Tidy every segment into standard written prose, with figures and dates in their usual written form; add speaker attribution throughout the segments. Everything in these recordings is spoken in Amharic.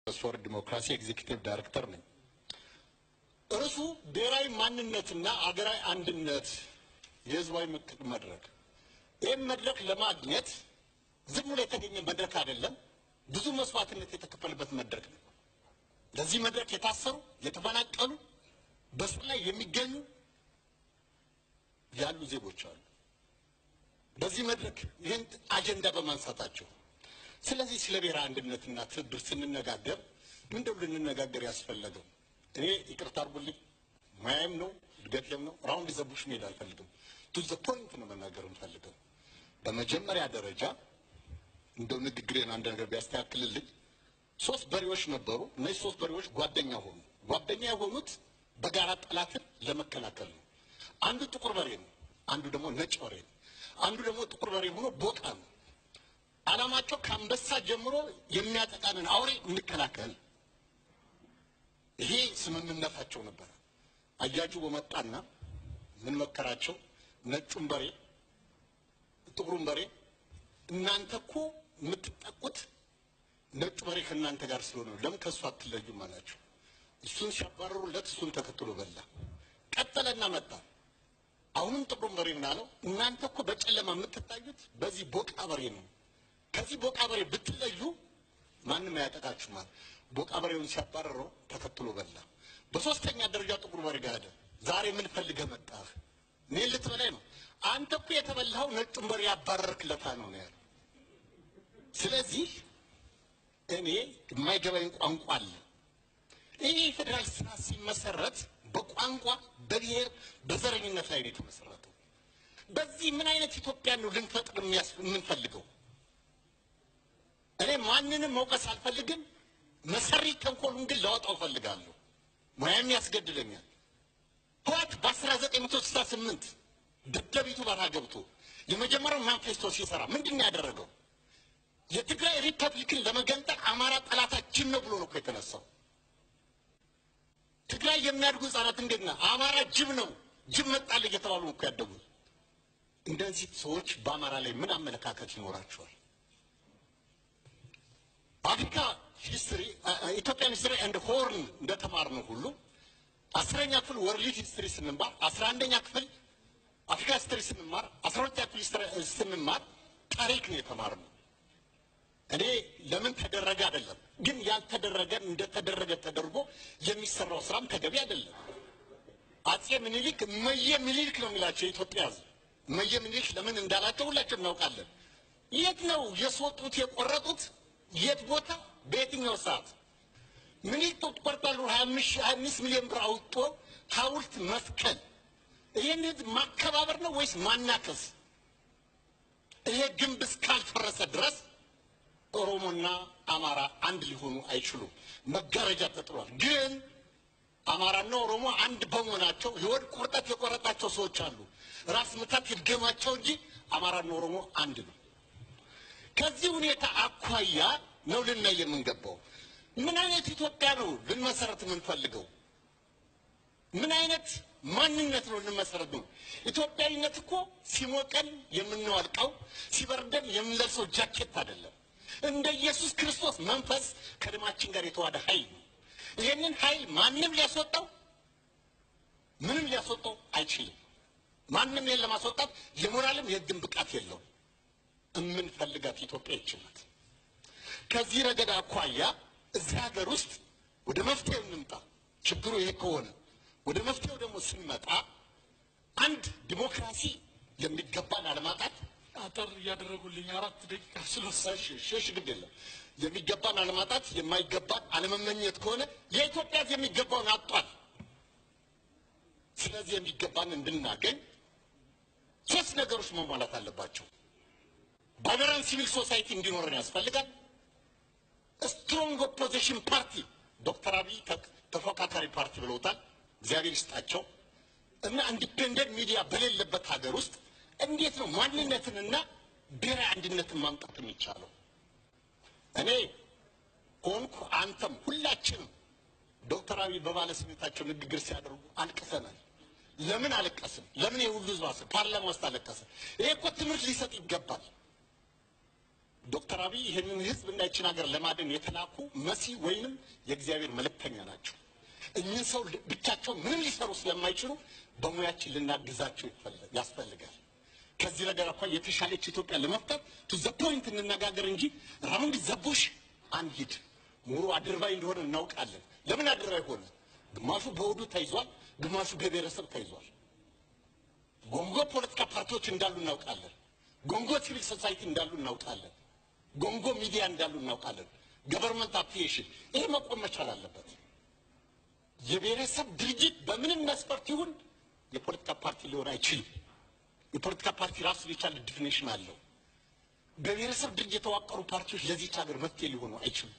Speaker 1: ሶር ዲሞክራሲ ኤግዚኪቲቭ ዳይሬክተር ነኝ። እርሱ ብሔራዊ ማንነትና አገራዊ አንድነት የህዝባዊ ምክክር መድረክ ይህን መድረክ ለማግኘት ዝም ብሎ የተገኘ መድረክ አይደለም። ብዙ መስዋዕትነት የተከፈለበት መድረክ ነው። ለዚህ መድረክ የታሰሩ የተፈናቀሉ በስር ላይ የሚገኙ ያሉ ዜጎች አሉ። በዚህ መድረክ ይህን አጀንዳ በማንሳታቸው ስለዚህ ስለ ብሔራዊ አንድነትና ትብብር ስንነጋገር ምንድነው ልንነጋገር ያስፈልገው? እኔ ይቅርታ አድርጉልኝ ማያም ነው እድገትም ነው ራውንድ ዘቡሽ ሜዳ አልፈልግም። ቱ ዘ ፖይንት ነው መናገር እንፈልገው። በመጀመሪያ ደረጃ እንደው ንግግሬን አንድ ነገር ቢያስተካክልልኝ ሶስት በሬዎች ነበሩ። እነዚህ ሶስት በሬዎች ጓደኛ ሆኑ። ጓደኛ የሆኑት በጋራ ጠላትን ለመከላከል ነው። አንዱ ጥቁር በሬ ነው፣ አንዱ ደግሞ ነጭ በሬ ነው። አንዱ ደግሞ ጥቁር በሬ ሆኖ ቦቃ ነው። አላማቸው ከአንበሳ ጀምሮ የሚያጠቃንን አውሬ እንከላከል። ይሄ ስምምነታቸው ነበር። አያጁ በመጣና ምን መከራቸው? ነጩን በሬ ጥቁሩን በሬ እናንተ እኮ የምትጠቁት ነጩ በሬ ከእናንተ ጋር ስለሆነ ለምን ከሱ አትለዩም አላቸው። እሱን ሲያባረሩለት እሱን ተከትሎ በላ። ቀጠለና መጣ። አሁንም ጥቁሩን በሬ ምን አለው? እናንተ እኮ በጨለማ የምትታዩት በዚህ ቦቃ በሬ ነው። ከዚህ ቦቃ በሬ ብትለዩ ማንም አያጠቃችሁም ማለት። ቦቃ በሬውን ሲያባረረው ተከትሎ በላ። በሶስተኛ ደረጃ ጥቁር በሬ ጋር ሄደ። ዛሬ ምን ፈልገህ መጣህ? እኔ ልትበላኝ ነው? አንተ እኮ የተበላኸው ነጩን በሬ ያባረርክለታ ነው ያለው። ስለዚህ እኔ የማይገባኝ ቋንቋ አለ። ይሄ ፌደራል ስርዓት ሲመሰረት በቋንቋ በብሔር በዘረኝነት ላይ ነው የተመሰረተው። በዚህ ምን አይነት ኢትዮጵያ ነው ልንፈጥር የምንፈልገው? እኔ ማንንም መውቀስ አልፈልግም። መሰሪ ተንኮሉን ግን ላወጣው ፈልጋለሁ። ሙያም ያስገድለኛል። ህወሓት በ1968 ደደቢቱ በረሃ ገብቶ የመጀመሪያው ማኒፌስቶ ሲሰራ ምንድን ነው ያደረገው? የትግራይ ሪፐብሊክን ለመገንጠል አማራ ጠላታችን ነው ብሎ ነው የተነሳው። ትግራይ የሚያድጉ ህጻናት እንዴት ነው አማራ ጅብ ነው ጅብ መጣል እየተባሉ ነው ያደጉት። እንደዚህ ሰዎች በአማራ ላይ ምን አመለካከት ይኖራቸዋል? አፍሪካ ሂስትሪ ኢትዮጵያን ሂስትሪ ኤንድ ሆርን እንደተማርነው ሁሉ 10ኛ ክፍል ወርልድ ሂስትሪ ስንማር 11ኛ ክፍል አፍሪካ ሂስትሪ ስንማር 12ኛ ክፍል ስንማር ታሪክ ነው የተማርነው። እኔ ለምን ተደረገ አይደለም ግን ያልተደረገ እንደተደረገ ተደርጎ የሚሰራው ስራም ተገቢ አይደለም። አጼ ምኒልክ እመዬ ምኒልክ ነው የሚላቸው የኢትዮጵያ ህዝብ። እመዬ ምኒልክ ለምን እንዳላቸው ሁላችን እናውቃለን። የት ነው የስወጡት የቆረጡት? የት ቦታ በየትኛው ሰዓት? ምኒልክ ተቆርጧል 25 ሚሊዮን ብር አውጥቶ ሐውልት መስቀል። ይሄን ህዝብ ማከባበር ነው ወይስ ማናከስ? ይሄ ግንብ እስካልፈረሰ ድረስ ኦሮሞና አማራ አንድ ሊሆኑ አይችሉም። መጋረጃ ተጥሏል። ግን አማራና ኦሮሞ አንድ በመሆናቸው የወድ ቁርጠት የቆረጣቸው ሰዎች አሉ። ራስ ምታት ይድገማቸው እንጂ አማራና ኦሮሞ አንድ ነው። ከዚህ ሁኔታ አኳያ ነው ልናይ የምንገባው። ምን አይነት ኢትዮጵያ ነው ልንመሰረት የምንፈልገው? ምን አይነት ማንነት ነው ልንመሰረት ነው? ኢትዮጵያዊነት እኮ ሲሞቀን የምንዋልቀው ሲበርደን የምንለብሰው ጃኬት አይደለም። እንደ ኢየሱስ ክርስቶስ መንፈስ ከደማችን ጋር የተዋሃደ ኃይል ነው። ይህንን ኃይል ማንም ሊያስወጣው ምንም ሊያስወጣው አይችልም። ማንም ይሄን ለማስወጣት የሞራልም የህግም ብቃት የለውም። የምንፈልጋት ኢትዮጵያ ይችላል። ከዚህ ረገድ አኳያ እዚህ ሀገር ውስጥ ወደ መፍትሄው እንምጣ። ችግሩ ይሄ ከሆነ ወደ መፍትሄው ደግሞ ስንመጣ አንድ ዲሞክራሲ የሚገባን አለማጣት አጠር ያደረጉልኝ 4 ደቂቃ ስለሰሽ ሸሽ ግድ የለም። የሚገባን አለማጣት የማይገባን አለመመኘት ከሆነ የኢትዮጵያ የሚገባውን አጥቷል። ስለዚህ የሚገባን እንድናገኝ 3 ነገሮች መሟላት አለባቸው። ባይበራን ሲቪል ሶሳይቲ እንዲኖረን ያስፈልጋል። ስትሮንግ ኦፖዚሽን ፓርቲ ዶክተር አብይ ተፎካካሪ ፓርቲ ብለውታል፣ እግዚአብሔር ይስጣቸው። እና ኢንዲፔንደንት ሚዲያ በሌለበት ሀገር ውስጥ እንዴት ነው ማንነትንና ብሔራዊ አንድነትን ማምጣት የሚቻለው? እኔ ሆንኩ አንተም ሁላችንም ዶክተር አብይ በባለስልጣናቸው ንግግር ሲያደርጉ አልቅሰናል። ለምን አለቀስን? ለምን የሁሉ ህዝብ ፓርላማ ውስጥ አለቀሰ? ይሄ እኮ ትምህርት ሊሰጥ ይገባል። ዶክተር አብይ ይህንን ህዝብ እንዳይችን ሀገር ለማደን የተላኩ መሲ ወይንም የእግዚአብሔር መልእክተኛ ናቸው። እኚህ ሰው ብቻቸው ምንም ሊሰሩ ስለማይችሉ በሙያችን ልናግዛቸው ያስፈልጋል። ከዚህ ነገር አኳያ የተሻለች ኢትዮጵያ ለመፍጠር ቱ ዘ ፖይንት እንነጋገር እንጂ ራውንድ ዘቦሽ አንሂድ። ምሁሩ አድርባይ እንደሆነ እናውቃለን። ለምን አድርባይ ሆነ? ግማሹ በሆዱ ተይዟል፣ ግማሹ በብሔረሰብ ተይዟል። ጎንጎ ፖለቲካ ፓርቲዎች እንዳሉ እናውቃለን። ጎንጎ ሲቪል ሶሳይቲ እንዳሉ እናውቃለን። ጎንጎ ሚዲያ እንዳሉ እናውቃለን። ገቨርንመንት አፕሊኬሽን ይሄ መቆም መቻል አለበት። የብሔረሰብ ድርጅት በምንም መስፈርት ይሁን የፖለቲካ ፓርቲ ሊሆን አይችልም። የፖለቲካ ፓርቲ ራሱ የቻለ ዲፊኒሽን አለው። በብሔረሰብ ድርጅት የተዋቀሩ ፓርቲዎች ለዚች ሀገር መፍትሄ ሊሆኑ አይችሉም።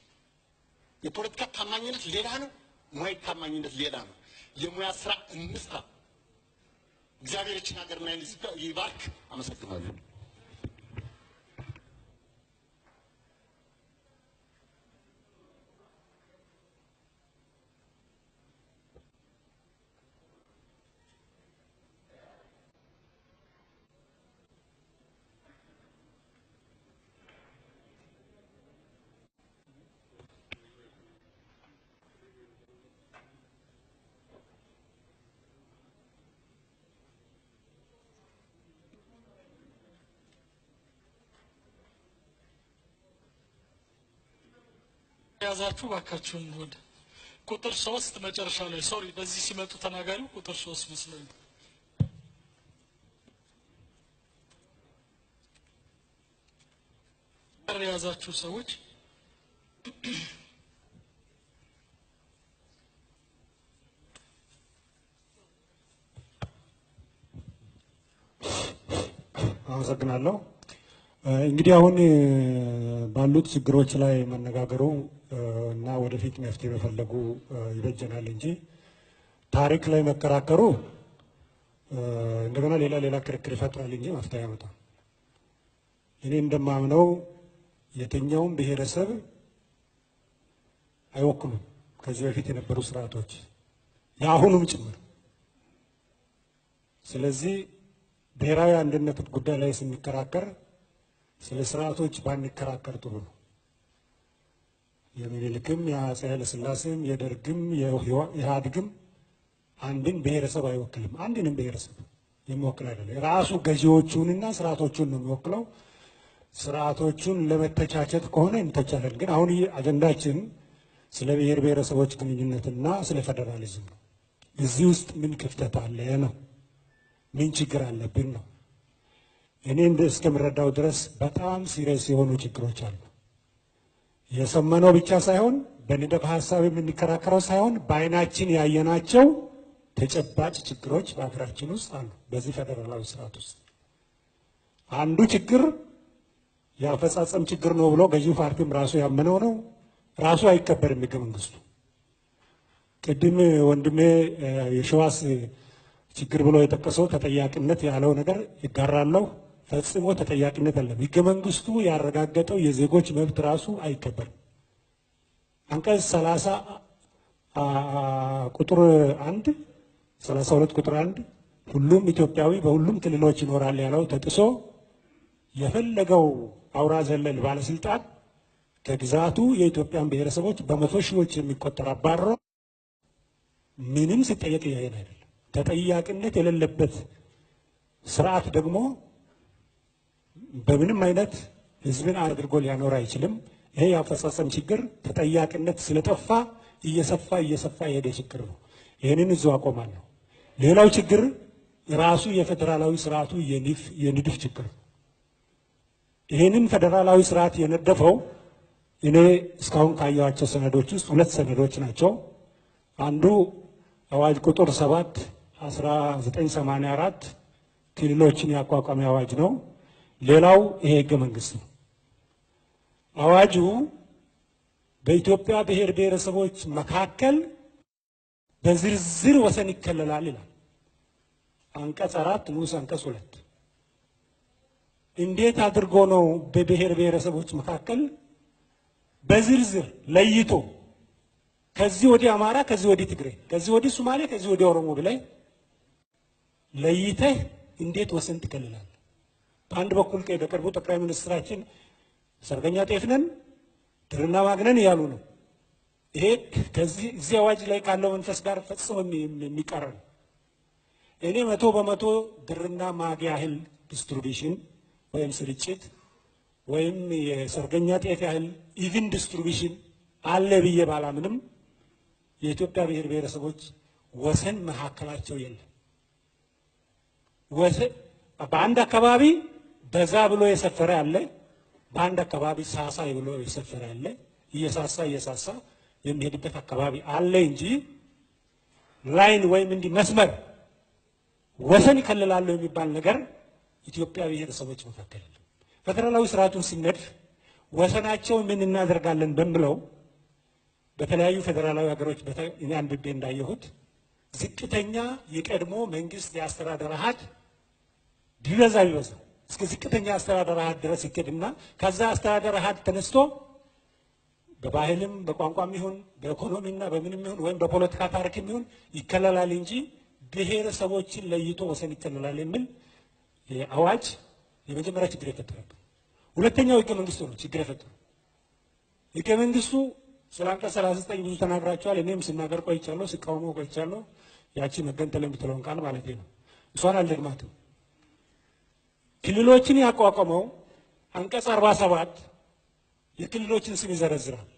Speaker 1: የፖለቲካ ታማኝነት ሌላ ነው፣ ሙያዊ ታማኝነት ሌላ ነው። የሙያ ስራ እንስራ። እግዚአብሔር ይህችን ሀገርና ይባርክ። አመሰግናለሁ።
Speaker 2: ያዛችሁ ባካችሁን ወደ ቁጥር 3 መጨረሻ ላይ ሶሪ በዚህ ሲመጡ ተናጋሪው ቁጥር 3 መስለኝ ያዛችሁ ሰዎች
Speaker 3: አመሰግናለሁ። እንግዲህ አሁን ባሉት ችግሮች ላይ መነጋገሩ እና ወደፊት መፍትሄ መፈለጉ ይበጀናል እንጂ ታሪክ ላይ መከራከሩ እንደገና ሌላ ክርክር ይፈጥራል እንጂ መፍትሄ ያመጣል። እኔ እንደማምነው የትኛውም ብሔረሰብ አይወክሉም ከዚህ በፊት የነበሩ ስርዓቶች የአሁኑም ጭምር። ስለዚህ ብሔራዊ አንድነት ጉዳይ ላይ ስንከራከር ስለ ስርዓቶች ባንከራከር ጥሩ ነው። የሚኒልክም የአፄ ኃይለ ሥላሴም የደርግም የኢህአዴግም አንድን ብሔረሰብ አይወክልም። አንድንም ብሔረሰብ የሚወክል አይደለም። ራሱ ገዢዎቹንና ስርዓቶቹን ነው የሚወክለው። ስርዓቶቹን ለመተቻቸት ከሆነ እንተቻለን። ግን አሁን አጀንዳችን ስለ ብሔር ብሔረሰቦች ግንኙነትና ስለ ፌደራሊዝም ነው። እዚህ ውስጥ ምን ክፍተት አለ ነው፣ ምን ችግር አለብን ነው። እኔ እስከምረዳው ድረስ በጣም ሲሪየስ የሆኑ ችግሮች አሉ። የሰመነው ብቻ ሳይሆን በንድፈ ሀሳብ የምንከራከረው ሳይሆን በአይናችን ያየናቸው ተጨባጭ ችግሮች በሀገራችን ውስጥ አሉ። በዚህ ፌደራላዊ ስርዓት ውስጥ አንዱ ችግር የአፈጻጸም ችግር ነው ብሎ ገዢው ፓርቲም ራሱ ያመነው ነው። ራሱ አይከበርም ሕገ መንግስቱ። ቅድም ወንድሜ የሸዋስ ችግር ብሎ የጠቀሰው ተጠያቂነት ያለው ነገር ይጋራለሁ። ፈጽሞ ተጠያቂነት አለ። ሕገ መንግስቱ ያረጋገጠው የዜጎች መብት ራሱ አይከበርም። አንቀጽ 30 ቁጥር 1 32 ቁጥር 1 ሁሉም ኢትዮጵያዊ በሁሉም ክልሎች ይኖራል ያለው ተጥሶ የፈለገው አውራ ዘለል ባለስልጣን ከግዛቱ የኢትዮጵያን ብሔረሰቦች በመቶ ሺዎች የሚቆጠር አባሮ ምንም ሲጠየቅ ያየን አይደለም። ተጠያቂነት የሌለበት ስርዓት ደግሞ በምንም አይነት ህዝብን አድርጎ ሊያኖር አይችልም። ይሄ የአፈጻጸም ችግር ተጠያቂነት ስለጠፋ እየሰፋ የሄደ ችግር ነው። ይህንን እዚሁ አቆማለሁ። ሌላው ችግር ራሱ የፌዴራላዊ ስርዓቱ የንድፍ ችግር ነው። ይህንን ፌዴራላዊ ስርዓት የነደፈው እኔ እስካሁን ካየኋቸው ሰነዶች ውስጥ 2 ሰነዶች ናቸው። አንዱ አዋጅ ቁጥር 7 1984 ክልሎችን ያቋቋመ አዋጅ ነው። ሌላው ይሄ ህገ መንግስት ነው። አዋጁ በኢትዮጵያ ብሔር ብሔረሰቦች መካከል በዝርዝር ወሰን ይከለላል ይላል። አንቀጽ 4 ንዑስ አንቀጽ 2 እንዴት አድርጎ ነው በብሔር ብሔረሰቦች መካከል በዝርዝር ለይቶ ከዚህ ወዲህ አማራ፣ ከዚህ ወዲህ ትግሬ፣ ከዚህ ወዲህ ሶማሌ፣ ከዚህ ወዲህ ኦሮሞ ብለህ ለይተህ እንዴት ወሰን ትከልላለህ? በአንድ በኩል በቅርቡ ጠቅላይ ሚኒስትራችን ሰርገኛ ጤፍ ነን፣ ድርና ማግ ነን እያሉ ነው። ይሄ እዚህ አዋጅ ላይ ካለው መንፈስ ጋር ፈጽሞ የሚቃረን። እኔ 100% ድርና ማግ ያህል ዲስትሪቢሽን ወይም ስርጭት ወይም የሰርገኛ ጤፍ ያህል ኢቭን ዲስትሪቢሽን አለ ብዬ ባላምንም የኢትዮጵያ ብሔር ብሔረሰቦች ወሰን መካከላቸው የለም። ወሰን በአንድ አካባቢ በዛ ብሎ የሰፈረ አለ፣ በአንድ አካባቢ ሳሳ ብሎ የሰፈረ አለ። እየሳሳ የሚሄድበት አካባቢ አለ እንጂ ላይን ወይም እንዲህ መስመር ወሰን ይከልላሉ የሚባል ነገር ኢትዮጵያ ብሔረሰቦች መካከል የለም። ፌደራላዊ ስርዓቱን ሲነድፍ ወሰናቸው ምን እናደርጋለን በሚለው በተለያዩ ፌደራላዊ ሀገሮች እኔ አንብቤ እንዳየሁት ዝቅተኛ የቀድሞ መንግስት የአስተዳደር አሃድ ቢበዛ እስከ ዝቅተኛ አስተዳደር አሃድ ድረስ ይኬድና ከዛ አስተዳደር አሃድ ተነስቶ በባህልም በቋንቋም ይሁን በኢኮኖሚና በምንም ይሁን ወይም በፖለቲካ ታሪክም ይሁን ይከለላል እንጂ ብሔረሰቦችን ለይቶ ወሰን ይከለላል የሚል አዋጅ የመጀመሪያ ችግር የፈጠረብን። ሁለተኛው ህገ መንግስቱ ነው ችግር የፈጠረው። ህገ መንግስቱ ስለ አንቀጽ 39 ብዙ ተናግራቸዋል። እኔም ስናገር ቆይቻለሁ፣ ስቃወመው ቆይቻለሁ። ያቺ መገንጠል የምትለውን ቃል ማለት ነው። እሷን አልደግማትም። ክልሎችን ያቋቋመው አንቀጽ 47 የክልሎችን ስም ይዘረዝራል።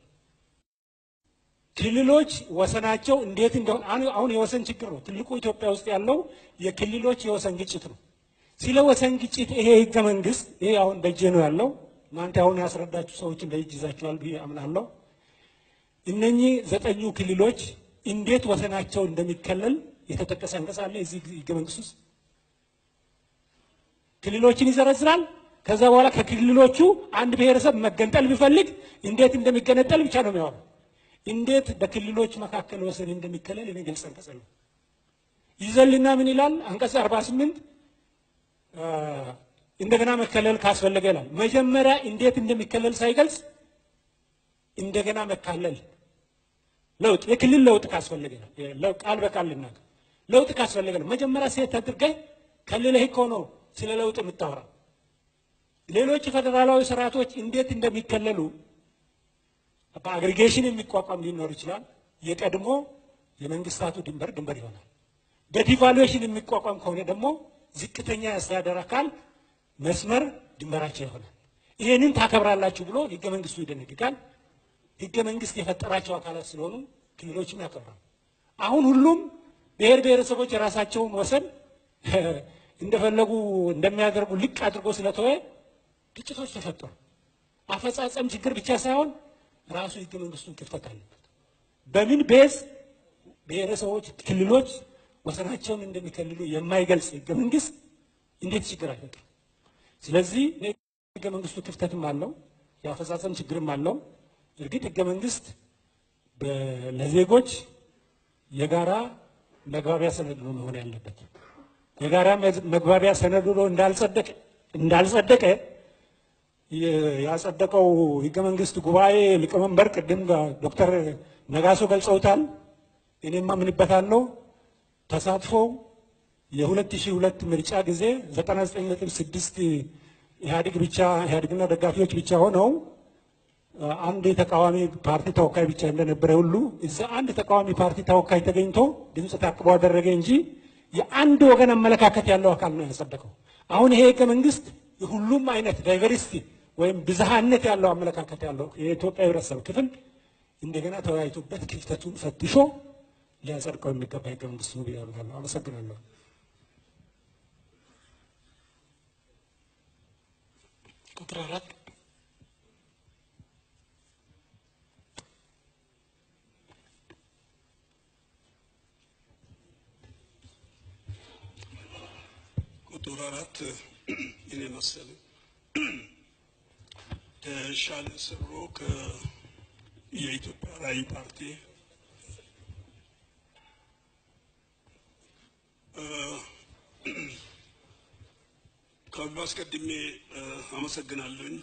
Speaker 3: ክልሎች ወሰናቸው እንዴት እንደሆነ አሁን የወሰን ችግር ነው ትልቁ ኢትዮጵያ ውስጥ ያለው የክልሎች የወሰን ግጭት ነው። ስለ ወሰን ግጭት ይሄ ህገ መንግስት ይሄ አሁን በእጄ ነው ያለው። እናንተ አሁን ያስረዳችሁ ሰዎችን በእጅ ይዛችኋል ብዬ አምናለሁ። እነኚህ 9 ክልሎች እንዴት ወሰናቸው እንደሚከለል የተጠቀሰ አንቀጽ አለ እዚህ ህገ መንግስት ውስጥ። ክልሎችን ይዘረዝራል። ከዛ በኋላ ከክልሎቹ አንድ ብሔረሰብ መገንጠል ቢፈልግ እንዴት እንደሚገነጠል ብቻ ነው የሚያወራው። እንዴት በክልሎች መካከል ወሰን እንደሚከለል እኔ ግልጽ አንቀጽ ነው። ይዘልና ምን ይላል አንቀጽ 48 እንደገና መከለል ካስፈለገ ይላል። መጀመሪያ እንዴት እንደሚከለል ሳይገልጽ እንደገና መካለል ለውጥ የክልል ለውጥ ካስፈለገ ነው። ቃል በቃል ልናገር ለውጥ ካስፈለገ ነው። መጀመሪያ ሴት አድርገህ ከልለህ እኮ ነው ስለ ለውጥ የምታወራው። ሌሎች ፌደራላዊ ስርዓቶች እንዴት እንደሚከለሉ በአግሪጌሽን የሚቋቋም ሊኖር ይችላል። የቀድሞ የመንግስታቱ ድንበር ይሆናል። በዲቫሉዌሽን የሚቋቋም ከሆነ ደግሞ ዝቅተኛ የአስተዳደር አካል መስመር ድንበራቸው ይሆናል። ይሄንን ታከብራላችሁ ብሎ ህገ መንግስቱ ይደነግጋል። ህገ መንግስት የፈጠራቸው አካላት ስለሆኑ ክልሎችም ያከብራሉ። አሁን ሁሉም ብሔር ብሔረሰቦች የራሳቸውን ወሰን እንደፈለጉ እንደሚያደርጉ ልቅ አድርጎ ስለተወ ግጭቶች ተፈጠሩ። አፈጻጸም ችግር ብቻ ሳይሆን ራሱ ህገ መንግስቱን ክፍተት አለበት። በምን ቤዝ ብሔረሰቦች ክልሎች ወሰናቸውን እንደሚከልሉ የማይገልጽ ህገ መንግስት እንዴት ችግር አይፈጥርም? ስለዚህ ህገ መንግስቱ ክፍተትም አለው፣ የአፈጻጸም ችግርም አለው። እርግጥ ህገ መንግስት ለዜጎች የጋራ መግባቢያ ሰነድ ነው መሆን ያለበት። የጋራ መግባቢያ ሰነድ ነው እንዳልጸደቀ ያጸደቀው ህገ መንግስት ጉባኤ ሊቀመንበር ቅድም ዶክተር ነጋሶ ገልጸውታል። እኔም አምንበታለሁ። ተሳትፎው የ2002 ምርጫ ጊዜ 99.6 ኢህአዴግና ደጋፊዎች ብቻ ሆነው አንድ የተቃዋሚ ፓርቲ ተወካይ ብቻ እንደነበረ ሁሉ እዛ አንድ ተቃዋሚ ፓርቲ ተወካይ ተገኝቶ ድምፅ ታቅቦ አደረገ እንጂ የአንድ ወገን አመለካከት ያለው አካል ነው ያጸደቀው። አሁን ይሄ ህገ መንግስት የሁሉም አይነት ዳይቨርሲቲ ወይም ብዝሃነት ያለው አመለካከት ያለው የኢትዮጵያ ህብረተሰብ ክፍል እንደገና ተወያይቶበት ክፍተቱን ፈትሾ ሊያጸድቀው የሚገባ ህገ መንግስት ነው ብዬ አምናለሁ። አመሰግናለሁ።
Speaker 2: ቁጥር 4
Speaker 4: ቁጥር 4 እኔ መሰለኝ ተሻለ ሰብሮ የኢትዮጵያ ራዕይ ፓርቲ ከሁሉ አስቀድሜ አመሰግናለሁኝ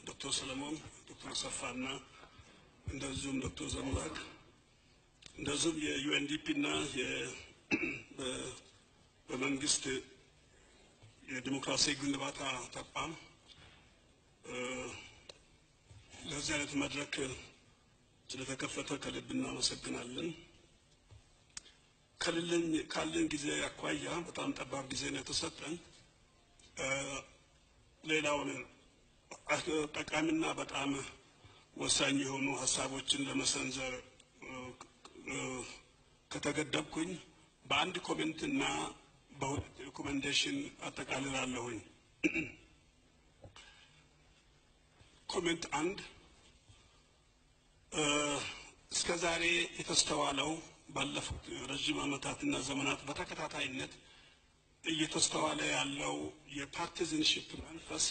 Speaker 4: ዶክተር ሰለሞን፣ ዶክተር አሰፋና እንደዚሁም ዶክተር ዘምላክ እንደዚሁም የዩኤንዲፒ እና በመንግስት የዲሞክራሲ ግንባታ ተቋም ለዚህ አይነት መድረክ ስለተከፈተ ከልብ እናመሰግናለን። ካለን ጊዜ አኳያ በጣም ጠባብ ጊዜ ነው የተሰጠን። ሌላውን ጠቃሚና በጣም ወሳኝ የሆኑ ሀሳቦችን ለመሰንዘር ከተገደብኩኝ በአንድ ኮሜንትና በሁለት ሪኮሜንዴሽን አጠቃልላለሁኝ። ኮሜንት አንድ፣ እስከ ዛሬ የተስተዋለው ባለፉት ረጅም ዓመታትና ዘመናት በተከታታይነት እየተስተዋለ ያለው የፓርቲዝንሺፕ መንፈስ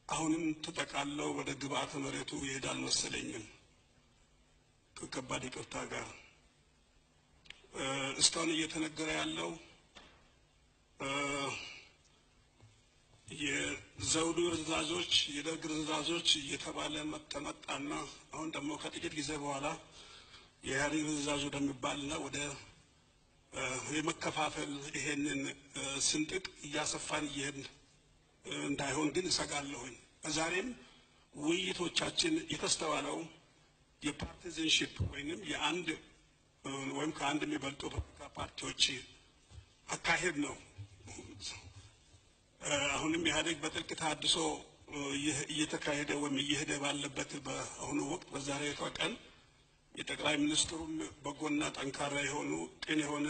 Speaker 4: አሁንም ተጠቃለው ወደ ግብአተ መሬቱ ይሄዳል መሰለኝም። ከከባድ ይቅርታ ጋር እስካሁን እየተነገረ ያለው የዘውዱ ርዝራዦች የደርግ ርዝራዦች እየተባለ መጣና አሁን ደግሞ ከጥቂት ጊዜ በኋላ የኢህአዴግ ርዝራዥ ወደሚባልና ወደ የመከፋፈል ይሄንን ስንጥቅ እያሰፋን እየሄድን እንዳይሆን ግን እሰጋለሁኝ። ዛሬም ውይይቶቻችን የተስተዋለው የፓርቲዝንሺፕ ወይም ከአንድ የሚበልጡ ፖለቲካ ፓርቲዎች አካሄድ ነው። አሁንም ኢህአዴግ በጥልቅ ተሃድሶ እየተካሄደ ወይም እየሄደ ባለበት በአሁኑ ወቅት በዛሬቷ ቀን የጠቅላይ ሚኒስትሩም በጎና ጠንካራ የሆኑ ቅን የሆነ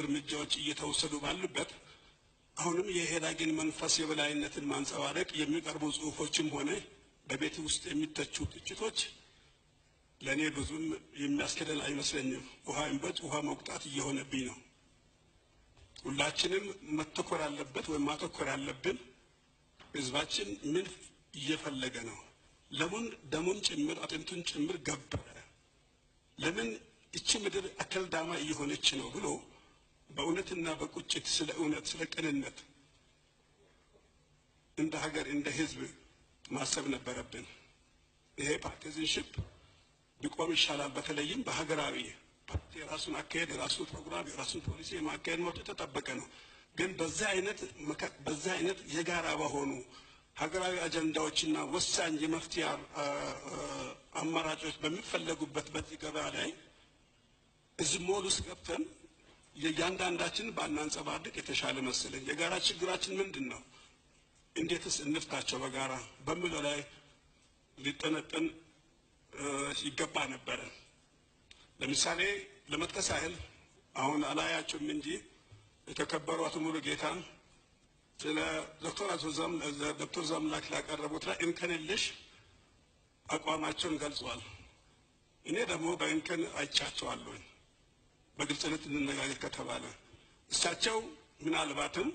Speaker 4: እርምጃዎች እየተወሰዱ ባሉበት አሁንም የኢህአዴግን መንፈስ የበላይነትን ማንጸባረቅ የሚቀርቡ ጽሁፎችም ሆነ በቤት ውስጥ የሚተቹ ትችቶች ለእኔ ብዙም የሚያስኬደን አይመስለኝም። ውሃ እንበጭ ውሃ መውቅጣት እየሆነብኝ ነው። ሁላችንም መተኮር ያለበት ወይም ማተኮር ያለብን ህዝባችን ምን እየፈለገ ነው? ለምን ደሙን ጭምር አጥንቱን ጭምር ገበረ? ለምን እቺ ምድር አከልዳማ እየሆነች ነው ብሎ በእውነትና በቁጭት ስለ እውነት ስለ ቅንነት እንደ ሀገር እንደ ህዝብ ማሰብ ነበረብን። ይሄ ፓርቲዝንሺፕ ቢቆም ይሻላል። በተለይም በሀገራዊ ፓርቲ የራሱን አካሄድ የራሱን ፕሮግራም የራሱን ፖሊሲ የማካሄድ መብት የተጠበቀ ነው። ግን በዛ አይነት የጋራ በሆኑ ሀገራዊ አጀንዳዎችና ወሳኝ የመፍትሄ አማራጮች በሚፈለጉበት በዚህ ገበያ ላይ እዚህ ሞል ውስጥ ገብተን የእያንዳንዳችን ባናንጸባርቅ የተሻለ መሰለኝ። የጋራ ችግራችን ምንድን ነው? እንዴትስ እንፍታቸው በጋራ በሚለው ላይ ሊጠነጠን ይገባ ነበረ። ለምሳሌ ለመጥቀስ ያህል አሁን አላያቸውም እንጂ የተከበሩ አቶ ሙሉጌታ ስለ ዶክተር ዘምላክ ላቀረቡት ላይ እንከን የለሽ አቋማቸውን ገልጸዋል። እኔ ደግሞ በእንከን አይቻቸዋለሁ። በግልጽነት እንነጋገር ከተባለ እሳቸው ምናልባትም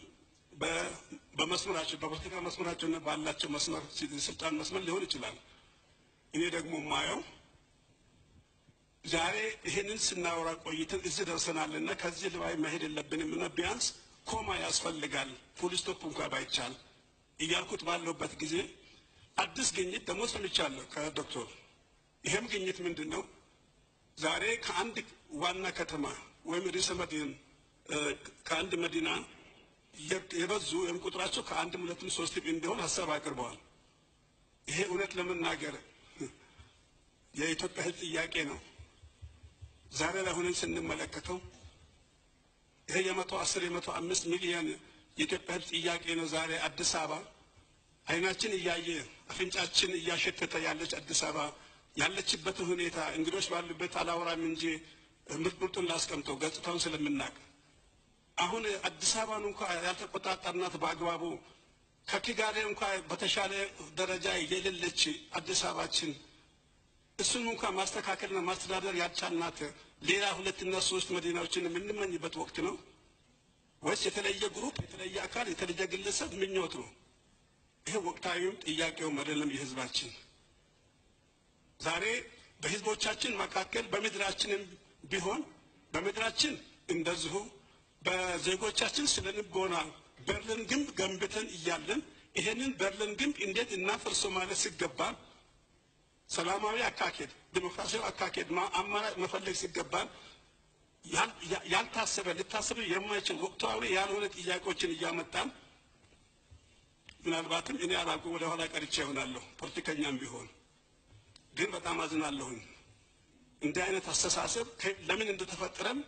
Speaker 4: በመስመራቸው በፖለቲካ መስመራቸውና ባላቸው መስመር ስልጣን መስመር ሊሆን ይችላል። እኔ ደግሞ ማየው ዛሬ ይሄንን ስናወራ ቆይተን እዚህ ደርሰናልና ከዚህ ልባይ መሄድ የለብንም እና ቢያንስ ኮማ ያስፈልጋል ፉል ስቶፕ እንኳን ባይቻል እያልኩት ባለውበት ጊዜ አዲስ ግኝት ደግሞ ሰምቻለሁ ከዶክተር። ይሄም ግኝት ምንድን ነው? ዛሬ ከአንድ ዋና ከተማ ወይም ርዕሰ መዲና ከአንድ መዲና የበዙ ወይም ቁጥራቸው ከአንድም ሁለትም ሶስትም እንዲሆን ሀሳብ አቅርበዋል። ይሄ እውነት ለመናገር የኢትዮጵያ ሕዝብ ጥያቄ ነው። ዛሬ ላይ ሆነን ስንመለከተው ይሄ 110 105 ሚሊዮን የኢትዮጵያ ሕዝብ ጥያቄ ነው። ዛሬ አዲስ አበባ አይናችን እያየ አፍንጫችን እያሸተተ ያለች አዲስ አበባ ያለችበትን ሁኔታ እንግዶች ባሉበት አላወራም እንጂ ምርጡን ላስቀምጠው ገጽታውን ስለምናቅ አሁን አዲስ አበባን እንኳን ያልተቆጣጠርናት በአግባቡ ከኪጋሌ እንኳን በተሻለ ደረጃ የሌለች አዲስ አበባችን እሱን እንኳን ማስተካከልና ማስተዳደር ያልቻልናት ሌላ 2 እና 3 መዲናዎችን የምንመኝበት ወቅት ነው ወይስ የተለየ ግሩፕ የተለየ አካል የተለየ ግለሰብ ምኞት ነው? ይሄ ወቅታዊም ጥያቄው አይደለም። የህዝባችን ዛሬ በህዝቦቻችን መካከል በምድራችንም ቢሆን በምድራችን እንደዚሁ በዜጎቻችን ስለንቦና በርሊን ግንብ ገንብተን እያለን ይሄንን በርሊን ግንብ እንዴት እናፈርሰው ማለት ሲገባን ሰላማዊ አካሄድ ዲሞክራሲያዊ አካሄድ አማራጭ መፈለግ ሲገባን ያልታሰበ ልታሰበ የማይችል ወቅታዊ ያልሆነ ጥያቄዎችን እያመጣን ምናልባትም እኔ አላውቅም ወደ ኋላ ቀርቼ ይሆናለሁ ፖለቲከኛም ቢሆን ግን በጣም አዝናለሁኝ። እንዲህ አይነት አስተሳሰብ ለምን እንደተፈጠረም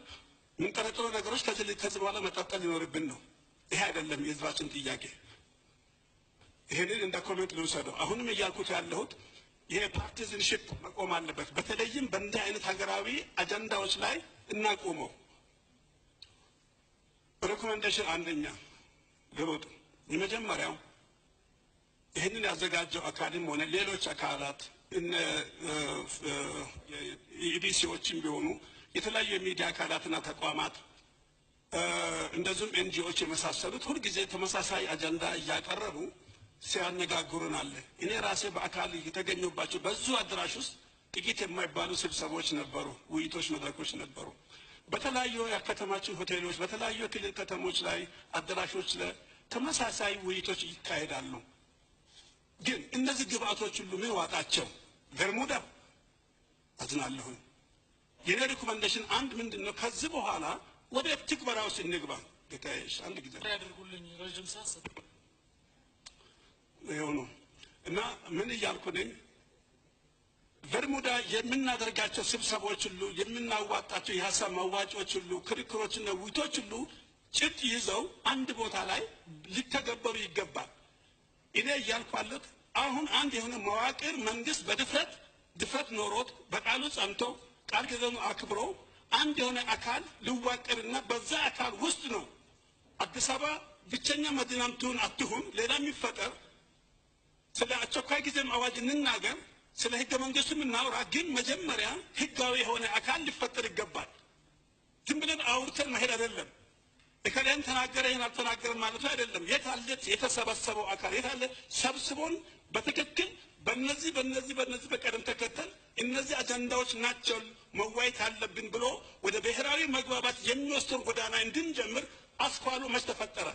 Speaker 4: የምንጠረጥረው ነገሮች ከዚህ በኋላ መቀጠል ሊኖርብን ነው። ይሄ አይደለም የህዝባችን ጥያቄ። ይሄንን እንደ ኮሜንት ልውሰደው። አሁንም እያልኩት ያለሁት ይሄ ፓርቲዝንሽፕ መቆም አለበት። በተለይም በእንዲህ አይነት ሀገራዊ አጀንዳዎች ላይ እናቆመው። ሪኮሜንዴሽን አንደኛ ልሩጥ። የመጀመሪያው ይህንን ያዘጋጀው አካልም ሆነ ሌሎች አካላት ኢቢሲዎችም ቢሆኑ የተለያዩ የሚዲያ አካላትና ተቋማት እንደዚሁም ኤንጂኦዎች የመሳሰሉት ሁልጊዜ ተመሳሳይ አጀንዳ እያቀረቡ ሲያነጋግሩን አለ። እኔ ራሴ በአካል የተገኘባቸው በዙ አዳራሽ ውስጥ ጥቂት የማይባሉ ስብሰባዎች ነበሩ፣ ውይይቶች፣ መድረኮች ነበሩ። በተለያዩ የከተማችን ሆቴሎች፣ በተለያዩ ክልል ከተሞች ላይ አዳራሾች ላይ ተመሳሳይ ውይይቶች ይካሄዳሉ። ግን እነዚህ ግብአቶች ሁሉ ምን ዋጣቸው? በርሙዳ አዝናለሁ። የኔ ሪኮመንዴሽን አንድ ምንድነው? ከዚህ በኋላ ወደ ትግበራው እንግባ። ጌታዬ አንድ ጊዜ
Speaker 2: ያደርጉልኝ ረጅም ሰዓት
Speaker 4: ይኸው ነው እና ምን እያልኩ ነኝ? በርሙዳ የምናደርጋቸው ስብሰባዎች ሁሉ የምናዋጣቸው የሀሳብ ማዋጮች ሁሉ ክርክሮችና ውይይቶች ሁሉ ጭት ይዘው አንድ ቦታ ላይ ሊተገበሩ ይገባል። እኔ እያልኩ ያለሁት አሁን አንድ የሆነ መዋቅር መንግስት ድፍረት ኖሮት በቃሉ ጸንቶ ቃል ኪዳኑን አክብሮ አንድ የሆነ አካል ሊዋቀርና በዛ አካል ውስጥ ነው አዲስ አበባ ብቸኛ መዲናም ትሁን አትሁን ሌላ የሚፈጠር ስለ አስቸኳይ ጊዜም አዋጅ እንናገር፣ ስለ ህገ መንግስቱም እናውራ። ግን መጀመሪያ ህጋዊ የሆነ አካል ሊፈጠር ይገባል። ዝም ብለን አውርተን መሄድ አይደለም። እከሌን ተናገረ ይህን አልተናገረም ማለት አይደለም። የት አለ የተሰበሰበው አካል? የት አለ ሰብስቦን በትክክል በእነዚህ በቀደም ተከተል እነዚህ አጀንዳዎች ናቸው መዋየት አለብን ብሎ ወደ ብሔራዊ መግባባት የሚወስደውን ጎዳና እንድንጀምር አስኳሉ መች ተፈጠረ?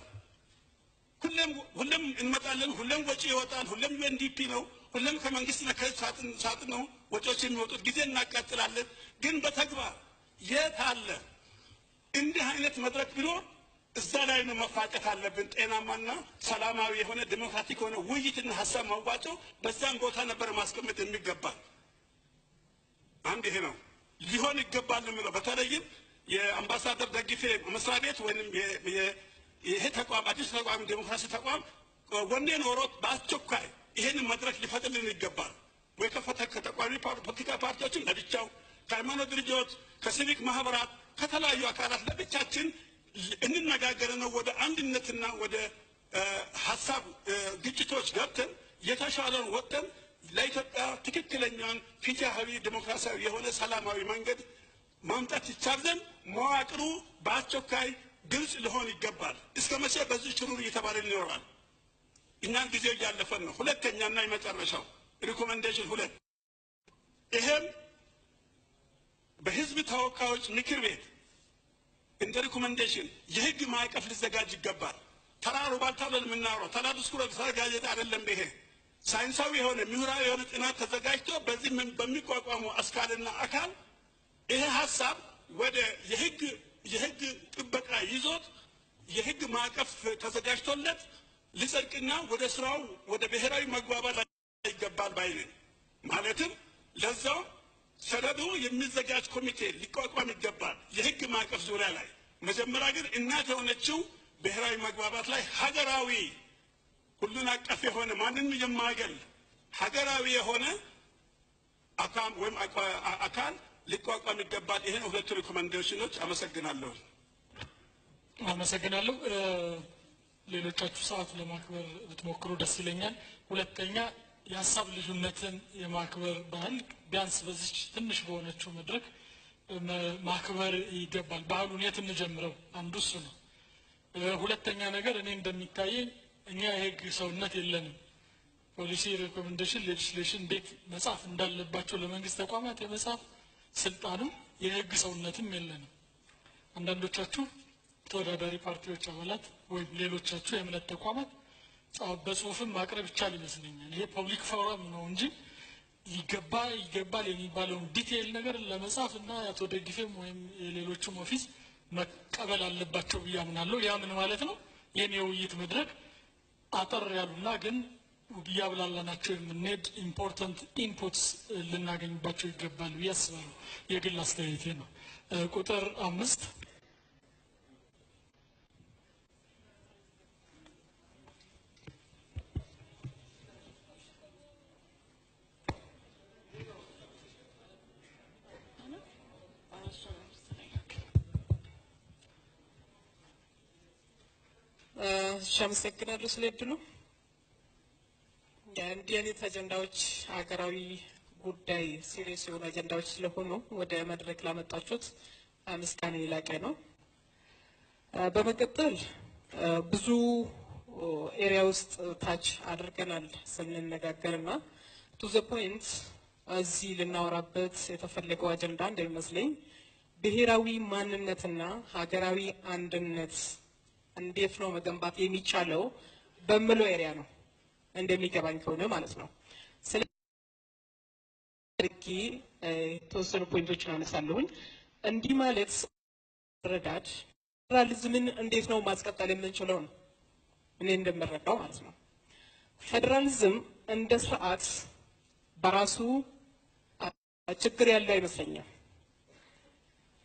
Speaker 4: ሁሌም እንመጣለን፣ ሁሌም ወጪ ይወጣል፣ ሁሌም ዩኤንዲፒ ነው፣ ሁሌም ከመንግስትና ከሳጥን ነው ወጪዎች የሚወጡት። ጊዜ እናቃጥላለን። ግን በተግባር የት አለ? እንዲህ አይነት መድረክ ቢኖር እዛ ላይ ነው መፋጨት አለብን። ጤናማና ሰላማዊ የሆነ ዲሞክራቲክ የሆነ ውይይትና ሀሳብ ማዋጮ በዛም ቦታ ነበር ማስቀመጥ የሚገባል። አንድ ይሄ ነው ሊሆን ይገባል የሚለው። በተለይም የአምባሳደር ደግፌ መስሪያ ቤት ወይም ይሄ ተቋም አዲስ ተቋም ዲሞክራሲ ተቋም ወኔ ኖሮት በአስቸኳይ ይሄንን መድረክ ሊፈጥርልን ይገባል። ወይ ከተቃዋሚ ፖለቲካ ፓርቲዎችን ለብቻው፣ ከሃይማኖት ድርጅቶች፣ ከሲቪክ ማህበራት፣ ከተለያዩ አካላት ለብቻችን እንነጋገር ነው። ወደ አንድነትና ወደ ሀሳብ ግጭቶች ገብተን የተሻለን ወጥተን ለኢትዮጵያ ትክክለኛውን ፍትሃዊ ዲሞክራሲያዊ የሆነ ሰላማዊ መንገድ ማምጣት ይቻል ዘንድ መዋቅሩ በአስቸኳይ ግልጽ ሊሆን ይገባል። እስከ መቼ በዚህ ሽሩር እየተባለ ይኖራል? እኛን ጊዜው እያለፈን ነው። ሁለተኛና የመጨረሻው ሪኮሜንዴሽን 2 ይሄም በህዝብ ተወካዮች ምክር ቤት እንደ ሪኮሜንዴሽን የህግ ማዕቀፍ ሊዘጋጅ ይገባል። ተራሩ ባልታለን የምናወራው ተራ ዲስኩር ተራ ጋዜጣ አይደለም። ይሄ ሳይንሳዊ የሆነ ምሁራዊ የሆነ ጥናት ተዘጋጅቶ በዚህ በሚቋቋሙ አስካልና አካል ይሄ ሀሳብ ወደ የህግ ጥበቃ ይዞት የህግ ማዕቀፍ ተዘጋጅቶለት ሊጸድቅና ወደ ስራው ወደ ብሔራዊ መግባባት ይገባል ባይነን። ማለትም ለዛው ሰነዱ የሚዘጋጅ ኮሚቴ ሊቋቋም ይገባል የህግ ማዕቀፍ ዙሪያ ላይ። መጀመሪያ ግን እናት የሆነችው ብሔራዊ መግባባት ላይ ሀገራዊ ሁሉን አቀፍ የሆነ ማንንም የማይገል ሀገራዊ የሆነ አካል ወይም አካል ሊቋቋም ይገባል። ይሄን ሁለቱ ሪኮሜንዴሽኖች አመሰግናለሁ።
Speaker 2: አመሰግናለሁ። ሌሎቻችሁ ሰዓት ለማክበር ብትሞክሩ ደስ ይለኛል። ሁለተኛ የሀሳብ ልዩነትን የማክበር ባህል ቢያንስ በዚህ ትንሽ በሆነችው መድረክ ማክበር ይገባል። ባህሉን የት እንጀምረው? አንዱ እሱ ነው። ሁለተኛ ነገር እኔ እንደሚታየኝ እኛ የህግ ሰውነት የለንም። ፖሊሲ፣ ሪኮሜንዴሽን፣ ሌጅስሌሽን እንዴት መጻፍ እንዳለባቸው ለመንግስት ተቋማት የመጻፍ ስልጣንም የህግ ሰውነትም የለንም። አንዳንዶቻችሁ ተወዳዳሪ ፓርቲዎች አባላት ወይም ሌሎቻችሁ የእምነት ተቋማት በጽሁፍም ማቅረብ ይቻል ይመስለኛል። ይሄ ፐብሊክ ፎረም ነው እንጂ ይገባል የሚባለውን ዲቴይል ነገር ለመጻፍ እና የአቶ ደግፌም ወይም የሌሎችም ኦፊስ መቀበል አለባቸው ብዬ አምናለሁ። ያ ምን ማለት ነው? ይህን የውይይት መድረክ አጠር ያሉና ግን እያብላላናቸው የምንሄድ ኢምፖርታንት ኢንፑትስ ልናገኝባቸው ይገባል ብዬ አስባለሁ። የግል አስተያየቴ ነው። ቁጥር 5
Speaker 5: አመሰግናለሁ ስለ እድሉ። እንዲህ አይነት አጀንዳዎች ሀገራዊ ጉዳይ ሲሪየስ የሆኑ አጀንዳዎች ስለሆኑ ወደ መድረክ ላመጣችሁት ምስጋና የላቀ ነው። በመቀጠል ብዙ ኤሪያ ውስጥ ታች አድርገናል ስንነጋገርና ቱ ዘ ፖይንት እዚህ ልናወራበት የተፈለገው አጀንዳ እንደሚመስለኝ ብሔራዊ ማንነትና ሀገራዊ አንድነት እንዴት ነው መገንባት የሚቻለው በምለው ኤሪያ ነው እንደሚገባኝ ከሆነ ማለት ነው። ስለዚህ የተወሰኑ ፖይንቶችን አነሳለሁኝ። እንዲህ ማለት ረዳድ ፌዴራሊዝምን እንዴት ነው ማስቀጠል የምንችለው ነው እኔ እንደምረዳው ማለት ነው። ፌዴራሊዝም እንደ ስርዓት በራሱ ችግር ያለው አይመስለኝም።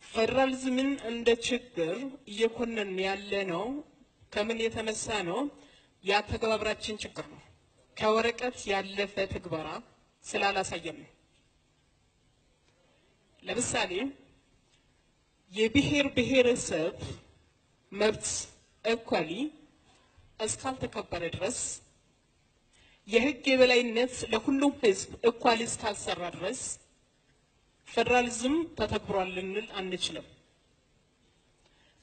Speaker 5: ፌዴራሊዝምን እንደ ችግር እየኮነን ያለ ነው ከምን የተነሳ ነው? የአተገባበራችን ችግር ነው። ከወረቀት ያለፈ ትግበራ ስላላሳየን ነው። ለምሳሌ የብሔር ብሔረሰብ መብት እኩሊ እስካልተከበረ ድረስ የህግ የበላይነት ለሁሉም ህዝብ እኩል እስካልሰራ ድረስ ፌዴራሊዝም ተተግብሯል ልንል አንችልም።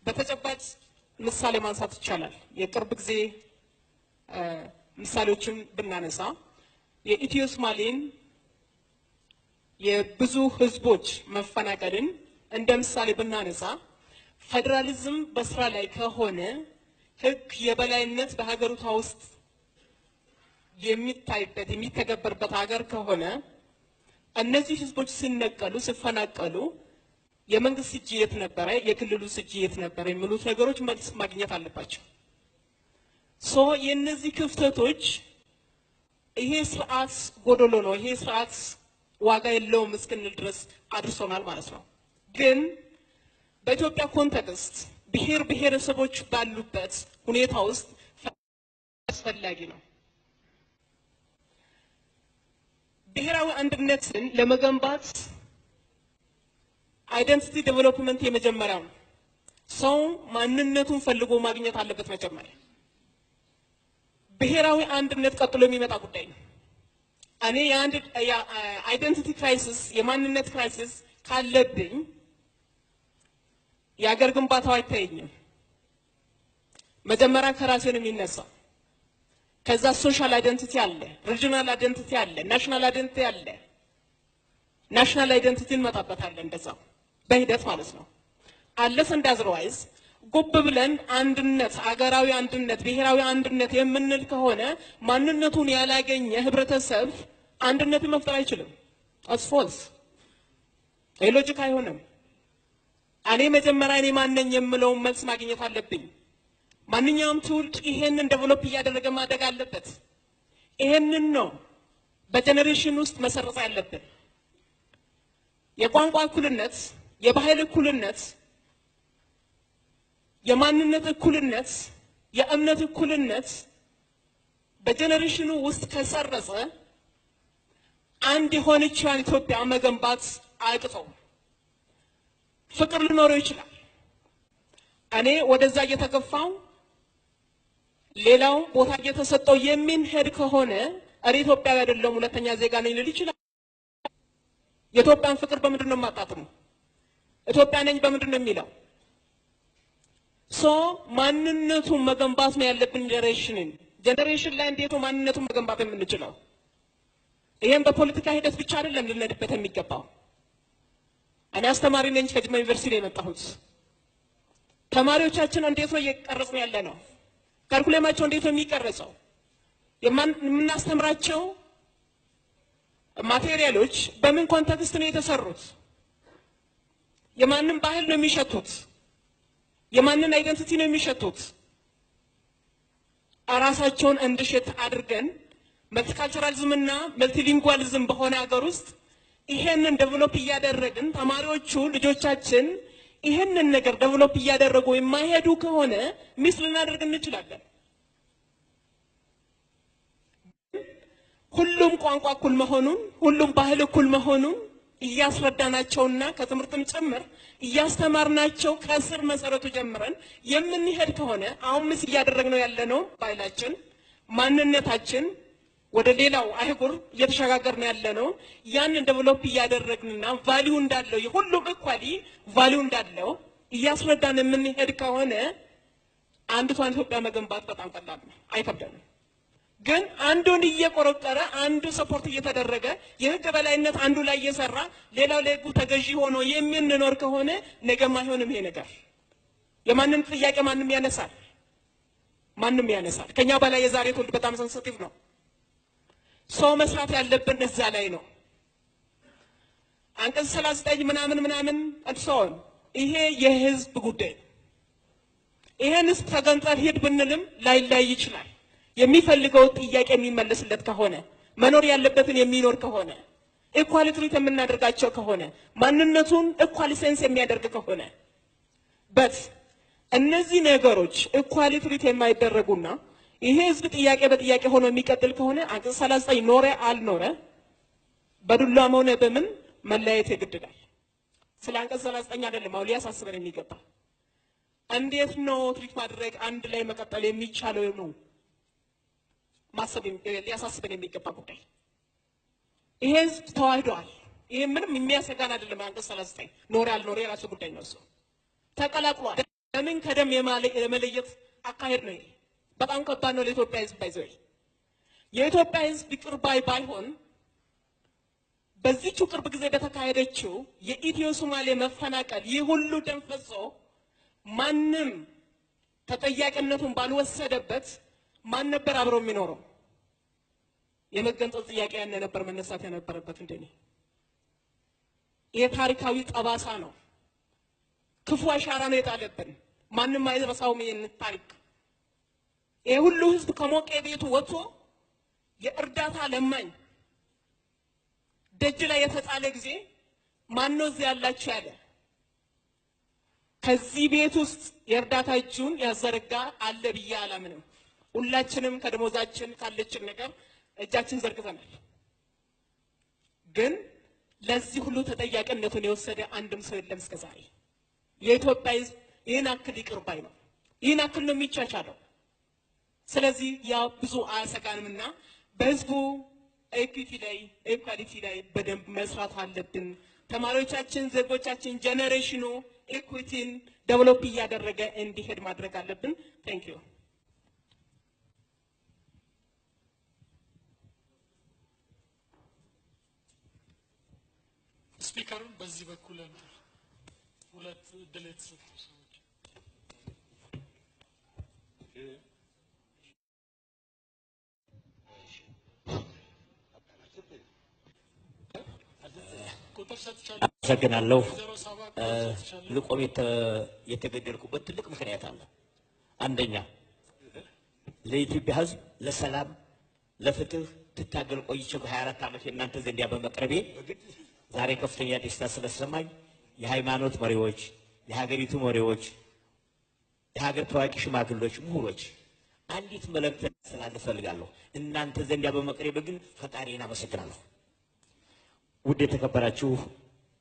Speaker 5: በተጨባጭ ምሳሌ ማንሳት ይቻላል። የቅርብ ጊዜ ምሳሌዎችን ብናነሳ የኢትዮ ሶማሌን የብዙ ህዝቦች መፈናቀልን እንደ ምሳሌ ብናነሳ ፌዴራሊዝም በስራ ላይ ከሆነ ህግ የበላይነት በሀገሪቷ ውስጥ የሚታይበት የሚተገበርበት ሀገር ከሆነ እነዚህ ህዝቦች ሲነቀሉ ሲፈናቀሉ የመንግስት እጅ የት ነበረ፣ የክልሉ እጅ የት ነበረ የሚሉት ነገሮች መልስ ማግኘት አለባቸው። የእነዚህ ክፍተቶች ይሄ ስርዓት ጎደሎ ነው፣ ይሄ ስርዓት ዋጋ የለውም እስክንል ድረስ አድርሶናል ማለት ነው። ግን በኢትዮጵያ ኮንቴክስት ብሔር ብሔረሰቦች ባሉበት ሁኔታ ውስጥ አስፈላጊ ነው። ብሔራዊ አንድነትን ለመገንባት አይደንቲቲ ዴቨሎፕመንት የመጀመሪያው ነው። ሰው ማንነቱን ፈልጎ ማግኘት አለበት መጀመሪያ። ብሔራዊ አንድነት ቀጥሎ የሚመጣ ጉዳይ ነው። እኔ አይደንቲቲ ክራይሲስ የማንነት ክራይሲስ ካለብኝ የሀገር ግንባታው አይታየኝም። መጀመሪያ ከራሴ ነው የሚነሳው። ከዛ ሶሻል አይደንቲቲ አለ፣ ሪጂናል አይደንቲቲ አለ፣ ናሽናል አይደንቲቲ አለ። ናሽናል አይደንቲቲ እንመጣበታለን እንደዛው በሂደት ማለት ነው። አለስ እንዳዝረዋይዝ ጉብ ብለን አንድነት፣ አገራዊ አንድነት፣ ብሔራዊ አንድነት የምንል ከሆነ ማንነቱን ያላገኘ ህብረተሰብ አንድነትን መፍጠር አይችልም። አስፎልስ ሎጂክ አይሆንም። እኔ መጀመሪያ እኔ ማነኝ የምለውን መልስ ማግኘት አለብኝ። ማንኛውም ትውልድ ይሄንን ዴቨሎፕ እያደረገ ማደግ አለበት። ይሄንን ነው በጀኔሬሽን ውስጥ መሰረዝ ያለብን። የቋንቋ እኩልነት፣ የባህል እኩልነት፣ የማንነት እኩልነት፣ የእምነት እኩልነት በጀኔሬሽኑ ውስጥ ከሰረጸ አንድ የሆነችውን ኢትዮጵያ መገንባት አያቅተው። ፍቅር ሊኖረው ይችላል። እኔ ወደዛ እየተገፋው ሌላው ቦታ እየተሰጠው የሚንሄድ ከሆነ እኔ ኢትዮጵያዊ አይደለም ሁለተኛ ዜጋ ነኝ ልል ይችላል። የኢትዮጵያን ፍቅር በምንድን ነው የማጣጥመው? ኢትዮጵያ ነኝ በምንድን ነው የሚለው? ማንነቱን መገንባት ነው ያለብን። ጀነሬሽን ላይ እንዴት ነው ማንነቱን መገንባት የምንችለው? ይሄን በፖለቲካ ሂደት ብቻ አይደለም ልንሄድበት የሚገባው። እኔ አስተማሪ ነኝ፣ ከጅማ ዩኒቨርሲቲ ነው የመጣሁት። ተማሪዎቻችን እንዴት ነው እየቀረጽን ያለ ነው? ካሪኩለማቸው እንዴት ነው የሚቀረጸው? የምናስተምራቸው ማቴሪያሎች በምን ኮንቴክስት ነው የተሰሩት? የማንን ባህል ነው የሚሸቱት? የማንን አይደንቲቲ ነው የሚሸቱት? ራሳቸውን እንድሸት አድርገን መልቲካልቸራሊዝም እና መልቲሊንጓሊዝም በሆነ ሀገር ውስጥ ይሄንን ዴቨሎፕ እያደረግን ተማሪዎቹ ልጆቻችን ይሄንን ነገር ዴቨሎፕ እያደረጉ የማይሄዱ ከሆነ ሚስ ልናደርግ እንችላለን። ሁሉም ቋንቋ እኩል መሆኑን ሁሉም ባህል እኩል መሆኑን እያስረዳናቸውና ከትምህርትም ጭምር እያስተማርናቸው ከስር መሰረቱ ጀምረን የምንሄድ ከሆነ አሁን ምስ እያደረግነው ያለነው ባህላችን ማንነታችን ወደ ሌላው አህጉር እየተሸጋገርን ያለነው ያንን ዴቨሎፕ እያደረግንና ቫልዩ እንዳለው የሁሉም ኢኳሊ ቫልዩ እንዳለው እያስረዳን የምንሄድ ከሆነ አንዲቷን ኢትዮጵያ መገንባት በጣም ቀላል ነው፣ አይከብደንም። ግን አንዱን እየቆረጠረ አንዱ ሰፖርት እየተደረገ የህግ በላይነት አንዱ ላይ እየሰራ ሌላው ለህጉ ተገዢ ሆኖ የምንኖር ከሆነ ነገም አይሆንም። ይሄ ነገር የማንም ጥያቄ ማንም ያነሳል። ከኛ በላይ የዛሬ ትውልድ በጣም ሴንሲቲቭ ነው። ሰው መስራት ያለብን እዛ ላይ ነው። አንቀጽ 39 ምናምን አድሶን ይሄ የህዝብ ጉዳይ ነው። ይሄን ተገንጠል ሂድ ብንልም ላይ ይችላል። የሚፈልገው ጥያቄ የሚመለስለት ከሆነ መኖር ያለበትን የሚኖር ከሆነ ኢኳሊ ትሪት የምናደርጋቸው ከሆነ ማንነቱን ኢኳሊ ሴንስ የሚያደርግ ከሆነ በት እነዚህ ነገሮች ኢኳሊ ትሪት የማይደረጉና ይሄ ህዝብ ጥያቄ በጥያቄ ሆኖ የሚቀጥል ከሆነ አንቀጽ 39 ኖረ አልኖረ በዱላም ሆነ በምን መለያየት ይገድዳል። ስለ አንቀጽ 39 አይደለም አሁን ሊያሳስበን የሚገባ እንዴት ነው ትሪት ማድረግ አንድ ላይ መቀጠል የሚቻለው ነው ማሰብ ሊያሳስበን የሚገባ ጉዳይ። ይሄ ህዝብ ተዋህዷል። ይሄ ምንም የሚያሰጋን አይደለም። አንቀጽ 39 ኖረ አልኖረ የራሱ ጉዳይ ነው። እሱ ተቀላቅሏል። ደምን ከደም የመለየት አካሄድ ነው። በጣም ከባድ ነው ለኢትዮጵያ ህዝብ። ባይዘው የኢትዮጵያ ህዝብ ይቅር ባይሆን በዚህች ቅርብ ጊዜ በተካሄደችው የኢትዮ ሶማሌ መፈናቀል ይህ ሁሉ ደም ፈሶ ማንም ተጠያቂነቱን ባልወሰደበት ማን ነበር አብሮ የሚኖረው? የመገንጠል ጥያቄ ያነ ነበር መነሳት የነበረበት። እንደኔ የታሪካዊ ጠባሳ ነው፣ ክፉ አሻራ ነው የጣለብን። ማንም አይረሳውም ይሄን ታሪክ። ይሄ ሁሉ ህዝብ ከሞቀ ቤቱ ወጥቶ የእርዳታ ለማኝ ደጅ ላይ የተጣለ ጊዜ ማን ነው እዚህ ያላችሁ ያለ? ከዚህ ቤት ውስጥ የእርዳታ እጁን ያዘረጋ አለ ብዬ አላምንም። ሁላችንም ከደሞዛችን ካለችን ነገር እጃችን ዘርግተናል። ግን ለዚህ ሁሉ ተጠያቂነቱን የወሰደ አንድም ሰው የለም እስከዛሬ። የኢትዮጵያ ህዝብ ይህን አክል ይቅር ባይ ነው፣ ይህን አክል ነው የሚቻቻለው። ስለዚህ ያ ብዙ አያሰጋንምና በህዝቡ ኢኩዊቲ ላይ ኢኳሊቲ ላይ በደንብ መስራት አለብን። ተማሪዎቻችን፣ ዜጎቻችን ጄኔሬሽኑ ኢኩዊቲን ዴቨሎፕ እያደረገ እንዲሄድ ማድረግ አለብን። ታንክ ዩ።
Speaker 2: ስፒከሩን በዚህ በኩል ሁለት እድል የተሰጡ ሰዎች ቁጥር ሰጥቻለሁ።
Speaker 6: አመሰግናለሁ። ልቆም የተገደልኩበት ትልቅ ምክንያት አለ። አንደኛ ለኢትዮጵያ ህዝብ ለሰላም ለፍትህ ትታገል ቆይቼ በ24 ዓመት የእናንተ ዘንዲያ በመቅረቤ ዛሬ ከፍተኛ ደስታ ስለሰማኝ የሃይማኖት መሪዎች፣ የሀገሪቱ መሪዎች፣ የሀገር ታዋቂ ሽማግሌዎች፣ ምሁሮች አንዲት መልእክት ላስተላልፍ እፈልጋለሁ። እናንተ ዘንዲያ በመቅረቤ ግን ፈጣሪን አመሰግናለሁ። ውድ የተከበራችሁ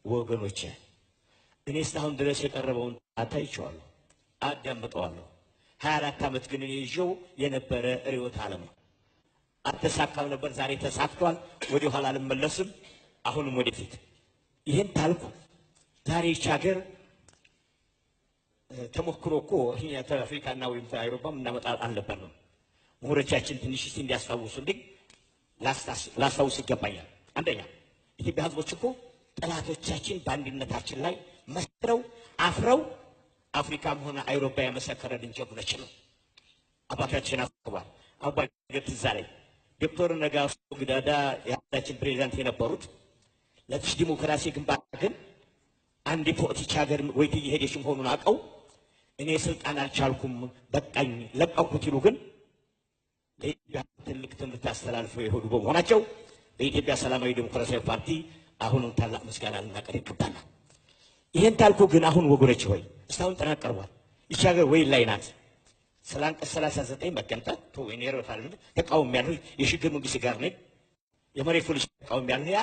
Speaker 6: ወገኖቼ እኔ እስካሁን ድረስ የቀረበውን አይቼዋለሁ፣ አዳምጠዋለሁ። 24 ዓመት ግን እኔ ይዤው የነበረ ርዕዮተ ዓለም ነው። አልተሳካም ነበር፣ ዛሬ ተሳክቷል። ወደ ኋላ አልመለስም፣ አሁንም ወደፊት። ይህን ታልኩ ዛሬ ይህች ሀገር ተሞክሮ እኮ እኛ ከአፍሪካና ወይም ከአውሮፓም እናመጣ አልነበርንም። ምሁሮቻችን ትንሽ እስቲ እንዲያስታውሱልኝ ላስታውስ ይገባኛል። አንደኛ ኢትዮጵያ ህዝቦች እኮ ጠላቶቻችን በአንድነታችን ላይ መስክረው አፍረው አፍሪካም ሆነ አውሮፓ የመሰከረልን ጀግኖች ነው። አባታችን አስበዋል። አባይ ትዝ አለኝ ዶክተር ነጋሶ ጊዳዳ የሀገራችን ፕሬዚዳንት የነበሩት ለትሽ ዲሞክራሲ ግንባታ ግን አንድ ፖለቲካ ሀገር ወይት እየሄደች መሆኑን አውቀው እኔ ስልጣን አልቻልኩም በቃኝ ለቀቁት ይሉ ግን ለኢትዮጵያ ትልቅ ትምህርት አስተላልፈው የሄዱ በመሆናቸው በኢትዮጵያ ሰላማዊ ዴሞክራሲያዊ ፓርቲ አሁንም ታላቅ ምስጋና ልናቀርብ ይገባናል። ይህን ታልኩ ግን አሁን ወገኖች ሆይ እስካሁን ጥናት ቀርቧል። ይህች ሀገር ወይ ላይ ናት። ስለ አንቀጽ 39 መገንጠል ወይኔ ረፋል ተቃውሞ ያለው የሽግግር መንግስት ጋር ነኝ የመሬት ፖሊሲ ተቃውሞ ያለው ያ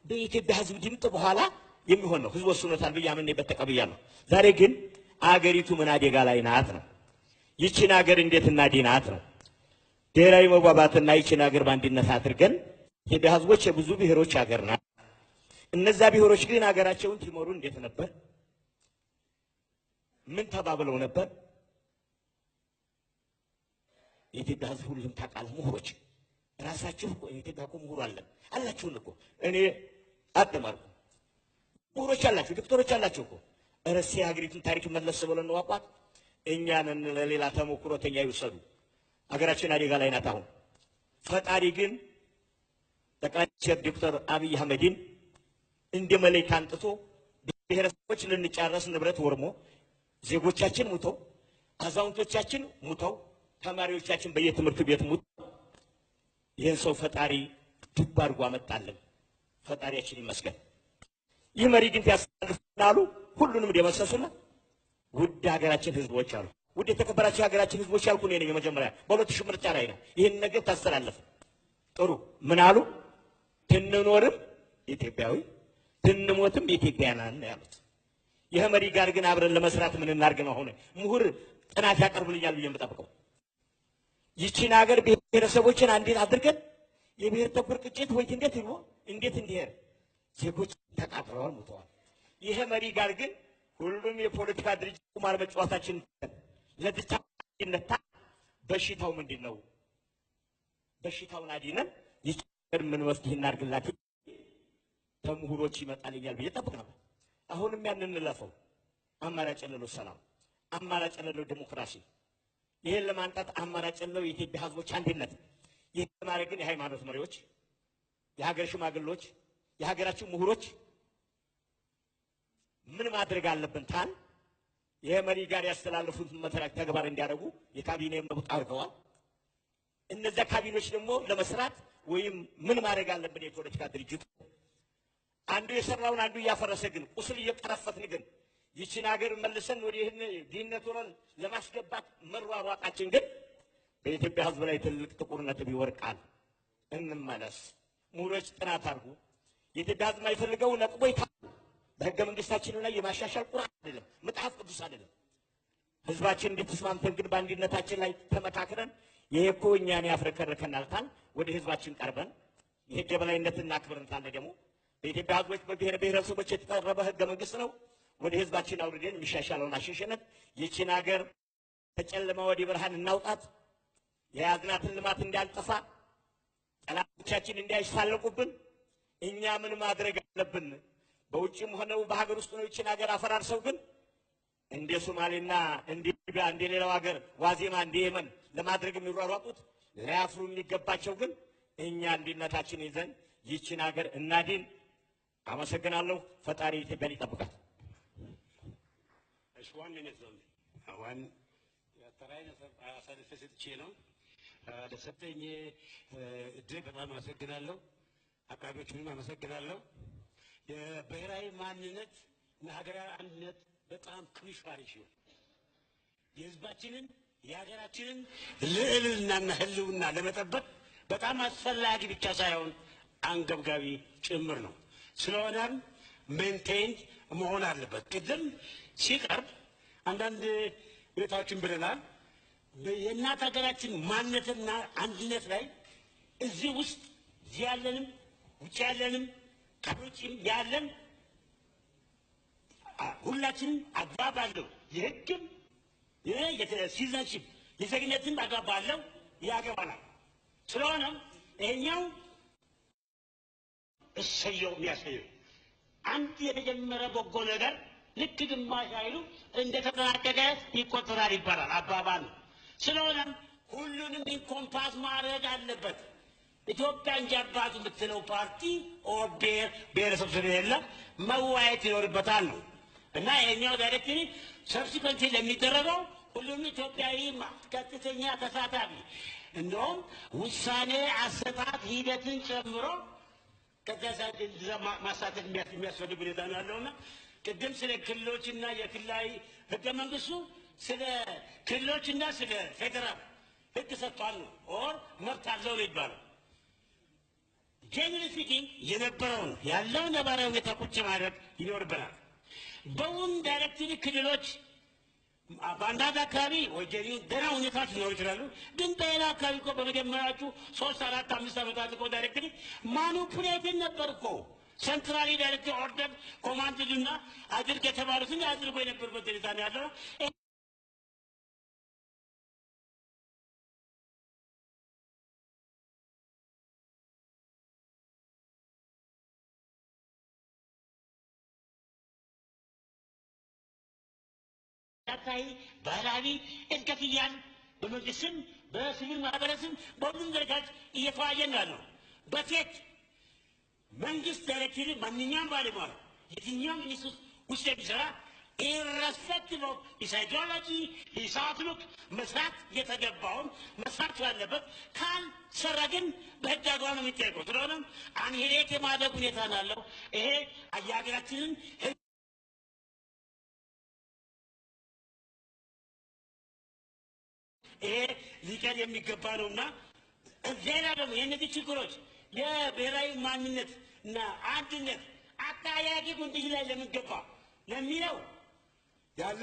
Speaker 6: በኢትዮጵያ ህዝብ ድምፅ በኋላ የሚሆን ነው። ህዝብ ወስኖታል ብዬ አምኜበት ተቀብያለሁ። ዛሬ ግን አገሪቱ ምን አደጋ ላይ ናት ነው። ይህችን ሀገር እንዴት እናድናት ነው። ብሔራዊ መግባባትና ይህችን ሀገር በአንድነት አድርገን ኢትዮጵያ ህዝቦች የብዙ ብሔሮች ሀገር ናት። እነዛ ብሔሮች ግን ሀገራቸውን ሲመሩ እንዴት ነበር? ምን ተባብለው ነበር? የኢትዮጵያ ህዝብ ሁሉም ታውቃለህ። ምሁሮች ራሳችሁ የኢትዮጵያ እኮ ምሁር አላችሁን እኮ እኔ አትማርኩ ምሁሮች አላችሁ፣ ዶክተሮች አላችሁ እኮ እረሴ ሀገሪቱን ታሪክ መለስ ብለን ነው አቋት እኛንን ለሌላ ተሞክሮተኛ ይወሰዱ። ሀገራችን አደጋ ላይ ናት። አሁን ፈጣሪ ግን ጠቅላይ ሚኒስትር ዶክተር አብይ አህመድን እንደ መለክ አንጥቶ ብሔረሰቦች ልንጫረስ ንብረት ወርሞ ዜጎቻችን ሙተው አዛውንቶቻችን ሙተው ተማሪዎቻችን በየትምህርት ቤት ሙተው ይህን ሰው ፈጣሪ ድብ አድርጎ አመጣልን። ፈጣሪያችን ይመስገን። ይህ መሪ ግን ያስተላልፋሉ ሁሉንም ደመሰሱና ውድ ሀገራችን ህዝቦች አሉ። ውድ የተከበራችሁ ሀገራችን ህዝቦች ያልኩ እኔ ነኝ። የመጀመሪያ በ2000 ምርጫ ላይ ነው ይህን ነገር ታስተላለፈ። ጥሩ ምን አሉ? ትንኖርም ኢትዮጵያዊ ትንሞትም ኢትዮጵያውያን ነው ያሉት። ይህ መሪ ጋር ግን አብረን ለመስራት ምን እናድርግ ነው? አሁን ምሁር ጥናት ያቀርብልኛል ብዬ የምጠብቀው ይህችን ሀገር ብሔረሰቦችን አንዴት አድርገን የብሔር ተኮር ግጭት ወይ እንዴት ይሆ እንዴት እንዲሄድ ዜጎች ተቃጥለዋል፣ ሙተዋል። ይሄ መሪ ጋር ግን ሁሉም የፖለቲካ ድርጅት ቁማር መጫወታችን ለድቻ ይነታ። በሽታው ምንድነው? በሽታውን አዲነን ይችላል ምን ወስደህ እናርግላት ተምሁሮች ይመጣልኛል ብዬ ጠብቅ ነበር። አሁንም ያን እንለፈው። አማራጭ የሌለው ሰላም፣ አማራጭ የሌለው ዲሞክራሲ፣ ይሄን ለማንጣት አማራጭ የሌለው የኢትዮጵያ ህዝቦች አንድነት። ይሄን ለማድረግ ግን የሃይማኖት መሪዎች፣ የሀገር ሽማግሌዎች፣ የሀገራችን ምሁሮች ምን ማድረግ አለብን ታል ይሄ መሪ ጋር ያስተላለፉት መተራክ ተግባር እንዲያደርጉ የካቢኔ መብት አድርገዋል። እነዚያ ካቢኔዎች ደግሞ ለመስራት ወይም ምን ማድረግ አለብን የፖለቲካ ድርጅት አንዱ የሰራውን አንዱ እያፈረሰ ግን ቁስል እየቀረፈትን ግን ይህችን ሀገር መልሰን ወደ ይህን ድህነት ሆነን ለማስገባት መሯሯጣችን ግን በኢትዮጵያ ህዝብ ላይ ትልቅ ጥቁር ነጥብ ይወርቃል። እንመለስ። ምሁሮች ጥናት አድርጉ። የኢትዮጵያ ህዝብ የማይፈልገው ነጥቦ ይታሉ። በህገ መንግስታችን ላይ የማሻሻል ቁርአን አይደለም፣ መጽሐፍ ቅዱስ አይደለም። ህዝባችን እንድትስማምተን ግን በአንድነታችን ላይ ተመካክረን ይሄ እኮ እኛን ያፍረከርከናልታል ወደ ህዝባችን ቀርበን የህግ የበላይነትን እናክብርንታል። ደግሞ በኢትዮጵያ ህዝቦች በብሔር ብሔረሰቦች የተቀረበ ህገ መንግስት ነው። ወደ ህዝባችን አውርደን የሚሻሻለውን አሸሸነት ይህችን ሀገር ከጨለማ ወደ ብርሃን እናውጣት። የያዝናትን ልማት እንዳልጠፋ ጠላቶቻችን እንዳይሳለቁብን እኛ ምን ማድረግ አለብን? በውጭም ሆነው በሀገር ውስጥ ነው ይህችን ሀገር አፈራርሰው ግን እንደ ሶማሌና እንደ ሊቢያ እንደ ሌላው ሀገር ዋዜማ እንደ የመን ለማድረግ የሚሯሯጡት ሊያፍሩ የሚገባቸው ግን እኛ አንድነታችን ይዘን ይህችን ሀገር እናድን። አመሰግናለሁ። ፈጣሪ ኢትዮጵያን ይጠብቃል።
Speaker 4: እሽዋን ነው አዋን ተራይ አሳልፈ ሰጥቼ ነው ለሰጠኝ እድል በጣም አመሰግናለሁ። አቃቤዎቹንም አመሰግናለሁ። የብሔራዊ ማንነት እና ሀገራዊ አንድነት በጣም ክሪሻሪ ነው። የህዝባችንን የሀገራችንን ልዕልናና ህልውና ለመጠበቅ በጣም አስፈላጊ ብቻ ሳይሆን አንገብጋቢ ጭምር ነው። ስለሆነም ሜንቴን መሆን አለበት። ቅድም ሲቀርብ አንዳንድ ሁኔታዎችን ብለናል። የእናት ሀገራችን ማንነትና አንድነት ላይ እዚህ ውስጥ እዚህ ያለንም ውጭ ያለንም ከውጭም ያለን ሁላችንም አግባብ አለው። የህግም የሲቲዝንሺፕ የዜግነትም አግባብ አለው፣ ያገባናል። ስለሆነም ይሄኛው እሰየው የሚያሳየው አንድ የተጀመረ በጎ ነገር ልክ ግማሽ ኃይሉ እንደተጠናቀቀ ይቆጠራል ይባላል አባባል ነው። ስለሆነም ሁሉንም ኢንኮምፓስ ማድረግ አለበት። ኢትዮጵያ እንጂ አባቱ የምትለው ፓርቲ ኦር ብሔረሰብ ስለሌለ መዋየት ይኖርበታል ነው እና ይሄኛው ዳይሬክትሊ ሰብሲኮንት ለሚደረገው ሁሉም ኢትዮጵያዊ ቀጥተኛ ተሳታፊ
Speaker 7: እንደውም ውሳኔ አሰጣጥ ሂደትን ጨምሮ ከዛ ማሳተፍ የሚያስፈልግ ሁኔታ ነው ያለውና ቅድም ስለ ክልሎችና የክልላዊ ህገ መንግስቱ ስለ ክልሎችና ስለ ፌዴራል ህግ ሰጥቷል ነው ኦር መብት አለው ነው ይባላል። ጀነራሊ ስፒኪንግ የነበረውን ያለውን ነባራዊ ሁኔታ ቁጭ ማድረግ ይኖርብናል። በውን ዳይሬክትሊ ክልሎች በአንዳንድ አካባቢ ወጀሪ ደህና ሁኔታዎች ሊኖሩ ይችላሉ። ግን በሌላ አካባቢ እኮ በመጀመሪያዎቹ 3፣ 4፣ 5 ዓመታት እኮ ዳይሬክትሊ ማኒፑሌትን ነበር እኮ ሴንትራሊ ዳይሬክት ኦርደር ኮማንድና አድርግ የተባሉትን አድርጎ የነበርበት ሁኔታ ነው ያለው። ታታይ ባህላዊ እድገት እያል በመንግስትም በሲቪል ማህበረሰብ በሁሉም ደረጃዎች እየተዋየን ያለው በቴት መንግስት ዳይሬክትሊ ማንኛውም ባለሙያ የትኛውም ኢንስቲትዩት ውስጥ የሚሰራ ኢረስፔክቲቭ ኦፍ ሂዝ አይዲዮሎጂ ሂዝ አውትሉክ መስራት የተገባውን መስራት ያለበት ካልሰራ ግን በህግ አግባብ ነው የሚጠየቀው። ስለሆነም አንሄሬት የማድረግ ሁኔታ ነው ያለው። ይሄ የሀገራችንን ይሄ ሊቀር የሚገባ ነውና ሌላ ደግሞ የእነዚህ ችግሮች የብሔራዊ ማንነት እና አንድነት አጠያያቂ ጉንድሽ ላይ ለሚገባ ለሚለው ያለ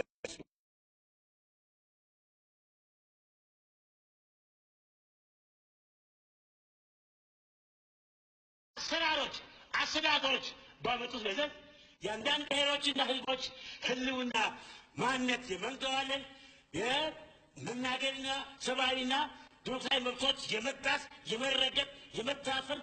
Speaker 7: አሰራሮች ባመጡት መሰረት የአንዳንድ ብሔሮችና ህዝቦች ህልውና ማንነት የመንገዋለን የመናገርና ሰብአዊና ዲሞክራሲያዊ መብቶች የመጣስ የመረገጥ የመታፈር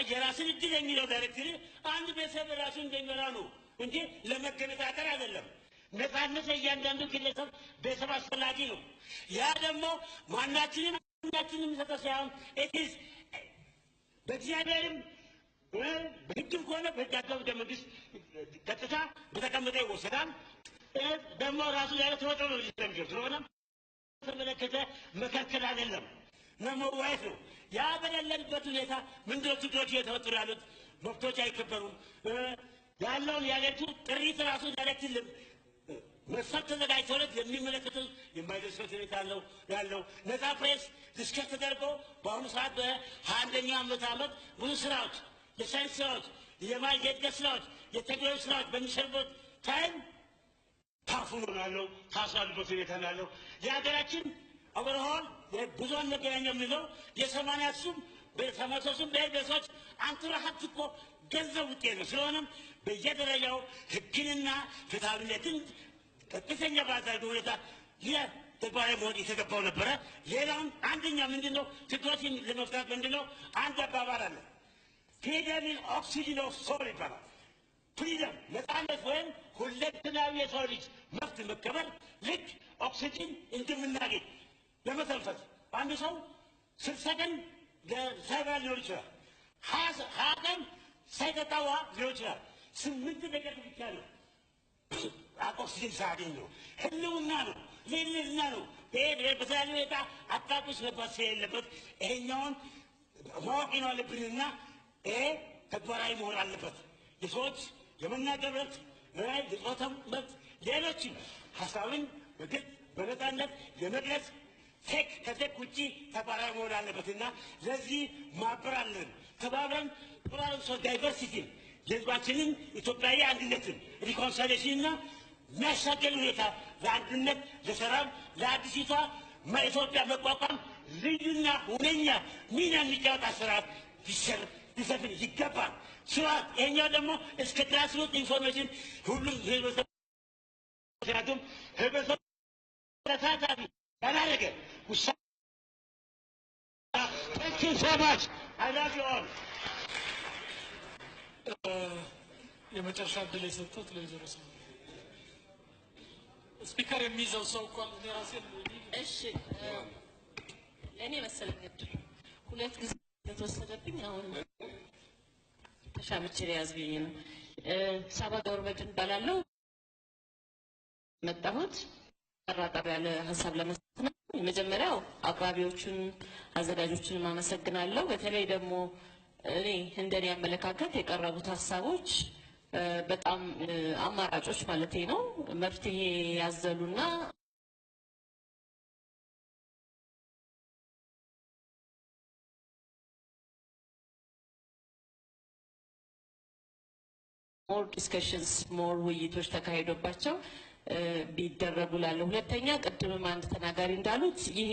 Speaker 7: የራስን እድል የሚለው ዳይሬክትሪ አንድ ቤተሰብ ራሱን እንደሚመራ ነው እንጂ ለመገነጣጠር አይደለም። ነፃነት ለእያንዳንዱ ግለሰብ ቤተሰብ አስፈላጊ ነው። ያ ደግሞ ማናችንም የሚሰጠው ሳይሆን ኢትስ በእግዚአብሔርም በህግም ከሆነ በህግ አግባብ ህገ መንግስት ቀጥታ በተቀመጠ ይወሰዳል። ደግሞ ራሱ ያለ ተወጥሮ ነው ሊስተምጀር ስለሆነ ተመለከተ መከልከል አይደለም መወያየት ነው። ያ በሌለበት ሁኔታ ምንድነው ችግሮች እየተፈጠሩ ያሉት? መብቶች አይከበሩም። ያለውን የሀገሪቱ ጥሪት ራሱ ዳይሬክትሊ መሰብ ተዘጋጅተውለት የሚመለከተው የማይደርስበት ሁኔታ ያለው ነፃ ፕሬስ ዲስከስ ተደርጎ በአሁኑ ሰዓት በ21ኛው ዓመት ብዙ ስራዎች የሳይንስ ስራዎች የእድገት ስራዎች የቴክኖሎጂ ስራዎች በሚሰሩበት ታይም ታፍኖ ነው ያለው። ታስራሉበት ሁኔታ ነው ያለው። የሀገራችን ኦቨርሆል ብዙሃን መገናኛ የምንለው የ83ቱም ብሔር ብሔረሰቦች አንትራሀት እኮ ገንዘብ ውጤት ነው። ስለሆነም በየደረጃው ህግንና ፍትሃዊነትን ቀጥተኛ ባዛርገ ሁኔታ ተግባራዊ መሆን የተገባው ነበረ። ሌላውን አንደኛ ምንድን ነው ችግሮችን ለመፍታት ምንድን ነው አንድ አባባል አለ። ፍሪደም ኢዝ ኦክሲጅን ኦፍ ሶል ይባላል። ፍሪደም ነፃነት ወይም ሁለንተናዊ የሰው ልጅ መብት መከበር ልክ ኦክሲጅን እንደምናገኝ ለመተንፈስ አንድ ሰው 60 ቀን ሳይበላ ሊኖር ይችላል። 20 ቀን ሳይጠጣ ውሃ ሊኖር ይችላል። 8 ደቂቃ ብቻ ነው ኦክሲጅን ሳያገኝ ነው። ህልውና ነው፣ ልዕልና ነው። በተለያዩ ሁኔታ አጣቁስ መግባት ስለሌለበት ይሄኛውን ማወቅ ነው አለብንና ይሄ ተግባራዊ መሆን አለበት። የሰዎች የመናገር መብት፣ የጾታ መብት፣ ሌሎችም ሀሳብን በግልጽ በነፃነት የመግለጽ ቴክ ከቴክ ውጭ ተግባራዊ መሆን አለበትና ለዚህ ማበር አለን። ተባብረን ፕሮግራምስ ኦፍ ዳይቨርሲቲን የህዝባችንን ኢትዮጵያዊ አንድነትን ሪኮንሳይሌሽንና የሚያሻገር ሁኔታ ለአንድነት ለሰላም ለአዲሲቷ ኢትዮጵያ መቋቋም ልዩና ሁነኛ ሚና የሚጫወት አሰራር ሊሰፍን ይገባል። ስርዓት ይሄኛው ደግሞ እስከ ትራንስፖርት ኢንፎርሜሽን ሁሉም ህብረተሰብ ምክንያቱም ህብረተሰብ ተሳታፊ ያላደረገ ውሳኔ ሰማች አይላቸዋል።
Speaker 2: የመጨረሻ እድል የሰጡት ለወይዘሮ ሰው ስፒከር የሚይዘው ሰው እንኳን እኔ ራሴ
Speaker 5: እሺ ለእኔ መሰለኝ እድል 2 ጊዜ ተወሰደብኝ። አሁን ተሻምቼ ያዝብኝ ነው። ሳባ ገብረመድህን እባላለሁ። መጣሁት አጠር ያለ ሀሳብ ለመስጠት ነው።
Speaker 8: የመጀመሪያው አቅራቢዎቹን አዘጋጆችን ማመሰግናለሁ። በተለይ ደግሞ እኔ እንደኔ አመለካከት የቀረቡት ሀሳቦች በጣም አማራጮች ማለት ነው መፍትሄ ያዘሉና ሞር ዲስከሽንስ ሞር ውይይቶች ተካሂዶባቸው ቢደረጉ ላለ። ሁለተኛ ቅድምም አንድ ተናጋሪ እንዳሉት ይሄ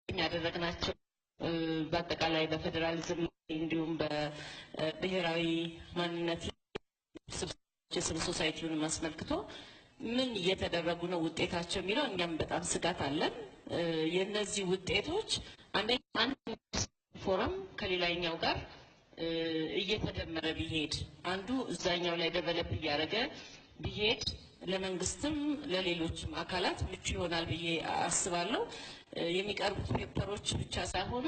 Speaker 8: ያደረግናቸው በአጠቃላይ በፌዴራሊዝም እንዲሁም በብሔራዊ ማንነት ሲቪል ሶሳይቲውን አስመልክቶ ምን እየተደረጉ ነው ውጤታቸው የሚለው እኛም በጣም ስጋት አለን። የነዚህ ውጤቶች አንድ ፎረም ከሌላኛው ጋር እየተደመረ ቢሄድ አንዱ እዛኛው ላይ ደቨሎፕ እያደረገ ቢሄድ ለመንግስትም ለሌሎችም አካላት ምቹ ይሆናል ብዬ አስባለሁ። የሚቀርቡት ፔፐሮች ብቻ ሳይሆኑ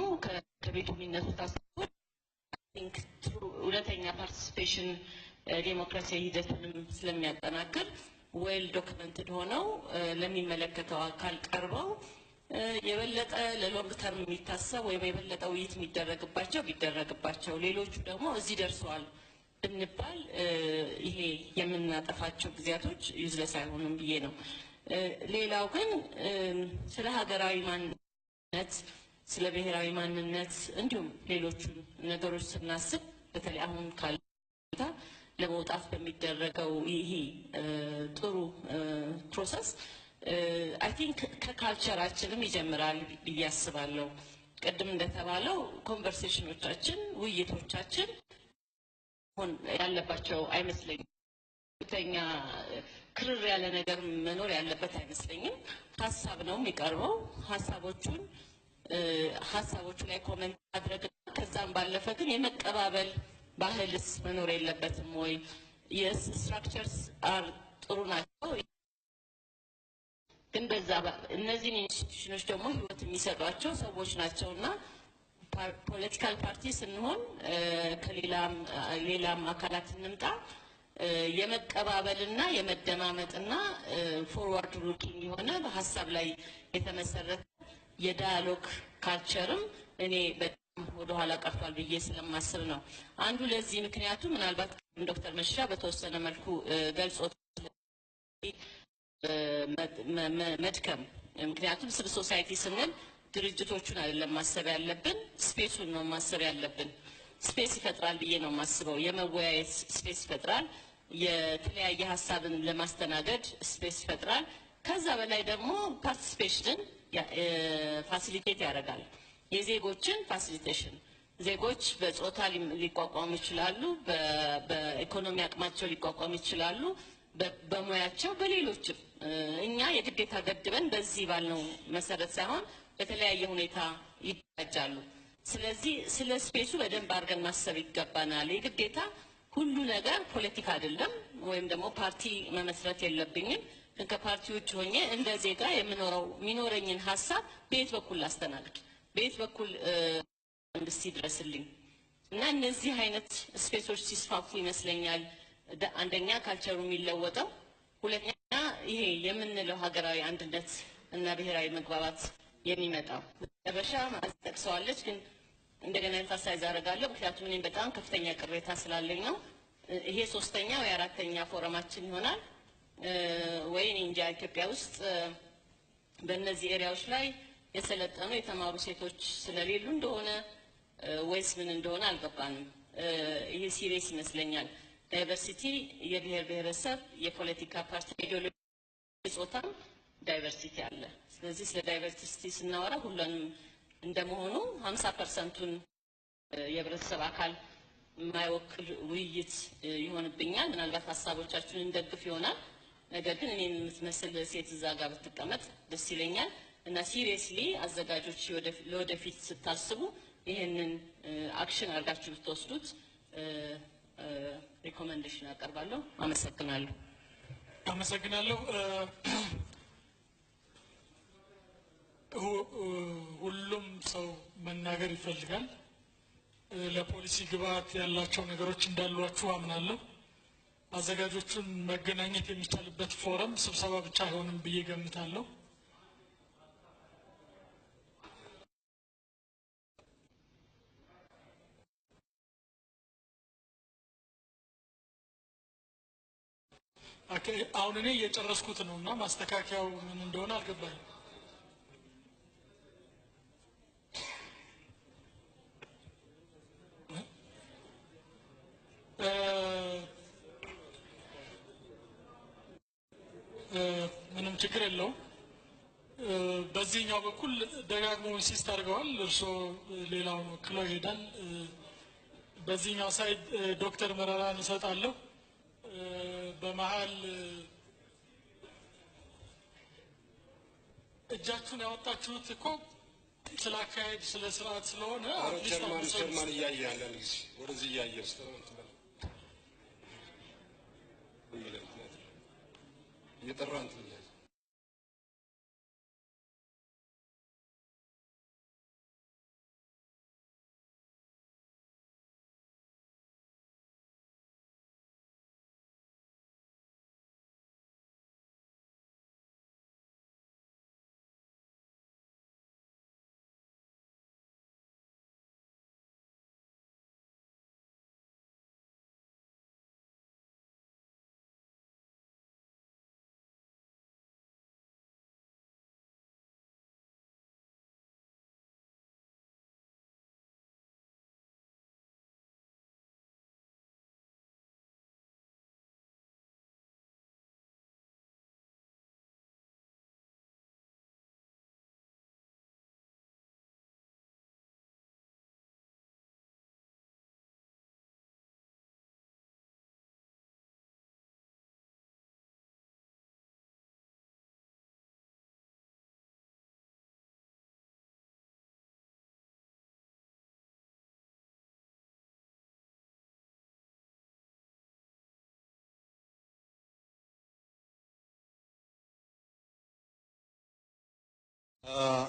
Speaker 8: ከቤቱ የሚነሱት ሀሳቦች እውነተኛ ፓርቲሲፔሽን ዴሞክራሲያዊ ሂደትንም ስለሚያጠናክር ዌል ዶክመንትድ ሆነው ለሚመለከተው አካል ቀርበው የበለጠ ለሎንግ ተርም የሚታሰብ ወይም የበለጠ ውይይት ቢደረግባቸው ሌሎቹ ደግሞ እዚህ ደርሰዋል ብንባል ይሄ የምናጠፋቸው ጊዜያቶች ዩዝለስ አይሆኑም ብዬ ነው። ሌላው ግን ስለ ሀገራዊ ማንነት፣ ስለ ብሔራዊ ማንነት እንዲሁም ሌሎቹ ነገሮች ስናስብ በተለይ አሁን ካለ ለመውጣት በሚደረገው ይሄ ጥሩ ፕሮሰስ አይ ቲንክ ከካልቸራችንም ይጀምራል ብዬ አስባለሁ። ቅድም እንደተባለው ኮንቨርሴሽኖቻችን ውይይቶቻችን ሆን ያለባቸው አይመስለኝም። ሁለተኛ ክርር ያለ ነገር መኖር ያለበት አይመስለኝም። ሀሳብ ነው የሚቀርበው። ሀሳቦቹ ላይ ኮሜንት ማድረግ ከዛም ባለፈ ግን የመቀባበል ባህልስ መኖር የለበትም ወይ? የስትራክቸርስ ጥሩ ናቸው ግን በዛ እነዚህን ኢንስቲትዩሽኖች ደግሞ ህይወት የሚሰጧቸው ሰዎች ናቸውና ፖለቲካል ፓርቲ ስንሆን ከሌላም አካላት እንምጣ የመቀባበልና የመደማመጥና ፎርዋርድ ሉኪንግ የሆነ በሀሳብ ላይ የተመሰረተ የዳያሎግ ካልቸርም እኔ በጣም ወደኋላ ቀርቷል ብዬ ስለማስብ ነው። አንዱ ለዚህ ምክንያቱ ምናልባት ዶክተር መሻ በተወሰነ መልኩ ገልጾት መድከም ምክንያቱም ሲቪል ሶሳይቲ ስንል ድርጅቶቹን አይደለም ማሰብ ያለብን፣ ስፔሱን ነው ማሰብ ያለብን። ስፔስ ይፈጥራል ብዬ ነው ማስበው። የመወያየት ስፔስ ይፈጥራል፣ የተለያየ ሀሳብን ለማስተናገድ ስፔስ ይፈጥራል። ከዛ በላይ ደግሞ ፓርቲሲፔሽንን ፋሲሊቴት ያደርጋል። የዜጎችን ፋሲሊቴሽን ዜጎች በጾታ ሊቋቋሙ ይችላሉ፣ በኢኮኖሚ አቅማቸው ሊቋቋሙ ይችላሉ፣ በሙያቸው በሌሎችም እኛ የግዴታ ገድበን በዚህ ባልነው መሰረት ሳይሆን በተለያየ ሁኔታ ይደራጃሉ። ስለዚህ ስለ ስፔሱ በደንብ አድርገን ማሰብ ይገባናል። የግዴታ ሁሉ ነገር ፖለቲካ አይደለም፣ ወይም ደግሞ ፓርቲ መመስረት የለብኝም። ግን ከፓርቲ ውጭ ሆኜ እንደ ዜጋ የሚኖረኝን ሀሳብ በየት በኩል ላስተናግድ፣ በየት በኩል መንግስት ይድረስልኝ እና እነዚህ አይነት ስፔሶች ሲስፋፉ ይመስለኛል አንደኛ ካልቸሩ የሚለወጠው፣ ሁለተኛ ይሄ የምንለው ሀገራዊ አንድነት እና ብሔራዊ መግባባት የሚመጣው። መጨረሻ ጠቅሰዋለች፣ ግን እንደገና ኤምፋሳይዝ አደርጋለሁ ምክንያቱም እኔም በጣም ከፍተኛ ቅሬታ ስላለኝ ነው። ይሄ ሶስተኛ ወይ አራተኛ ፎረማችን ይሆናል ወይ እኔ እንጃ ኢትዮጵያ ውስጥ በእነዚህ ኤሪያዎች ላይ የሰለጠኑ የተማሩ ሴቶች ስለሌሉ እንደሆነ ወይስ ምን እንደሆነ አልገባንም። ይሄ ሲሪየስ ይመስለኛል። ዳይቨርሲቲ የብሔር ብሔረሰብ የፖለቲካ ፓርቲ ኢዲዮሎጂ ጾታም ዳይቨርሲቲ አለ። ስለዚህ ስለ ዳይቨርሲቲ ስናወራ ሁሉንም እንደመሆኑ 50%ቱን የህብረተሰብ አካል የማይወክል ውይይት ይሆንብኛል። ምናልባት ሀሳቦቻችሁን እንደግፍ ይሆናል። ነገር ግን እኔን የምትመስል ሴት እዛ ጋር ብትቀመጥ ደስ ይለኛል እና ሲሪየስሊ አዘጋጆች ለወደፊት ስታስቡ ይህንን አክሽን አድርጋችሁ ብትወስዱት ሪኮመንዴሽን አቀርባለሁ። አመሰግናለሁ።
Speaker 2: ሁሉም ሰው መናገር ይፈልጋል። ለፖሊሲ ግብዓት ያላቸው ነገሮች እንዳሏችሁ አምናለሁ። አዘጋጆቹን መገናኘት የሚቻልበት ፎረም ስብሰባ ብቻ አይሆንም ብዬ ገምታለሁ። አሁን እኔ እየጨረስኩት ነው እና ማስተካከያው ምን እንደሆነ አልገባኝም። ምንም ችግር የለውም። በዚህኛው በኩል ደጋግሞ ኢንሲስት አድርገዋል። እርስዎ ሌላውን ወክለው ይሄዳል። በዚህኛው ሳይድ ዶክተር መረራን እሰጣለሁ። በመሀል እጃችሁን ያወጣችሁት እኮ ስለ አካሄድ ስለ ስርዓት ስለሆነ
Speaker 4: ቸርማን እያየ ያለን ጊዜ ወደዚህ እያየ እየጠራን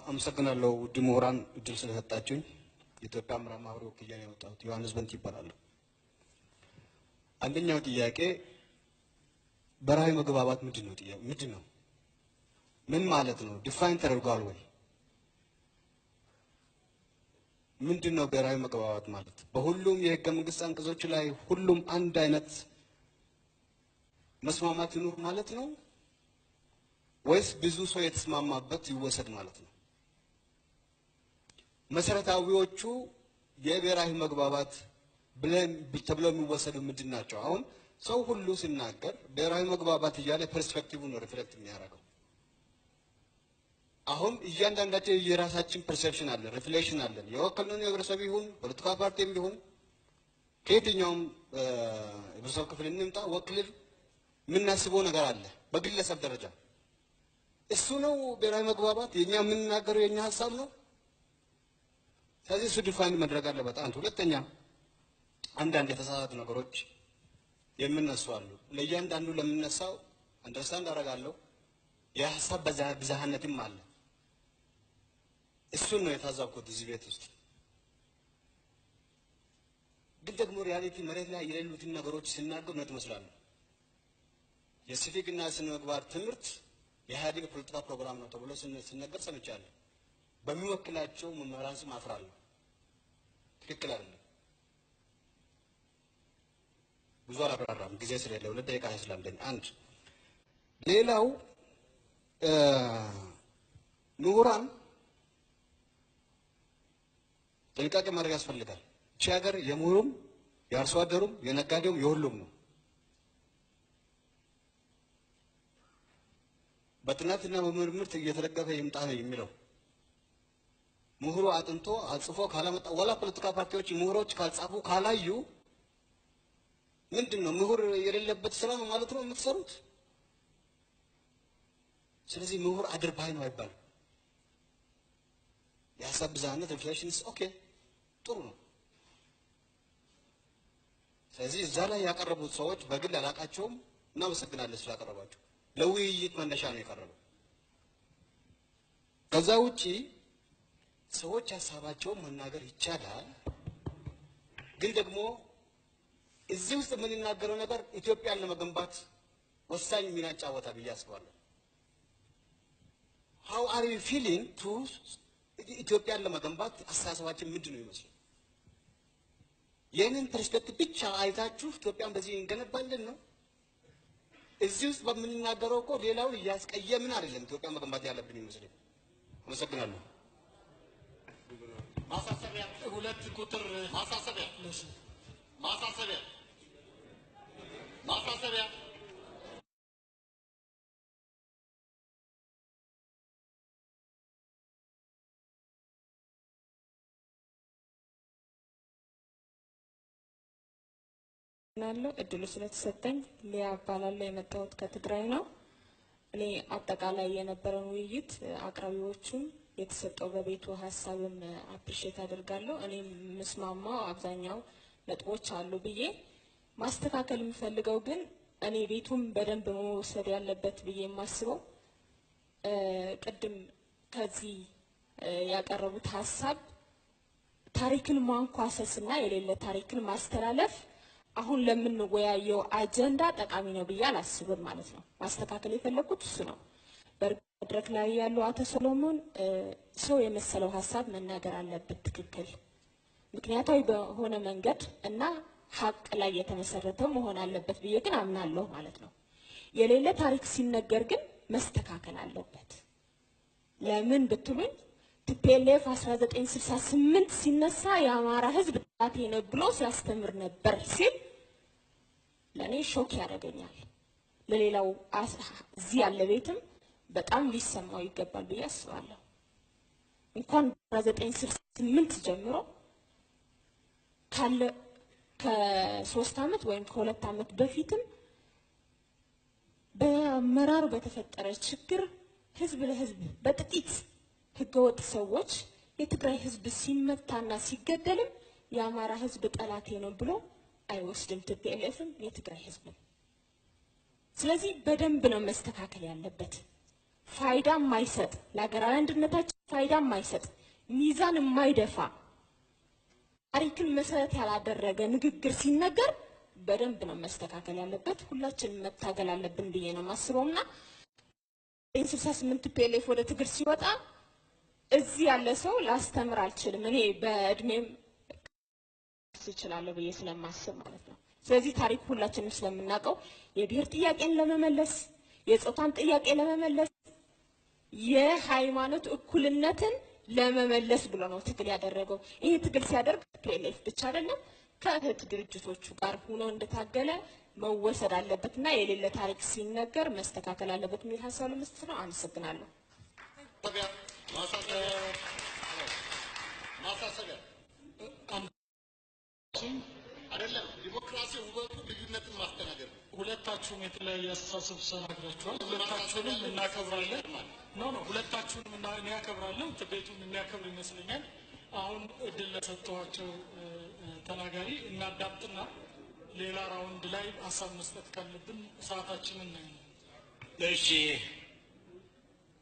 Speaker 9: አመሰግናለሁ ውድ ምሁራን እድል ስለሰጣችሁኝ። የኢትዮጵያ አመራር ማህበር ወክዬ ነው የመጣሁት። ዮሐንስ በንቲ ይባላል። አንደኛው ጥያቄ ብሔራዊ መግባባት ምንድን ነው? ምን ማለት ነው? ዲፋይን ተደርጓል ወይ? ምንድን ነው ብሔራዊ መግባባት ማለት? በሁሉም የህገ መንግስት አንቀጾች ላይ ሁሉም አንድ አይነት መስማማት ይኑር ማለት ነው ወይስ ብዙ ሰው የተስማማበት ይወሰድ ማለት ነው? መሰረታዊዎቹ የብሔራዊ መግባባት ብለን ተብለው የሚወሰዱ ምንድን ናቸው? አሁን ሰው ሁሉ ሲናገር ብሔራዊ መግባባት እያለ ፐርስፔክቲቭን ነው ሪፍሌክት የሚያደርገው። አሁን እያንዳንዳቸው የራሳችን ፐርሴፕሽን አለ፣ ሪፍሌክሽን አለን። የወከልነው የህብረተሰብ ይሁን ፖለቲካ ፓርቲም ቢሆን ከየትኛውም የህብረተሰብ ክፍል እንምጣ ወክልል የምናስበው ነገር አለ በግለሰብ ደረጃ። እሱ ነው ብሔራዊ መግባባት። የኛ የምንናገረው የኛ ሀሳብ ነው። ስለዚህ እሱ ዲፋይን መድረግ አለበት። አንድ ሁለተኛ፣ አንዳንድ የተሳሳቱ ነገሮች የምነሱ አሉ። ለእያንዳንዱ ለምነሳው አንደርስታንድ አደርጋለሁ። የሀሳብ ብዝሃነትም አለ። እሱን ነው የታዘብኩት እዚህ ቤት ውስጥ። ግን ደግሞ ሪያሊቲ መሬት ላይ የሌሉትን ነገሮች ሲናገሩ ነው ይመስላሉ። የሲቪክ እና ስነ ምግባር ትምህርት የኢህአዴግ ፖለቲካ ፕሮግራም ነው ተብሎ ሲነገር ሰምቻለሁ። በሚወክላቸው መምህራን ስም አፍራለሁ። ትክክል አይደለም። ብዙ አላብራራም ጊዜ ስለሌለ 2 ደቂቃ ስላለኝ። አንድ ሌላው ምሁራን ጥንቃቄ ማድረግ ያስፈልጋል። እቺ ሀገር የምሁሩም የአርሶ አደሩም የነጋዴውም የሁሉም ነው። በጥናትና በምርምር እየተደገፈ ይምጣ ነው የሚለው። ምሁሩ አጥንቶ አጽፎ ካላመጣ ወላ ፖለቲካ ፓርቲዎች ምሁሮች ካልጻፉ ካላዩ ምንድን ነው ምሁር የሌለበት ስራ ነው ማለት ነው የምትሰሩት? ስለዚህ ምሁር አድርባይ ነው አይባልም። የሀሳብ ብዝሃነት ሪፍሌክሽንስ ኦኬ ጥሩ ነው። ስለዚህ እዛ ላይ ያቀረቡት ሰዎች በግል አላቃቸውም፣ እናመሰግናለን ስላቀረባቸው። ለውይይት መነሻ ነው የቀረበው። ከዛ ውጪ ሰዎች ሀሳባቸውን መናገር ይቻላል። ግን ደግሞ እዚህ ውስጥ የምንናገረው ነገር ኢትዮጵያን ለመገንባት ወሳኝ ሚና ይጫወታል ብዬ አስባለሁ። how are you feeling to ኢትዮጵያን ለመገንባት አስተሳሰባችን ምንድን ነው ይመስላል? የኔን ፐርስፔክቲቭ ብቻ አይታችሁ ኢትዮጵያን በዚህ እንገነባለን ነው እዚህ ውስጥ በምንናገረው እኮ ሌላውን እያስቀየምን አይደለም ኢትዮጵያ መገንባት ያለብን ይመስለኝ። አመሰግናለሁ።
Speaker 1: ማሳሰቢያ
Speaker 2: ሁለት ቁጥር
Speaker 1: ማሳሰቢያ
Speaker 2: ለሽ
Speaker 1: ማሳሰቢያ ማሳሰቢያ
Speaker 10: ናለው እድሉ ስለተሰጠኝ ሊያ እባላለሁ። የመጣሁት ከትግራይ ነው። እኔ አጠቃላይ የነበረውን ውይይት አቅራቢዎቹም የተሰጠው በቤቱ ሀሳብም አፕሪሼት አደርጋለሁ። እኔ ምስማማው አብዛኛው ነጥቦች አሉ ብዬ ማስተካከል የምፈልገው ግን እኔ ቤቱም በደንብ መወሰድ ያለበት ብዬ የማስበው ቅድም ከዚህ ያቀረቡት ሀሳብ ታሪክን ማንኳሰስና የሌለ ታሪክን ማስተላለፍ አሁን ለምንወያየው አጀንዳ ጠቃሚ ነው ብዬ አላስብም ማለት ነው። ማስተካከል የፈለኩት እሱ ነው። በመድረክ ላይ ያለው አቶ ሰሎሞን ሰው የመሰለው ሀሳብ መናገር አለበት ትክክል፣ ምክንያታዊ በሆነ መንገድ እና ሀቅ ላይ የተመሰረተ መሆን አለበት ብዬ ግን አምናለሁ ማለት ነው። የሌለ ታሪክ ሲነገር ግን መስተካከል አለበት። ለምን ብትሉኝ ቲፒኤልኤፍ 1968 ሲነሳ የአማራ ህዝብ ጠላቴ ነው ብሎ ሲያስተምር ነበር ሲል ለኔ ሾክ ያደርገኛል። ለሌላው እዚህ ያለ ቤትም በጣም ሊሰማው ይገባል ብዬ አስባለሁ። እንኳን 1968 ጀምሮ ካለ ከ3 አመት ወይም ከ2 አመት በፊትም በመራሩ በተፈጠረ ችግር ህዝብ ለህዝብ በጥቂት ህገወጥ ሰዎች የትግራይ ህዝብ ሲመታና ሲገደልም የአማራ ህዝብ ጠላቴ ነው ብሎ አይወስድም ቲፒኤልኤፍም የትግራይ ህዝብ። ስለዚህ በደንብ ነው መስተካከል ያለበት። ፋይዳ የማይሰጥ ለሀገራዊ አንድነታችን ፋይዳ የማይሰጥ ሚዛን የማይደፋ ታሪክን መሰረት ያላደረገ ንግግር ሲነገር በደንብ ነው መስተካከል ያለበት። ሁላችንም መታገል አለብን ብዬ ነው የማስበውና 68 ቲፒኤልኤፍ ወደ ትግል ሲወጣ እዚህ ያለ ሰው ላስተምር አልችልም እኔ በእድሜም እችላለሁ ብዬ ስለማስብ ማለት ነው። ስለዚህ ታሪክ ሁላችንም ስለምናውቀው የብሔር ጥያቄን ለመመለስ የጾታን ጥያቄ ለመመለስ የሃይማኖት እኩልነትን ለመመለስ ብሎ ነው ትግል ያደረገው። ይሄ ትግል ሲያደርግ ቲፒኤልኤፍ ብቻ አይደለም ከእህት ድርጅቶቹ ጋር ሆኖ እንደታገለ መወሰድ አለበትና የሌለ ታሪክ ሲነገር መስተካከል አለበት የሚል ሀሳብ ለመስጠት ነው። አመሰግናለሁ።
Speaker 1: ማሳሰቢያ አይደለም ዲሞክራሲ ውበቱ ልዩነትን ማስተናገድ ነው።
Speaker 2: ሁለታችሁም የተለያየ አስተሳሰብ ተናግራችኋል። ሁለታችሁንም እናከብራለን። ሁለታችሁንም እኔ ያከብራለሁ። ቤቱን የሚያከብር ይመስለኛል። አሁን እድል ለሰጠኋቸው ተናጋሪ እናዳምጥና ሌላ ራውንድ ላይ ሀሳብ መስጠት ካለብን ሰዓታችንን ነው።
Speaker 7: እሺ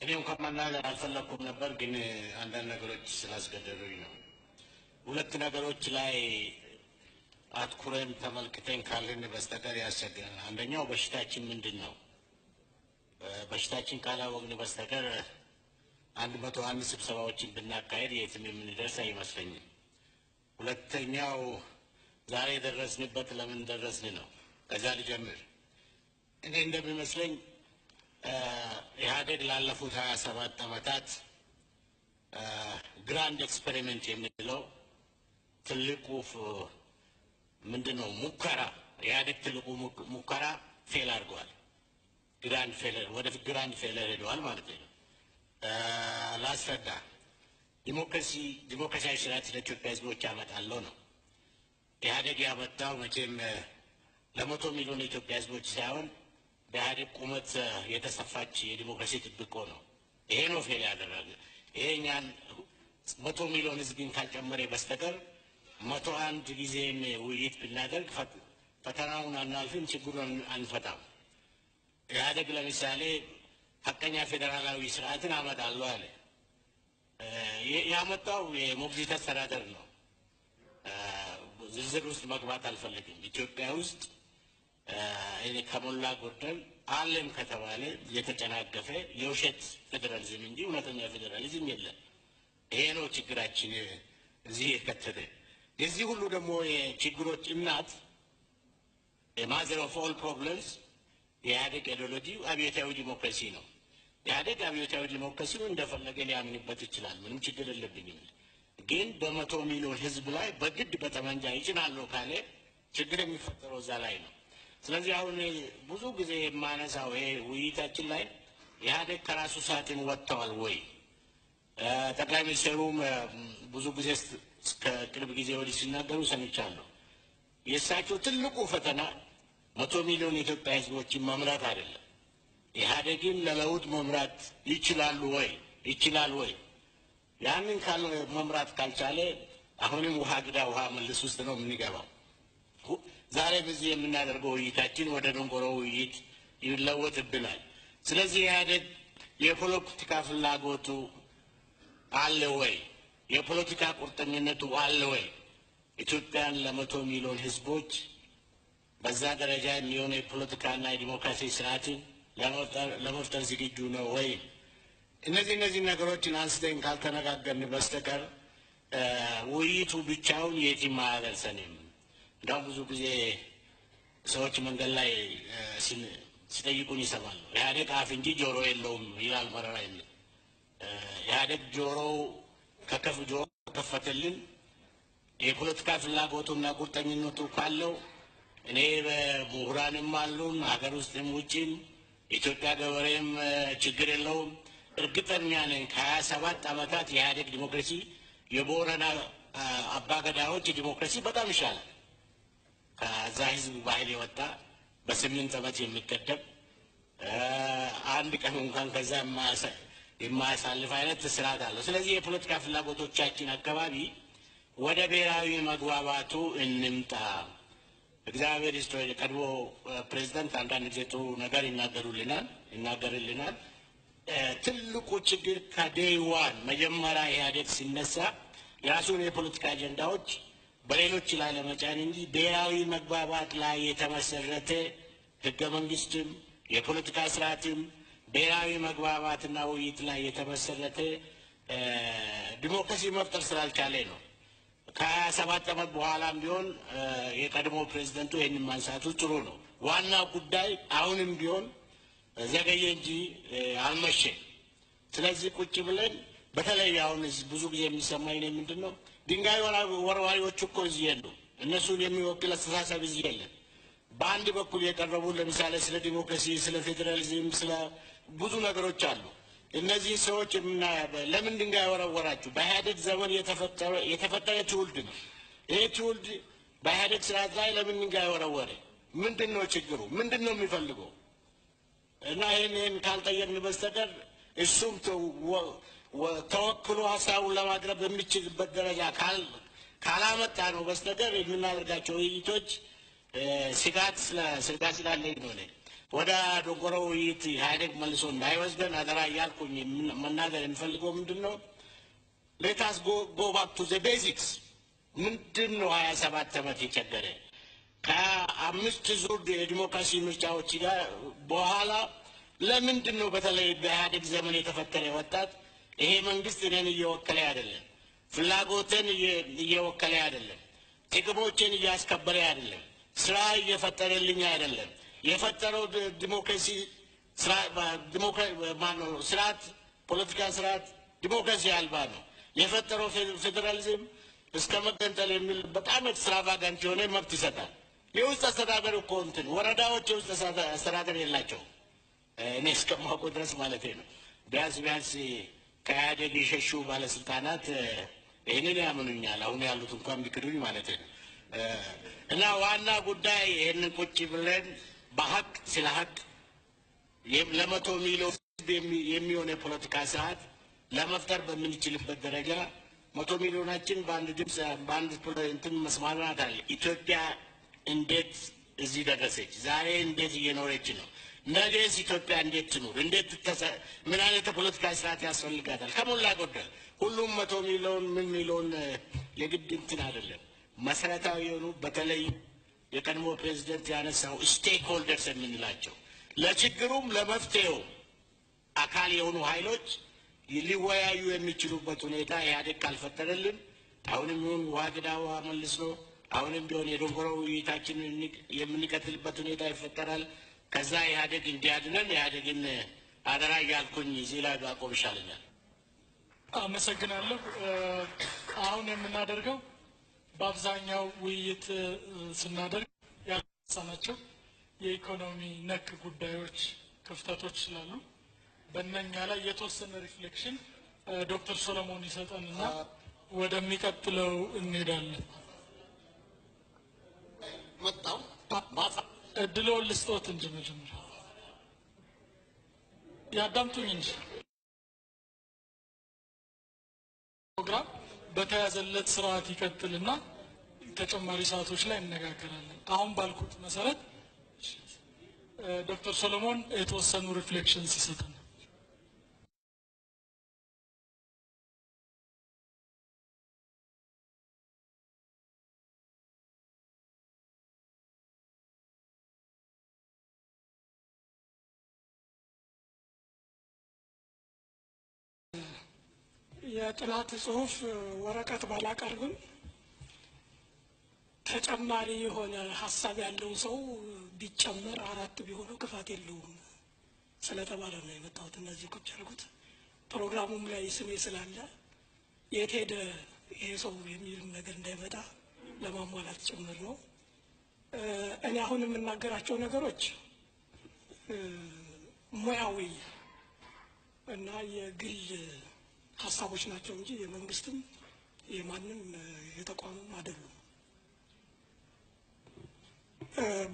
Speaker 7: እኔ እንኳን መናገር አልፈለኩም ነበር፣ ግን አንዳንድ ነገሮች ስላስገደዱኝ ነው። ሁለት ነገሮች ላይ አትኩረን ተመልክተን ካልን በስተቀር ያስቸግረናል። አንደኛው በሽታችን ምንድን ነው? በሽታችን ካላወቅን በስተቀር 101 ስብሰባዎችን ብናካሄድ የትም የምንደርስ አይመስለኝም። ሁለተኛው ዛሬ የደረስንበት ለምን ደረስን ነው። ከዛ ልጀምር። እኔ እንደሚመስለኝ ኢህአዴግ ላለፉት 27 ዓመታት ግራንድ ኤክስፔሪመንት የሚለው ትልቁ ምንድነው ሙከራ ኢህአዴግ ትልቁ ሙከራ ፌል አድርገዋል። ወደ ግራንድ ፌለር ሄደዋል ማለት ነው። ላስረዳ። ዲሞክራሲያዊ ስርዓት ለኢትዮጵያ ህዝቦች ያመጣለው ነው። ኢህአዴግ ያመጣው መቼም ለ100 ሚሊዮን የኢትዮጵያ ህዝቦች ሳይሆን በኢህአዴግ ቁመት የተሰፋች የዲሞክራሲ ጥብቆ ነው። ይሄ ነው ፌል ያደረገ። ይሄ እኛን 100 ሚሊዮን ህዝብን ካልጨመረ በስተቀር 101 ጊዜም ውይይት ብናደርግ ፈተናውን አናልፍም፣ ችግሩን አንፈታም። ኢህአዴግ ለምሳሌ ሀቀኛ ፌዴራላዊ ስርዓትን አመጣለሁ አለ። ያመጣው የሞግዚት አስተዳደር ነው። ዝርዝር ውስጥ መግባት አልፈልግም። ኢትዮጵያ ውስጥ ከሞላ ጎደል አለም ከተባለ የተጨናገፈ የውሸት ፌዴራሊዝም እንጂ እውነተኛ ፌዴራሊዝም የለም። ይሄ ነው ችግራችን እዚህ የከተተ። የዚህ ሁሉ ደግሞ የችግሮች እናት ማዘር ኦፍ ኦል ፕሮብለምስ የኢህአዴግ አይዲዮሎጂ አብዮታዊ ዲሞክራሲ ነው። ኢህአዴግ አብዮታዊ ዲሞክራሲውን እንደፈለገ ሊያምንበት ይችላል። ምንም ችግር የለብኝም። ግን በመቶ ሚሊዮን ህዝብ ላይ በግድ በጠመንጃ ይጭናለሁ ካለ ችግር የሚፈጠረው እዛ ላይ ነው። ስለዚህ አሁን ብዙ ጊዜ የማነሳው ይሄ ውይይታችን ላይ ኢህአዴግ ከራሱ ሳጥን ወጥተዋል ወይ? ጠቅላይ ሚኒስትሩም ብዙ ጊዜ እስከ ቅርብ ጊዜ ወዲህ ሲናገሩ ሰምቻለሁ። የእሳቸው ትልቁ ፈተና 100 ሚሊዮን የኢትዮጵያ ህዝቦችን መምራት አይደለም። ኢህአዴግን ለለውጥ መምራት ይችላሉ ወይ? ይችላል ወይ? ያንን መምራት ካልቻለ አሁንም ውሃ ግዳ ውሃ መልስ ውስጥ ነው የምንገባው። ዛሬ በዚህ የምናደርገው ውይይታችን ወደ ደንቆሮ ውይይት ይለወጥብናል። ስለዚህ ኢህአዴግ የፖለቲካ ፍላጎቱ አለ ወይ? የፖለቲካ ቁርጠኝነቱ አለ ወይ? ኢትዮጵያን ለ100 ሚሊዮን ህዝቦች በዛ ደረጃ የሚሆነ የፖለቲካና የዲሞክራሲ ስርዓትን ለመፍጠር ዝግጁ ነው ወይ? እነዚህ ነገሮችን አንስተን ካልተነጋገርን በስተቀር ውይይቱ ብቻውን የትም አያደርሰንም። እንዳውም ብዙ ጊዜ ሰዎች መንገድ ላይ ሲጠይቁን ይሰማሉ። ኢህአዴግ አፍ እንጂ ጆሮ የለውም ይላል መረራ። ኢህአዴግ ጆሮው ጆሮ ከከፈተልን የፖለቲካ ፍላጎቱና ቁርጠኝነቱ ካለው እኔ በምሁራንም አሉን ሀገር ውስጥም ውጭም ኢትዮጵያ ገበሬም ችግር የለውም። እርግጠኛ ነኝ ከ27 ዓመታት የኢህአዴግ ዲሞክራሲ የቦረና አባገዳዎች ዲሞክራሲ በጣም ይሻላል። ከዛ ህዝብ ባህል የወጣ በ8 ዓመት የሚገደብ አንድ ቀን እንኳን ከዛ የማያሳልፍ አይነት ስርዓት አለው። ስለዚህ የፖለቲካ ፍላጎቶቻችን አካባቢ ወደ ብሔራዊ መግባባቱ እንምጣ። እግዚአብሔር ይስጥር። የቀድሞ ፕሬዝዳንት አንዳንድ ጊዜ ጥሩ ነገር ይናገርልናል። ትልቁ ችግር ከዴይ ዋን መጀመሪያ ኢህአዴግ ሲነሳ የራሱን የፖለቲካ አጀንዳዎች በሌሎች ላይ ለመጫን እንጂ ብሔራዊ መግባባት ላይ የተመሰረተ ህገ መንግስትም የፖለቲካ ስርዓትም ብሔራዊ መግባባትና ውይይት ላይ የተመሰረተ ዲሞክራሲ መፍጠር ስላልቻለ ነው። ከ27 ዓመት በኋላም ቢሆን የቀድሞ ፕሬዝደንቱ ይህንን ማንሳቱ ጥሩ ነው። ዋናው ጉዳይ አሁንም ቢሆን ዘገየ እንጂ አልመሸ። ስለዚህ ቁጭ ብለን በተለይ አሁን ብዙ ጊዜ የሚሰማኝ ነው ምንድን ነው ድንጋይ ወርዋሪዎች እኮ እዚህ የሉ። እነሱን የሚወክል አስተሳሰብ እዚህ የለም። በአንድ በኩል የቀረቡ ለምሳሌ ስለ ዲሞክራሲ፣ ስለ ፌዴራሊዝም፣ ስለ ብዙ ነገሮች አሉ። እነዚህ ሰዎች ለምን ድንጋይ ወረወራችሁ? በኢህአዴግ ዘመን የተፈጠረ ትውልድ ነው። ይሄ ትውልድ በኢህአዴግ ስርዓት ላይ ለምን ድንጋይ ወረወረ? ምንድን ነው ችግሩ? ምንድን ነው የሚፈልገው? እና ይህን ካልጠየቅን በስተቀር እሱም ተወክሎ ሀሳቡን ለማቅረብ የሚችልበት ደረጃ ካላመጣ ነው በስተቀር የምናደርጋቸው ውይይቶች ስጋት ስላለኝ ነው። ወደ ዶንቆሮ ውይይት ኢህአዴግ መልሶ እንዳይወስደን አደራ እያልኩኝ መናገር የምፈልገው ምንድን ነው፣ ሌታስ ጎ ባክ ቱ ዘ ቤዚክስ። ምንድን ነው 27 ዓመት የቸገረ? ከ5 ዙር የዲሞክራሲ ምርጫዎች ጋር በኋላ ለምንድን ነው በተለይ በኢህአዴግ ዘመን የተፈጠረ ወጣት ይሄ መንግስት እኔን እየወከለ አይደለም፣ ፍላጎትን እየወከለ አይደለም፣ ጥቅሞችን እያስከበረ አይደለም፣ ስራ እየፈጠረልኝ አይደለም፣ የፈጠረው ዲሞክራሲ ስርዓት ፖለቲካ ስርዓት ዲሞክራሲ አልባ ነው፣ የፈጠረው ፌዴራሊዝም እስከ መገንጠል የሚል በጣም ኤክስትራቫጋንት የሆነ መብት ይሰጣል። የውስጥ አስተዳደር እኮ እንትን ወረዳዎች የውስጥ አስተዳደር የላቸው እኔ እስከማውቀው ድረስ ማለት ነው። ቢያንስ ከኢህአዴግ የሸሹ ባለስልጣናት ይህንን ያምኑኛል፣ አሁን ያሉት እንኳን ቢክዱኝ ማለት ነው። እና ዋና ጉዳይ ይህንን ቁጭ ብለን በሀቅ ስለ ሀቅ ለ100 ሚሊዮን የሚሆን የፖለቲካ ስርዓት ለመፍጠር በምንችልበት ደረጃ 100 ሚሊዮናችን በአንድ ድምፅ በአንድ እንትን መስማማት አለ። ኢትዮጵያ እንዴት እዚህ ደረሰች? ዛሬ እንዴት እየኖረች ነው? ነገስ ኢትዮጵያ እንዴት ትኑር? እንዴት ምን አይነት የፖለቲካ ስርዓት ያስፈልጋታል? ከሞላ ጎደል ሁሉም 100 ሚሊዮን ምን ሚሊዮን የግድ እንትን አይደለም። መሰረታዊ የሆኑ በተለይ የቀድሞ ፕሬዚደንት ያነሳው ስቴክ ሆልደርስ የምንላቸው ለችግሩም ለመፍትሄው አካል የሆኑ ኃይሎች ሊወያዩ የሚችሉበት ሁኔታ ኢህአዴግ ካልፈጠረልን አሁንም ቢሆን ውሃ ግዳ ውሃ መልስ ነው። አሁንም ቢሆን የዶንቆሮ ውይይታችንን የምንቀጥልበት ሁኔታ ይፈጠራል። ከዛ ኢህአዴግ እንዲያድነን ኢህአዴግን አደራ እያልኩኝ እዚህ ላይ ባቆም ይሻለኛል።
Speaker 2: አመሰግናለሁ። አሁን የምናደርገው በአብዛኛው ውይይት ስናደርግ ያነሳናቸው የኢኮኖሚ ነክ ጉዳዮች ክፍተቶች ስላሉ በእነኛ ላይ የተወሰነ ሪፍሌክሽን ዶክተር ሶሎሞን ይሰጠንና ወደሚቀጥለው እንሄዳለን።
Speaker 1: መጣው
Speaker 2: እድልዎን ልስጦት እንጂ መጀመሪያ ያዳምጡኝ እንጂ ፕሮግራም በተያዘለት ስርዓት ይቀጥልና ተጨማሪ ሰዓቶች ላይ እንነጋገራለን። አሁን ባልኩት መሰረት ዶክተር ሶሎሞን የተወሰኑ ሪፍሌክሽንስ ይሰጠናል።
Speaker 11: የጥናት ጽሁፍ ወረቀት ባላቀርብም ተጨማሪ የሆነ ሀሳብ ያለው ሰው ቢጨመር 4 ቢሆኑ ክፋት የለውም ስለተባለ ነው የመጣሁት። እነዚህ ቁጭ ያልኩት ፕሮግራሙም ላይ ስሜ ስላለ የት ሄደ ይሄ ሰው የሚልም ነገር እንዳይመጣ ለማሟላት ጭምር ነው። እኔ አሁን የምናገራቸው ነገሮች ሙያዊ እና የግል ሀሳቦች ናቸው እንጂ የመንግስትም የማንም የተቋምም አይደሉም።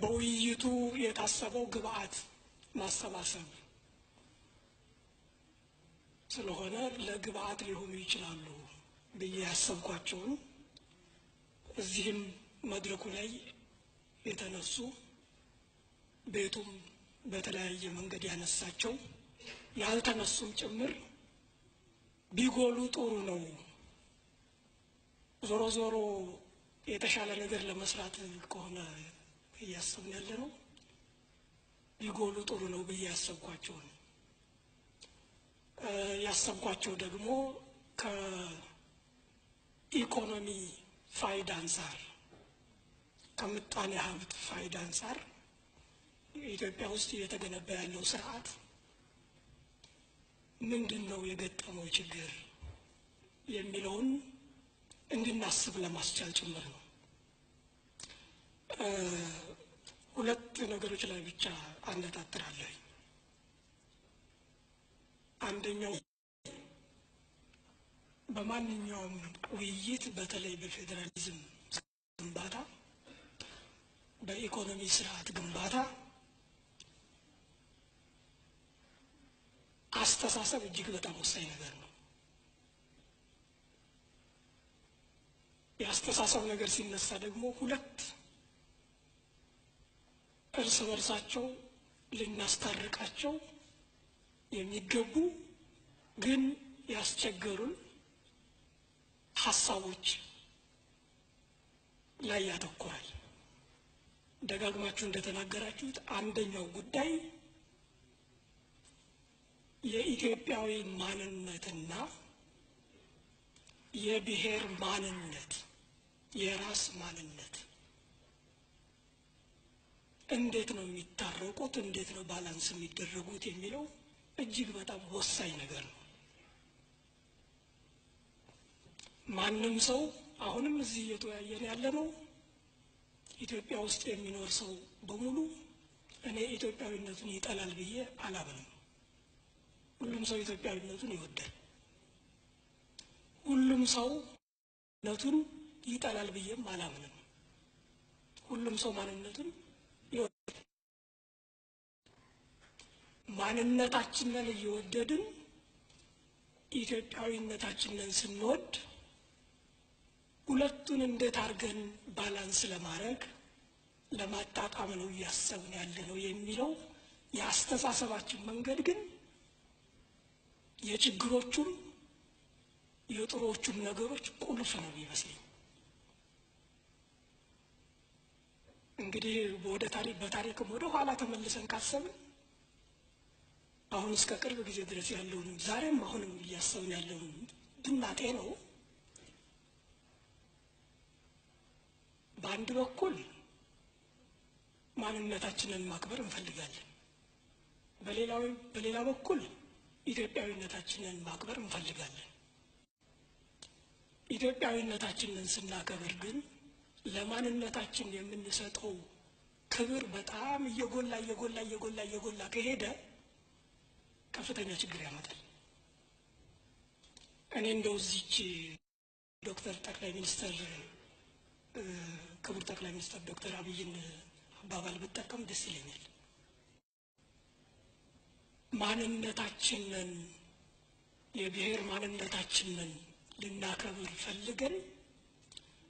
Speaker 11: በውይይቱ የታሰበው ግብአት ማሰባሰብ ስለሆነ ለግብአት ሊሆኑ ይችላሉ ብዬ ያሰብኳቸውን እዚህም መድረኩ ላይ የተነሱ ቤቱም በተለያየ መንገድ ያነሳቸው ያልተነሱም ጭምር ቢጎሉ ጥሩ ነው። ዞሮ ዞሮ የተሻለ ነገር ለመስራት ከሆነ እያሰብን ያለ ነው። ቢጎሉ ጥሩ ነው ብዬ ያሰብኳቸው ደግሞ ከኢኮኖሚ ፋይዳ አንጻር ከምጣኔ ሀብት ፋይዳ አንጻር ኢትዮጵያ ውስጥ እየተገነባ ያለው ስርዓት ምንድን ነው የገጠመው ችግር የሚለውን እንድናስብ ለማስቻል ጭምር ነው። 2 ነገሮች ላይ ብቻ አነጣጥራለሁ። አንደኛው በማንኛውም ውይይት በተለይ በፌዴራሊዝም ግንባታ፣ በኢኮኖሚ ስርዓት ግንባታ አስተሳሰብ እጅግ በጣም ወሳኝ ነገር ነው። የአስተሳሰብ ነገር ሲነሳ ደግሞ 2 እርስ በርሳቸው ልናስታርቃቸው የሚገቡ ግን ያስቸገሩን ሀሳቦች ላይ ያተኮራል። ደጋግማችሁ እንደተናገራችሁት አንደኛው ጉዳይ የኢትዮጵያዊ ማንነትና የብሔር ማንነት፣ የራስ ማንነት እንዴት ነው የሚታረቁት፣ እንዴት ነው ባላንስ የሚደረጉት የሚለው እጅግ በጣም ወሳኝ ነገር ነው። ማንም ሰው አሁንም እዚህ እየተወያየን ያለ ነው ኢትዮጵያ ውስጥ የሚኖር ሰው በሙሉ እኔ ኢትዮጵያዊነቱን ይጠላል ብዬ አላምንም። ሁሉም ሰው ኢትዮጵያዊነቱን ይወዳል። ሁሉም ሰው ማንነቱን ይጠላል ብዬም አላምንም። ሁሉም ሰው ማንነቱን ይወዳል። ማንነታችንን እየወደድን ኢትዮጵያዊነታችንን ስንወድ ሁለቱን እንዴት አድርገን ባላንስ ለማድረግ ለማጣጣም ነው እያሰብን ያለ ነው የሚለው የአስተሳሰባችን መንገድ ግን የችግሮቹም የጥሮቹም ነገሮች ቁልፍ ነው ይመስለኝ። እንግዲህ በታሪክም ወደ ኋላ ተመልሰን ካሰብን አሁን እስከ ቅርብ ጊዜ ድረስ ያለውን ዛሬም አሁንም እያሰብን ያለውን ብናጤ ነው። በአንድ በኩል ማንነታችንን ማክበር እንፈልጋለን። በሌላ በኩል ኢትዮጵያዊነታችንን ማክበር እንፈልጋለን። ኢትዮጵያዊነታችንን ስናከብር ግን ለማንነታችን የምንሰጠው ክብር በጣም እየጎላ ከሄደ ከፍተኛ ችግር ያመጣል። እኔ እንደው እዚች ክቡር ጠቅላይ ሚኒስትር ዶክተር አብይን አባባል ብጠቀም ደስ ይለኛል። ማንነታችንን የብሔር ማንነታችንን ልናከብር ፈልገን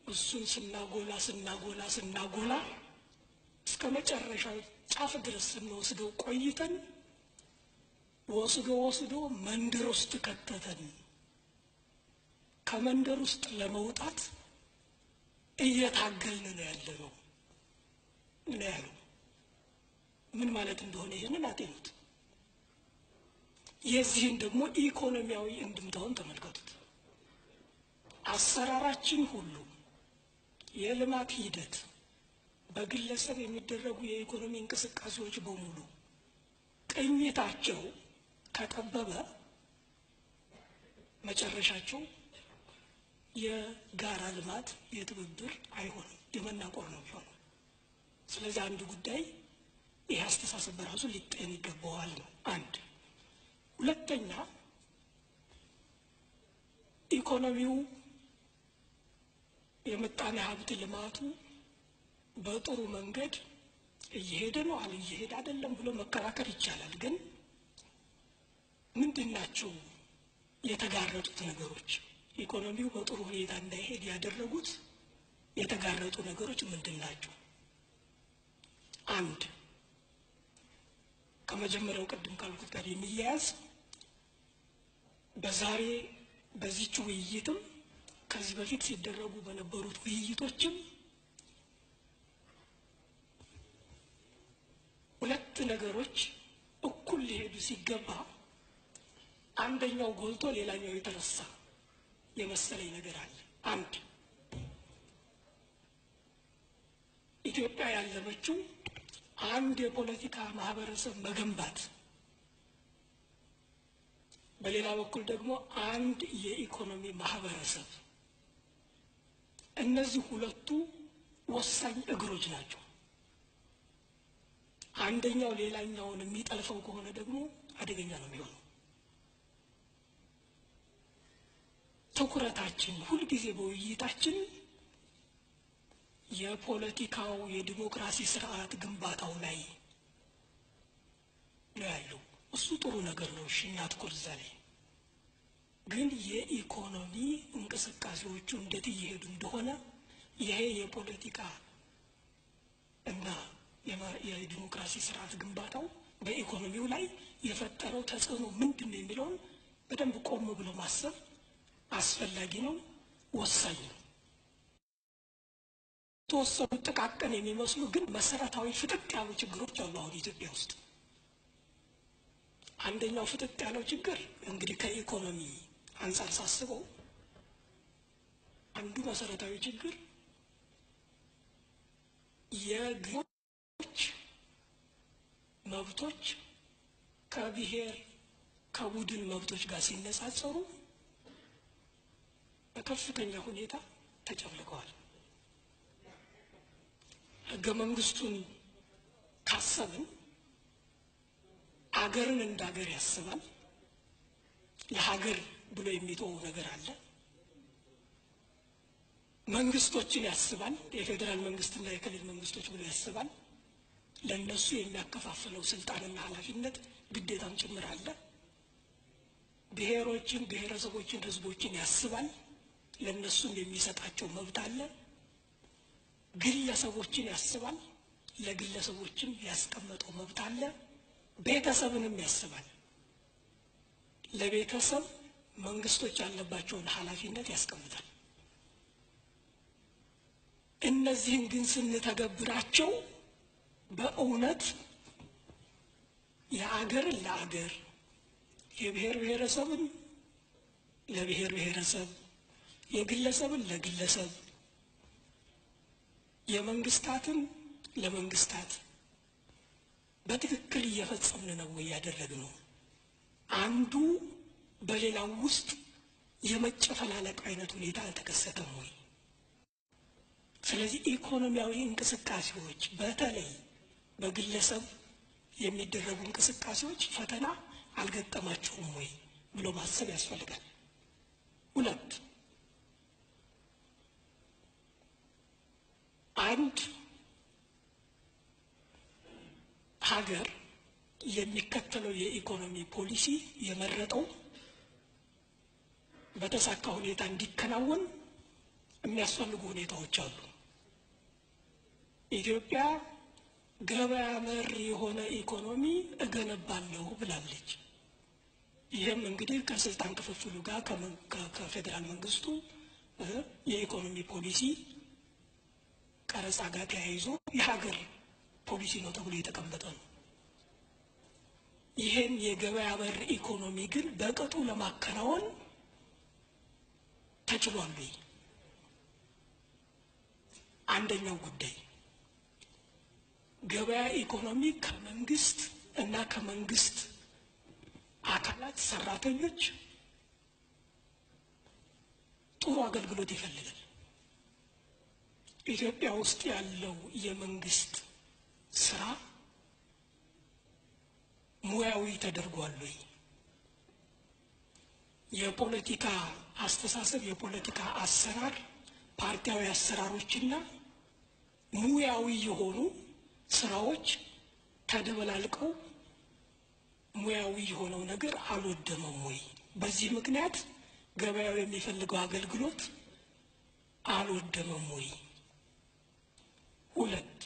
Speaker 11: እሱን ስናጎላ እስከ መጨረሻው ጫፍ ድረስ ስንወስደው ቆይተን ወስዶ መንደር ውስጥ ከተተን። ከመንደር ውስጥ ለመውጣት እየታገልን ነው ያለነው። ምን ያለው ምን ማለት እንደሆነ ይሄንን አጤኑት። የዚህን ደግሞ ኢኮኖሚያዊ እንድምታውን ተመልከቱት። አሰራራችን ሁሉ የልማት ሂደት በግለሰብ የሚደረጉ የኢኮኖሚ እንቅስቃሴዎች በሙሉ ቅኝታቸው ከጠበበ መጨረሻቸው የጋራ ልማት የትብብር አይሆንም፣ የመናቆር ነው የሚሆነው። ስለዚህ አንዱ ጉዳይ ይህ አስተሳሰብ በራሱ ሊጤን ይገባዋል ነው አንድ። ሁለተኛ ኢኮኖሚው የምጣኔ ሀብት ልማቱ በጥሩ መንገድ እየሄደ ነው እየሄደ አይደለም ብሎ መከራከር ይቻላል። ግን ምንድናቸው የተጋረጡት ነገሮች? ኢኮኖሚው በጥሩ ሁኔታ እንዳይሄድ ያደረጉት የተጋረጡ ነገሮች ምንድናቸው? አንድ ከመጀመሪያው ቅድም ካልኩት ጋር የሚያያዝ በዚህች ውይይትም ከዚህ በፊት ሲደረጉ በነበሩት ውይይቶችም ሁለት ነገሮች እኩል ሊሄዱ ሲገባ አንደኛው ጎልቶ ሌላኛው የተረሳ የመሰለኝ ነገር አለ። አንድ ኢትዮጵያ ያለመችው አንድ የፖለቲካ ማህበረሰብ መገንባት፣ በሌላ በኩል ደግሞ አንድ የኢኮኖሚ ማህበረሰብ። እነዚህ ሁለቱ ወሳኝ እግሮች ናቸው። አንደኛው ሌላኛውን የሚጠልፈው ከሆነ ደግሞ አደገኛ ነው የሚሆነው። ትኩረታችን ሁልጊዜ በውይይታችን የፖለቲካው የዲሞክራሲ ስርዓት ግንባታው ላይ ነው ያለው። እሱ ጥሩ ነገር ነው። እሺ እናትኩር እዛ ላይ። ግን የኢኮኖሚ እንቅስቃሴዎቹ እንዴት እየሄዱ እንደሆነ ይሄ የፖለቲካ እና የዲሞክራሲ ስርዓት ግንባታው በኢኮኖሚው ላይ የፈጠረው ተጽዕኖ ምንድን ነው የሚለውን በደንብ ቆም ብሎ ማሰብ አስፈላጊ ነው፣ ወሳኝ ነው። ተወሰኑ ጥቃቅን የሚመስሉ ግን መሰረታዊ ፍጥጥ ያሉ ችግሮች አሉ አሁን ኢትዮጵያ ውስጥ። አንደኛው ፍጥጥ ያለው ችግር እንግዲህ ከኢኮኖሚ አንጻር ሳስበው አንዱ መሰረታዊ ችግር የግሎች መብቶች ከብሔር ከቡድን መብቶች ጋር ሲነጻጸሩ በከፍተኛ ሁኔታ ተጨፍልቀዋል። ህገ መንግስቱን ካሰብን አገርን እንደ ሀገር ያስባል። ለሀገር ብሎ የሚተወው ነገር አለ። መንግስቶችን ያስባል። የፌዴራል መንግስትና የክልል መንግስቶች ብሎ ያስባል። ለነሱ የሚያከፋፍለው ስልጣንና ኃላፊነት ግዴታም ጭምር አለ። ብሔሮችን፣ ብሔረሰቦችን፣ ህዝቦችን ያስባል። ለነሱም የሚሰጣቸው መብት አለ። ግለሰቦችን ያስባል። ለግለሰቦችም ያስቀመጠው መብት አለ። ቤተሰብንም ያስባል። ለቤተሰብ መንግስቶች ያለባቸውን ኃላፊነት ያስቀምጣል። እነዚህን ግን ስንተገብራቸው በእውነት የአገርን ለአገር፣ የብሔር ብሔረሰብን ለብሔር ብሔረሰብ፣ የግለሰብን ለግለሰብ፣ የመንግስታትን ለመንግስታት በትክክል እየፈጸምን ነው ወይ ያደረግነው? አንዱ በሌላው ውስጥ የመጨፈላለቅ አይነት ሁኔታ አልተከሰተም ወይ? ስለዚህ ኢኮኖሚያዊ እንቅስቃሴዎች በተለይ በግለሰብ የሚደረጉ እንቅስቃሴዎች ፈተና አልገጠማቸውም ወይ ብሎ ማሰብ ያስፈልጋል። ሁለት አንድ ሀገር የሚከተለው የኢኮኖሚ ፖሊሲ የመረጠው በተሳካ ሁኔታ እንዲከናወን የሚያስፈልጉ ሁኔታዎች አሉ። ኢትዮጵያ ገበያ መር የሆነ ኢኮኖሚ እገነባለሁ ብላለች። ይህም እንግዲህ ከስልጣን ክፍፍሉ ጋር ከፌዴራል መንግስቱ የኢኮኖሚ ፖሊሲ ቀረጻ ጋር ተያይዞ የሀገር ፖሊሲ ነው ተብሎ የተቀመጠ ነው። ይህን የገበያ መር ኢኮኖሚ ግን በቅጡ ለማከናወን ተችሏል። አንደኛው ጉዳይ ገበያ ኢኮኖሚ ከመንግስት እና ከመንግስት አካላት ሰራተኞች ጥሩ አገልግሎት ይፈልጋል። ኢትዮጵያ ውስጥ ያለው የመንግስት ስራ ሙያዊ ተደርጓል ወይ? የፖለቲካ አስተሳሰብ፣ የፖለቲካ አሰራር፣ ፓርቲያዊ አሰራሮችና ሙያዊ የሆኑ ስራዎች ተደበላልቀው ሙያዊ የሆነው ነገር አልወደመም ወይ? በዚህ ምክንያት ገበያው የሚፈልገው አገልግሎት አልወደመም ወይ? ሁለት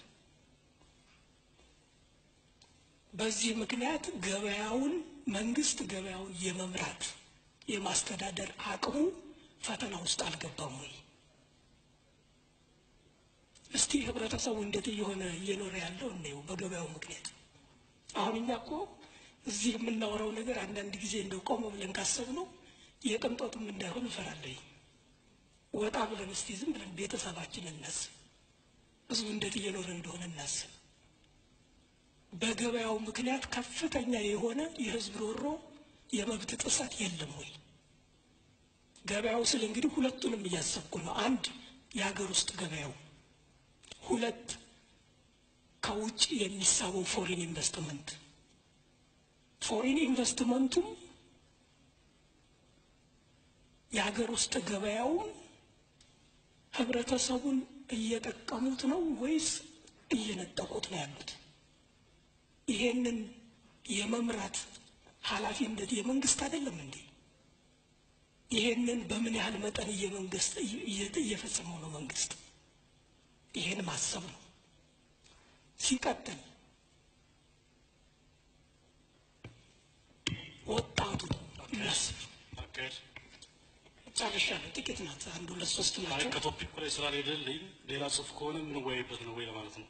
Speaker 11: በዚህ ምክንያት መንግስት ገበያውን የመምራት የማስተዳደር አቅሙ ፈተና ውስጥ አልገባም ወይ? እስቲ ህብረተሰቡ እንዴት እየሆነ እየኖረ ያለው ነው በገበያው ምክንያት። አሁን እኛ እኮ እዚህ የምናወራው ነገር አንዳንድ ጊዜ እንደው ቆም ብለን ካሰብነው የቅንጦትም እንዳይሆን እፈራለሁ። ወጣ ብለን እስቲ ዝም ብለን ቤተሰባችን እናስብ፣ ህዝቡ እንዴት እየኖረ እንደሆነ እናስብ። በገበያው ምክንያት ከፍተኛ የሆነ የህዝብ ሮሮ የመብት ጥሰት የለም ወይ? ገበያው ስል እንግዲህ ሁለቱንም እያሰብኩ ነው። አንድ የሀገር ውስጥ ገበያው፣ ሁለት ከውጭ የሚሳበው ፎሪን ኢንቨስትመንት። ፎሪን ኢንቨስትመንቱም የሀገር ውስጥ ገበያውን ህብረተሰቡን እየጠቀሙት ነው ወይስ እየነጠቁት ነው ያሉት? ይሄንን የመምራት ኃላፊነት የመንግስት አይደለም እንዴ? ይሄንን በምን ያህል መጠን እየፈጸመው ነው መንግስት? ይሄን ማሰብ ነው። ሲቀጥል ወጣቱ እናስብ። ጨርሻለሁ። ጥቂት ናት፣ አንድ ሁለት ሶስት ናቸው።
Speaker 12: ከቶፒክ ላይ ስላልሄደልኝ ሌላ ጽሁፍ ከሆነ የምንወያይበት ነው ወይ ለማለት ነው።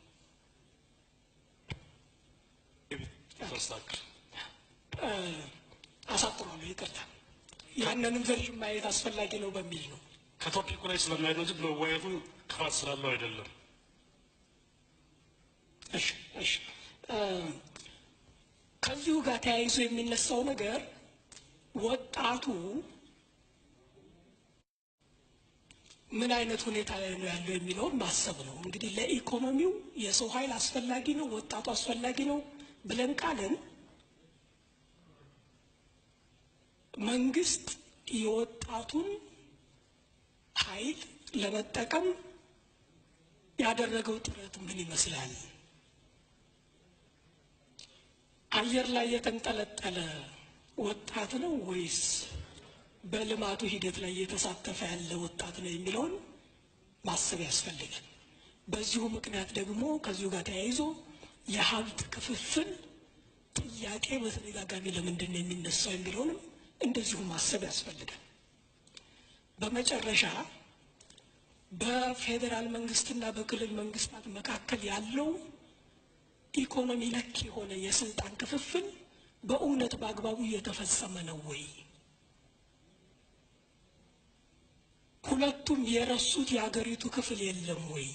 Speaker 11: አሳጥሯለሁ፣ ይቅርታ። ያንንም ቨርዥን ማየት አስፈላጊ ነው በሚል ነው።
Speaker 12: ከቶፒኩ ላይ ስለማየት ነው እንጂ መወያየቱ ክፋት ስላለው አይደለም።
Speaker 11: እሺ እሺ። ከዚሁ ጋር ተያይዞ የሚነሳው ነገር ወጣቱ ምን አይነት ሁኔታ ላይ ነው ያለው የሚለውን ማሰብ ነው። እንግዲህ ለኢኮኖሚው የሰው ኃይል አስፈላጊ ነው፣ ወጣቱ አስፈላጊ ነው ብለን ቃልን መንግስት የወጣቱን ኃይል ለመጠቀም ያደረገው ጥረት ምን ይመስላል? አየር ላይ የተንጠለጠለ ወጣት ነው ወይስ በልማቱ ሂደት ላይ እየተሳተፈ ያለ ወጣት ነው የሚለውን ማሰብ ያስፈልጋል። በዚሁ ምክንያት ደግሞ ከዚሁ ጋር ተያይዞ የሀብት ክፍፍል ጥያቄ በተደጋጋሚ ለምንድን ነው የሚነሳው የሚለውንም እንደዚሁ ማሰብ ያስፈልጋል። በመጨረሻ በፌዴራል መንግስትና በክልል መንግስታት መካከል ያለው ኢኮኖሚ ነክ የሆነ የስልጣን ክፍፍል በእውነት በአግባቡ እየተፈጸመ ነው ወይ? ሁለቱም የረሱት የሀገሪቱ ክፍል የለም ወይ?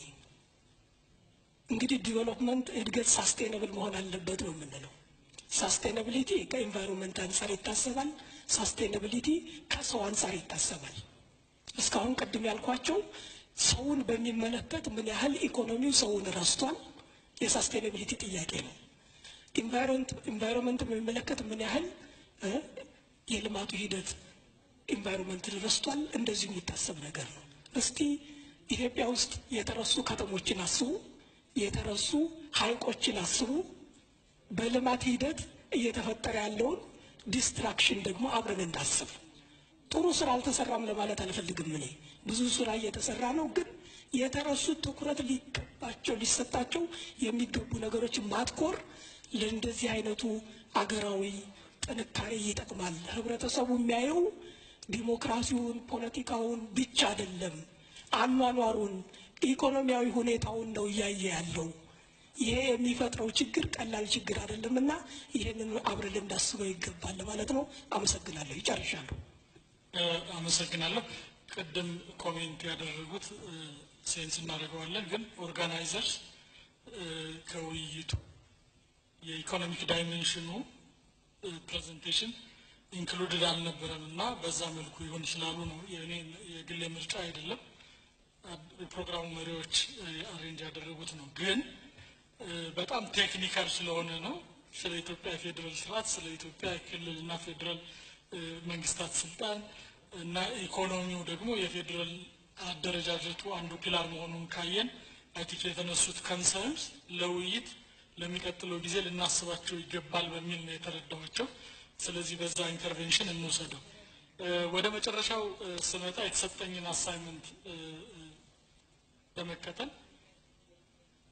Speaker 11: እንግዲህ ዲቨሎፕመንት እድገት ሳስቴነብል መሆን አለበት ነው የምንለው። ሳስቴናቢሊቲ ከኢንቫይሮንመንት አንጻር ይታሰባል። ሳስቴናቢሊቲ ከሰው አንጻር ይታሰባል። እስካሁን ቅድም ያልኳቸው ሰውን በሚመለከት ምን ያህል ኢኮኖሚው ሰውን ረስቷል የሳስቴናቢሊቲ ጥያቄ ነው። ኢንቫይሮንመንት በሚመለከት ምን ያህል የልማቱ ሂደት ኢንቫይሮንመንትን ረስቷል እንደዚህ የሚታሰብ ነገር ነው። እስቲ ኢትዮጵያ ውስጥ የተረሱ ከተሞችን አስቡ፣ የተረሱ ሐይቆችን አስቡ። በልማት ሂደት እየተፈጠረ ያለውን ዲስትራክሽን ደግሞ አብረን እንዳስብ። ጥሩ ስራ አልተሰራም ለማለት አልፈልግም። እኔ ብዙ ስራ እየተሰራ ነው፣ ግን የተረሱት ትኩረት ሊገባቸው ሊሰጣቸው የሚገቡ ነገሮችን ማትኮር ለእንደዚህ አይነቱ አገራዊ ጥንካሬ ይጠቅማል። ህብረተሰቡ የሚያየው ዲሞክራሲውን ፖለቲካውን ብቻ አይደለም፣ አኗኗሩን ኢኮኖሚያዊ ሁኔታውን ነው እያየ ያለው። ይሄ የሚፈጥረው ችግር ቀላል ችግር አይደለም እና ይህንን አብረን ልናስበው ይገባል ማለት ነው። አመሰግናለሁ። ይጨርሻለሁ።
Speaker 2: አመሰግናለሁ። ቅድም ኮሜንት ያደረጉት ሴንስ እናደርገዋለን፣ ግን ኦርጋናይዘርስ ከውይይቱ የኢኮኖሚክ ዳይሜንሽኑ ፕሬዘንቴሽን ኢንክሉድድ አልነበረም እና በዛ መልኩ ይሆን ይችላሉ ነው የኔ የግሌ ምርጫ አይደለም። የፕሮግራሙ መሪዎች አሬንጅ ያደረጉት ነው። ግን በጣም ቴክኒካል ስለሆነ ነው ስለ ኢትዮጵያ ፌዴራል ስርዓት፣ ስለ ኢትዮጵያ ክልልና ፌዴራል መንግስታት ስልጣን እና ኢኮኖሚው ደግሞ የፌዴራል አደረጃጀቱ አንዱ ፒላር መሆኑን ካየን አይቲክ የተነሱት ኮንሰርንስ ለውይይት ለሚቀጥለው ጊዜ ልናስባቸው ይገባል በሚል ነው የተረዳኋቸው። ስለዚህ በዛ ኢንተርቬንሽን እንወሰደው። ወደ መጨረሻው ስመጣ የተሰጠኝን አሳይመንት በመከተል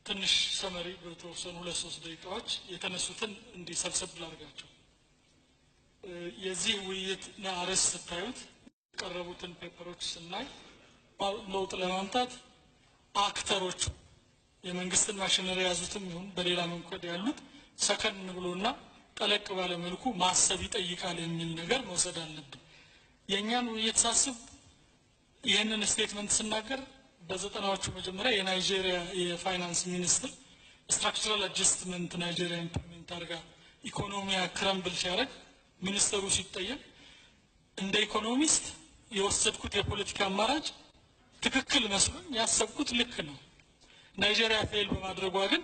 Speaker 2: ትንሽ ሰመሪ በተወሰኑ 2-3 ደቂቃዎች የተነሱትን እንዲሰብሰብ ላድርጋቸው። የዚህ ውይይት አርዕስት ስታዩት የቀረቡትን ፔፐሮች ስናይ ለውጥ ለማምጣት አክተሮቹ የመንግስትን ማሽነሪ ያዙትም ይሁን በሌላ መንገድ ያሉት ሰከን ብሎና ጠለቅ ባለ መልኩ ማሰብ ይጠይቃል የሚል ነገር መውሰድ አለብን። የእኛን ውይይት ሳስብ ይህንን ስቴትመንት ስናገር በ90ዎቹ መጀመሪያ የናይጄሪያ የፋይናንስ ሚኒስትር ስትራክቸራል አጀስትመንት ናይጄሪያ ኢምፕሊሜንት አድርጋ ኢኮኖሚያ ክረምብል ሲያደርግ ሚኒስተሩ ሲጠየቅ እንደ ኢኮኖሚስት የወሰድኩት የፖለቲካ አማራጭ ትክክል መስሎኝ ያሰብኩት ልክ ነው፣ ናይጄሪያ ፌል በማድረጓ ግን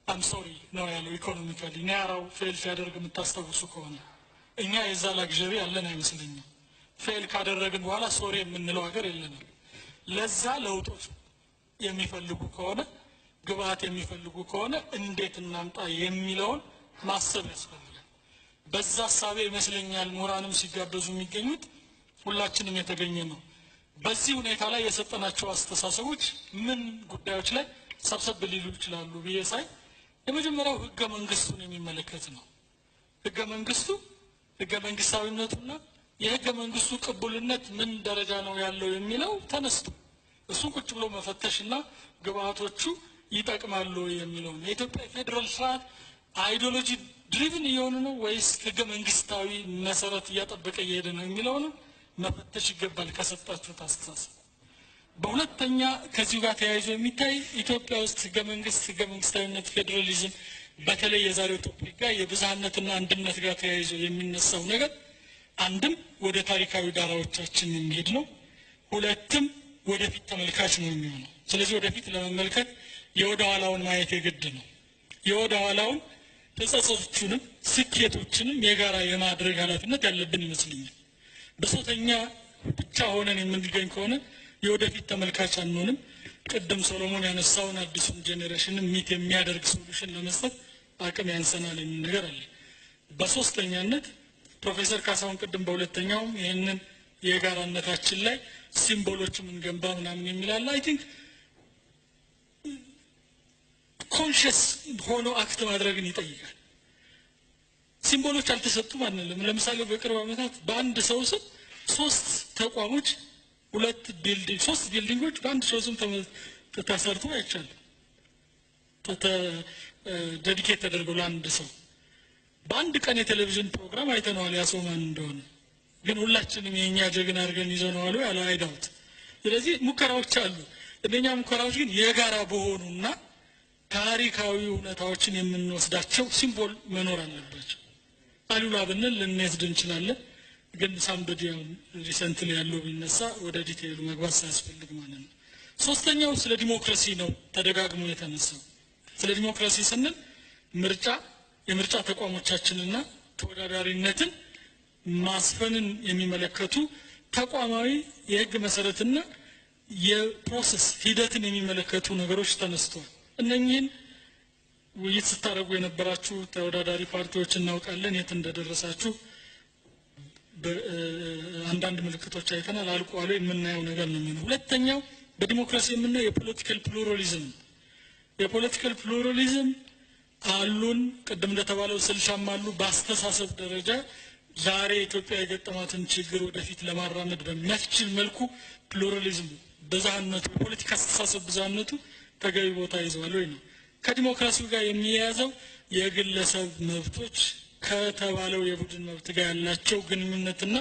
Speaker 2: አም ሶሪ ነው ያለው። ኢኮኖሚካሊ ኒያራው ፌል ሲያደርግ የምታስታውሱ ከሆነ እኛ የዛ ላግዠሪ ያለን አይመስለኝም። ፌል ካደረግን በኋላ ሶሪ የምንለው ሀገር የለንም። ለዛ ለውጦች የሚፈልጉ ከሆነ ግብአት የሚፈልጉ ከሆነ እንዴት እናምጣ የሚለውን ማሰብ ያስፈልጋል። በዛ ሀሳቤ ይመስለኛል ምሁራንም ሲጋበዙ የሚገኙት ሁላችንም የተገኘ ነው። በዚህ ሁኔታ ላይ የሰጠናቸው አስተሳሰቦች ምን ጉዳዮች ላይ ሰብሰብ ሊሉ ይችላሉ ብዬ ሳይ የመጀመሪያው ህገ መንግስቱን የሚመለከት ነው። ህገ መንግስቱ ህገ መንግስታዊነቱና የህገ መንግስቱ ቅቡልነት ምን ደረጃ ነው ያለው የሚለው ተነስቶ እሱን ቁጭ ብሎ መፈተሽና ግብአቶቹ ይጠቅማሉ የሚለው ነው። የኢትዮጵያ ፌዴራል ስርዓት አይዲዮሎጂ ድሪቭን እየሆነ ነው ወይስ ህገ መንግስታዊ መሰረት እያጠበቀ እየሄደ ነው የሚለው ነው መፈተሽ ይገባል ከሰጣችሁት አስተሳሰብ። በሁለተኛ ከዚሁ ጋር ተያይዞ የሚታይ ኢትዮጵያ ውስጥ ህገ መንግስታዊነት ፌዴራሊዝም በተለይ የዛሬው ቶፒክ ጋር የብዝሃነትና አንድነት ጋር ተያይዞ የሚነሳው ነገር አንድም ወደ ታሪካዊ ዳራዎቻችን የሚሄድ ነው፣ ሁለትም ወደፊት ተመልካች ነው የሚሆነው። ስለዚህ ወደፊት ለመመልከት የወደ ኋላውን ማየት የግድ ነው። የወደ ኋላውን ተጸጸቶቹንም ስኬቶችንም የጋራ የማድረግ ኃላፊነት ያለብን ይመስለኛል። በሶስተኛ ብቻ ሆነን የምንገኝ ከሆነ የወደፊት ተመልካች አንሆንም። ቅድም ሰሎሞን ያነሳውን አዲሱን ጄኔሬሽን ሚት የሚያደርግ ሶሉሽን ለመስጠት አቅም ያንሰናል የሚል ነገር አለ። በሶስተኛነት ፕሮፌሰር ካሳሁን ቅድም በሁለተኛውም ይህንን የጋራነታችን ላይ ሲምቦሎችን እንገንባ ምናምን የሚላል አይ ቲንክ ኮንሽስ ሆኖ አክት ማድረግን ይጠይቃል። ሲምቦሎች አልተሰጡም አንልም። ለምሳሌ በቅርብ ዓመታት በአንድ ሰው ስም 3 ተቋሞች 3 ቢልዲንጎች በአንድ ሰው ስም ተሰርቶ አይቻልም። ዴዲኬት ተደርገው ለአንድ ሰው በአንድ ቀን የቴሌቪዥን ፕሮግራም አይተነዋል ያ ሰው ማን እንደሆነ። ግን ሁላችንም የኛ ጀግና አድርገን ይዘነዋል ያለ አይዳውት። ስለዚህ ሙከራዎች አሉ። እነኛ ሙከራዎች ግን የጋራ በሆኑና ታሪካዊ እውነታዎችን የምንወስዳቸው ሲምቦል መኖር አለባቸው። አሉላ ብንል ልንወስድ እንችላለን፣ ግን ሳምበዲ ሪሰንትሊ ያለው ቢነሳ ወደ ዲቴይሉ መግባት ሳያስፈልግ ማለት ነው። ሶስተኛው ስለ ዲሞክራሲ ነው ተደጋግሞ የተነሳው። ስለ ዲሞክራሲ ስንል ምርጫ፣ የምርጫ ተቋሞቻችንና ተወዳዳሪነትን ማስፈንን የሚመለከቱ ተቋማዊ የህግ መሰረትና የፕሮሰስ ሂደትን የሚመለከቱ ነገሮች ተነስተዋል። እነኚህን ውይይት ስታደርጉ የነበራችሁ ተወዳዳሪ ፓርቲዎች እናውቃለን የት እንደደረሳችሁ አንዳንድ ምልክቶች አይተናል። አልቋል የምናየው ነገር ነው የሚሆነው። ሁለተኛው በዲሞክራሲ የምናየው የፖለቲካል ፕሉራሊዝም። የፖለቲካል ፕሉራሊዝም አሉን ቅድም እንደተባለው ስልሻም አሉ። በአስተሳሰብ ደረጃ ዛሬ ኢትዮጵያ የገጠማትን ችግር ወደፊት ለማራመድ በሚያስችል መልኩ ፕሉራሊዝም ብዝሃነቱ የፖለቲካ አስተሳሰብ ብዝሃነቱ ተገቢ ቦታ ይዘዋል ወይ ነው። ከዲሞክራሲው ጋር የሚያያዘው የግለሰብ መብቶች ከተባለው የቡድን መብት ጋር ያላቸው ግንኙነትና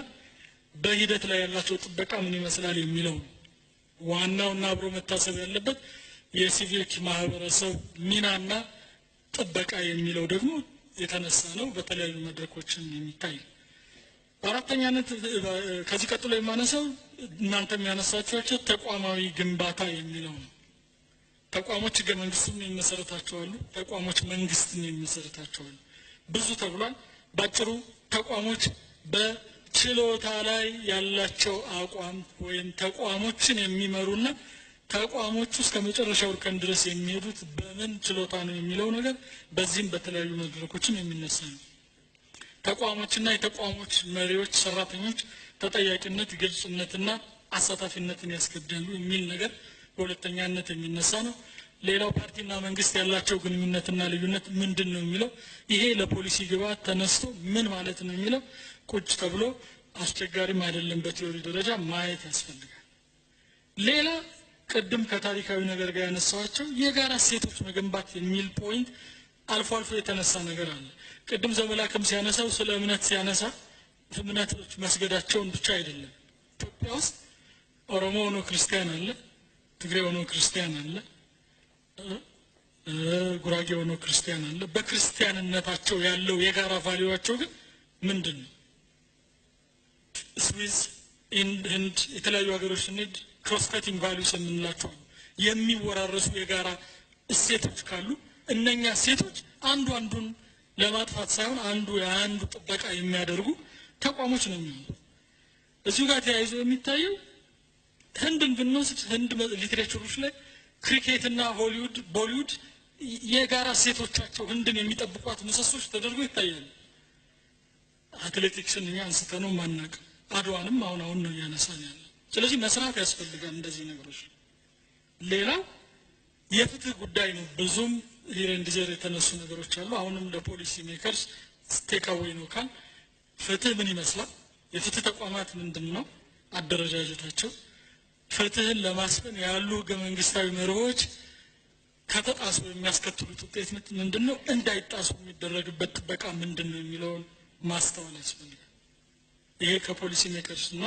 Speaker 2: በሂደት ላይ ያላቸው ጥበቃ ምን ይመስላል የሚለው ዋናውና አብሮ መታሰብ ያለበት የሲቪክ ማህበረሰብ ሚናና ጥበቃ የሚለው ደግሞ የተነሳ ነው። በተለያዩ መድረኮችን የሚታይ በአራተኛነት ከዚህ ቀጥሎ የማነሳው እናንተ የሚያነሳችኋቸው ተቋማዊ ግንባታ የሚለው ነው። ተቋሞች ህገ መንግስቱን የሚመሰረታቸው አሉ። ተቋሞች መንግስትን የሚመሰረታቸው አሉ። ብዙ ተብሏል። ባጭሩ ተቋሞች በችሎታ ላይ ያላቸው አቋም ወይም ተቋሞችን የሚመሩና ተቋሞቹ እስከ መጨረሻው እርከን ድረስ የሚሄዱት በምን ችሎታ ነው የሚለው ነገር በዚህም በተለያዩ መድረኮችም የሚነሳ ነው። ተቋሞችና የተቋሞች መሪዎች፣ ሰራተኞች ተጠያቂነት፣ ግልጽነትና አሳታፊነትን ያስገድዳሉ የሚል ነገር በሁለተኛነት የሚነሳ ነው። ሌላው ፓርቲና መንግስት ያላቸው ግንኙነትና ልዩነት ምንድን ነው የሚለው ይሄ ለፖሊሲ ግብዓት ተነስቶ ምን ማለት ነው የሚለው ቁጭ ተብሎ አስቸጋሪም አይደለም በቲዮሪ ደረጃ ማየት ያስፈልጋል። ሌላ ቅድም ከታሪካዊ ነገር ጋር ያነሳዋቸው የጋራ እሴቶች መገንባት የሚል ፖይንት አልፎ አልፎ የተነሳ ነገር አለ። ቅድም ዘመላክም ሲያነሳው ስለ እምነት ሲያነሳ እምነቶች መስገዳቸውን ብቻ አይደለም። ኢትዮጵያ ውስጥ ኦሮሞ ሆኖ ክርስቲያን አለ፣ ትግሬ ሆኖ ክርስቲያን አለ፣ ጉራጌ ሆኖ ክርስቲያን አለ። በክርስቲያንነታቸው ያለው የጋራ ቫልዩዋቸው ግን ምንድን ነው? ስዊዝ ህንድ የተለያዩ ሀገሮች ስንሄድ ክሮስ ካቲንግ ቫልዩስ የምንላቸው የሚወራረሱ የጋራ እሴቶች ካሉ እነኛ እሴቶች አንዱ አንዱን ለማጥፋት ሳይሆን አንዱ የአንዱ ጥበቃ የሚያደርጉ ተቋሞች ነው የሚሆኑት። እዚሁ ጋር ተያይዞ የሚታየው ህንድን ብንወስድ ህንድ ሊትሬቸሮች ላይ ክሪኬትና ሆሊውድ ቦሊውድ የጋራ እሴቶቻቸው ህንድን የሚጠብቋት ምሰሶች ተደርጎ ይታያሉ። አትሌቲክስን እኛ አንስተነው ማናቅ አድዋንም አሁን ነው እያነሳን ያለ። ስለዚህ መስራት ያስፈልጋል እንደዚህ ነገሮች። ሌላው የፍትህ ጉዳይ ነው። ብዙም ሂር ኤንድ ዜር የተነሱ ነገሮች አሉ። አሁንም ለፖሊሲ ሜከርስ ቴክ አዌይ ነው ካል ፍትህ ምን ይመስላል? የፍትህ ተቋማት ምንድን ነው አደረጃጀታቸው? ፍትህን ለማስፈን ያሉ ህገ መንግስታዊ መርሆች ከተጣሱ የሚያስከትሉት ውጤት ምንድን ነው? እንዳይጣሱ የሚደረግበት ጥበቃ ምንድን ነው የሚለውን ማስተዋል ያስፈልጋል። ይሄ ከፖሊሲ ሜከርስ እና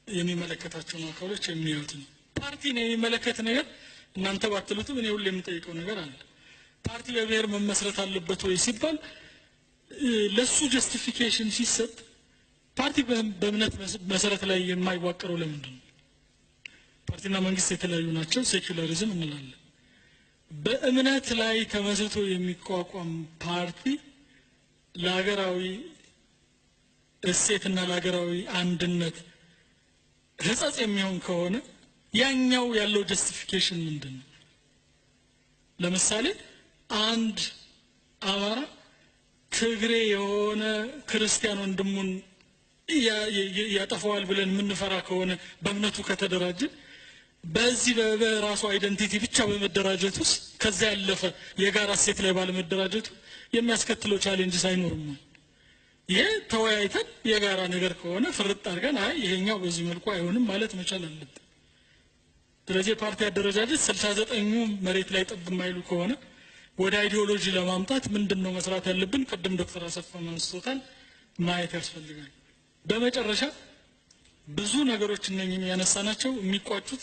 Speaker 2: የሚመለከታቸውን አካሎች የሚያዩት ነው። ፓርቲን የሚመለከት ነገር እናንተ ባትሉትም እኔ ሁሌ የምጠይቀው ነገር አለ። ፓርቲ በብሔር መመስረት አለበት ወይ ሲባል ለሱ ጀስቲፊኬሽን ሲሰጥ ፓርቲ በእምነት መሰረት ላይ የማይዋቀረው ለምንድን ነው? ፓርቲና መንግስት የተለያዩ ናቸው። ሴኩላሪዝም እንላለን። በእምነት ላይ ተመስርቶ የሚቋቋም ፓርቲ ለሀገራዊ እሴትና ለሀገራዊ አንድነት ህጸጽ የሚሆን ከሆነ ያኛው ያለው ጀስቲፊኬሽን ምንድን ነው? ለምሳሌ አንድ አማራ ትግሬ የሆነ ክርስቲያን ወንድሙን ያጠፋዋል ብለን የምንፈራ ከሆነ በእምነቱ ከተደራጀ በዚህ በራሱ አይደንቲቲ ብቻ በመደራጀት ውስጥ ከዛ ያለፈ የጋራ እሴት ላይ ባለመደራጀቱ የሚያስከትለው ቻሌንጅስ አይኖርም። ይሄ ተወያይተን የጋራ ነገር ከሆነ ፍርጥ አድርገን አይ ይሄኛው በዚህ መልኩ አይሆንም ማለት መቻል አለብን። ስለዚህ ፓርቲ አደረጃጀት 69ኙ መሬት ላይ ጠብ የማይሉ ከሆነ ወደ አይዲዮሎጂ ለማምጣት ምንድነው መስራት ያለብን? ቅድም ዶክተር አሰፋ አንስቶታል፣ ማየት ያስፈልጋል። በመጨረሻ ብዙ ነገሮች እነኚህን ያነሳናቸው የሚቋጩት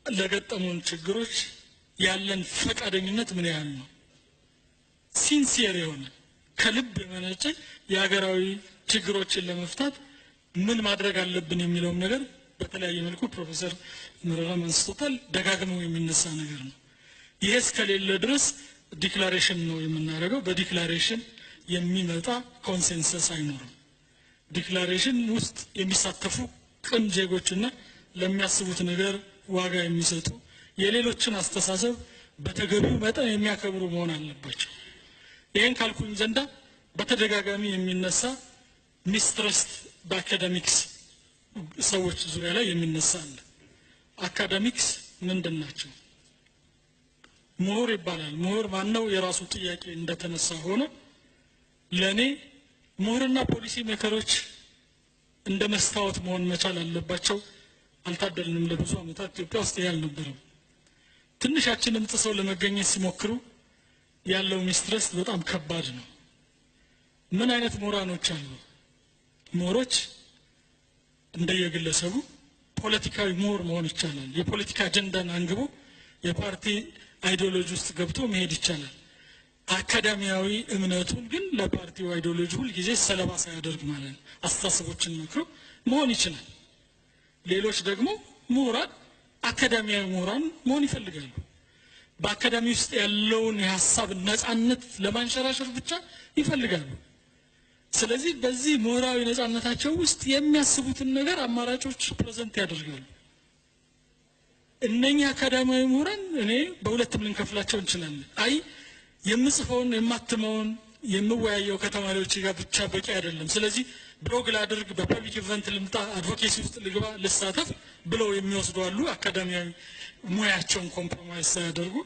Speaker 2: ለገጠሙን ችግሮች ያለን ፈቃደኝነት ምን ያህል ነው? ሲንሲየር የሆነ ከልብ የመነጨ የሀገራዊ ችግሮችን ለመፍታት ምን ማድረግ አለብን የሚለውም ነገር በተለያየ መልኩ ፕሮፌሰር መረራ አንስቶታል። ደጋግሞ የሚነሳ ነገር ነው። ይሄ እስከሌለ ድረስ ዲክላሬሽን ነው የምናደርገው። በዲክላሬሽን የሚመጣ ኮንሴንሰስ አይኖርም። ዲክላሬሽን ውስጥ የሚሳተፉ ቅን ዜጎችና ለሚያስቡት ነገር ዋጋ የሚሰጡ የሌሎችን አስተሳሰብ በተገቢው መጠን የሚያከብሩ መሆን አለባቸው። ይሄን ካልኩኝ ዘንዳ በተደጋጋሚ የሚነሳ ሚስትረስት በአካዳሚክስ ሰዎች ዙሪያ ላይ የሚነሳ አለ። አካዳሚክስ ምንድን ናቸው? ምሁር ይባላል። ምሁር ማነው? የራሱ ጥያቄ እንደተነሳ ሆኖ ለኔ ምሁርና ፖሊሲ ሜከሮች እንደ መስታወት መሆን መቻል አለባቸው። አልታደልንም። ለብዙ ዓመታት ኢትዮጵያ ውስጥ ያልነበረም ትንሻችንም ጥሰው ለመገኘት ሲሞክሩ ያለው ሚስትረስት በጣም ከባድ ነው። ምን አይነት ምሁራኖች አሉ? ምሁሮች እንደየግለሰቡ ፖለቲካዊ ምሁር መሆን ይቻላል። የፖለቲካ አጀንዳን አንግቦ የፓርቲ አይዲዮሎጂ ውስጥ ገብቶ መሄድ ይቻላል። አካዳሚያዊ እምነቱን ግን ለፓርቲው አይዲዮሎጂ ሁል ጊዜ ሰለባ ሳያደርግ ማለት ነው አስተሳሰቦችን መክሮ መሆን ይችላል። ሌሎች ደግሞ ምሁራን አካዳሚያዊ ምሁራን መሆን ይፈልጋሉ። በአካዳሚ ውስጥ ያለውን የሀሳብ ነፃነት ለማንሸራሸር ብቻ ይፈልጋሉ። ስለዚህ በዚህ ምሁራዊ ነፃነታቸው ውስጥ የሚያስቡትን ነገር አማራጮች ፕሬዘንት ያደርጋሉ። እነኛ አካዳሚያዊ ምሁራን እኔ በሁለትም ልንከፍላቸው እንችላለን። አይ የምጽፈውን የማትመውን የምወያየው ከተማሪዎች ጋር ብቻ በቂ አይደለም፣ ስለዚህ ብሎግ ላድርግ፣ በፐብሊክ ኢቨንት ልምጣ፣ አድቮኬሲ ውስጥ ልግባ፣ ልሳተፍ ብለው የሚወስዱ አሉ። አካዳሚያዊ ሙያቸውን ኮምፕሮማይዝ ሳያደርጉ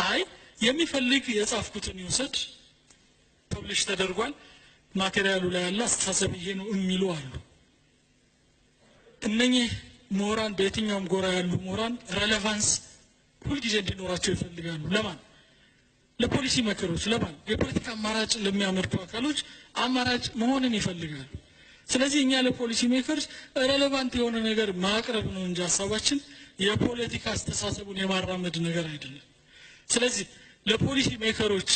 Speaker 2: አይ የሚፈልግ የጻፍኩትን ይውሰድ፣ ፐብሊሽ ተደርጓል፣ ማቴሪያሉ ላይ ያለ አስተሳሰብ ይሄ ነው የሚሉ አሉ። እነኚህ ምሁራን በየትኛውም ጎራ ያሉ ምሁራን ሬሌቫንስ ሁልጊዜ እንዲኖራቸው ይፈልጋሉ። ለማን? ለፖሊሲ መከሮች። ለማን? የፖለቲካ አማራጭ ለሚያመርቱ አካሎች አማራጭ መሆንን ይፈልጋሉ። ስለዚህ እኛ ለፖሊሲ ሜከርስ ሬሌቫንት የሆነ ነገር ማቅረብ ነው እንጂ ሀሳባችን የፖለቲካ አስተሳሰቡን የማራመድ ነገር አይደለም። ስለዚህ ለፖሊሲ ሜከሮች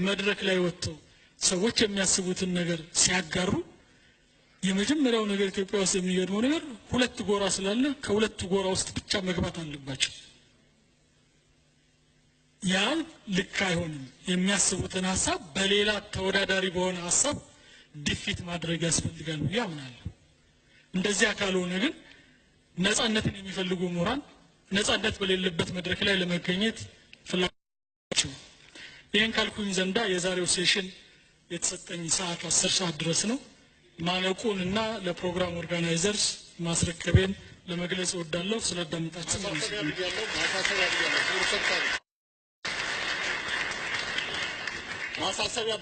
Speaker 2: መድረክ ላይ ወጥተው ሰዎች የሚያስቡትን ነገር ሲያጋሩ የመጀመሪያው ነገር ኢትዮጵያ ውስጥ የሚገርመው ነገር ሁለት ጎራ ስላለ ከሁለቱ ጎራ ውስጥ ብቻ መግባት አለባቸው። ያ ልክ አይሆንም። የሚያስቡትን ሀሳብ በሌላ ተወዳዳሪ በሆነ ሀሳብ ዲፊት ማድረግ ያስፈልጋል ብዬ አምናለሁ። እንደዚያ ካልሆነ ግን ነፃነትን የሚፈልጉ ምሁራን ነፃነት በሌለበት መድረክ ላይ ለመገኘት ፍላጎት። ይህን ካልኩኝ ዘንዳ የዛሬው ሴሽን የተሰጠኝ ሰዓት 10 ሰዓት ድረስ ነው። ማለቁን እና ለፕሮግራም ኦርጋናይዘርስ ማስረከቤን ለመግለጽ እወዳለሁ። ስለዳመጣችሁ
Speaker 1: ማሳሰቢያ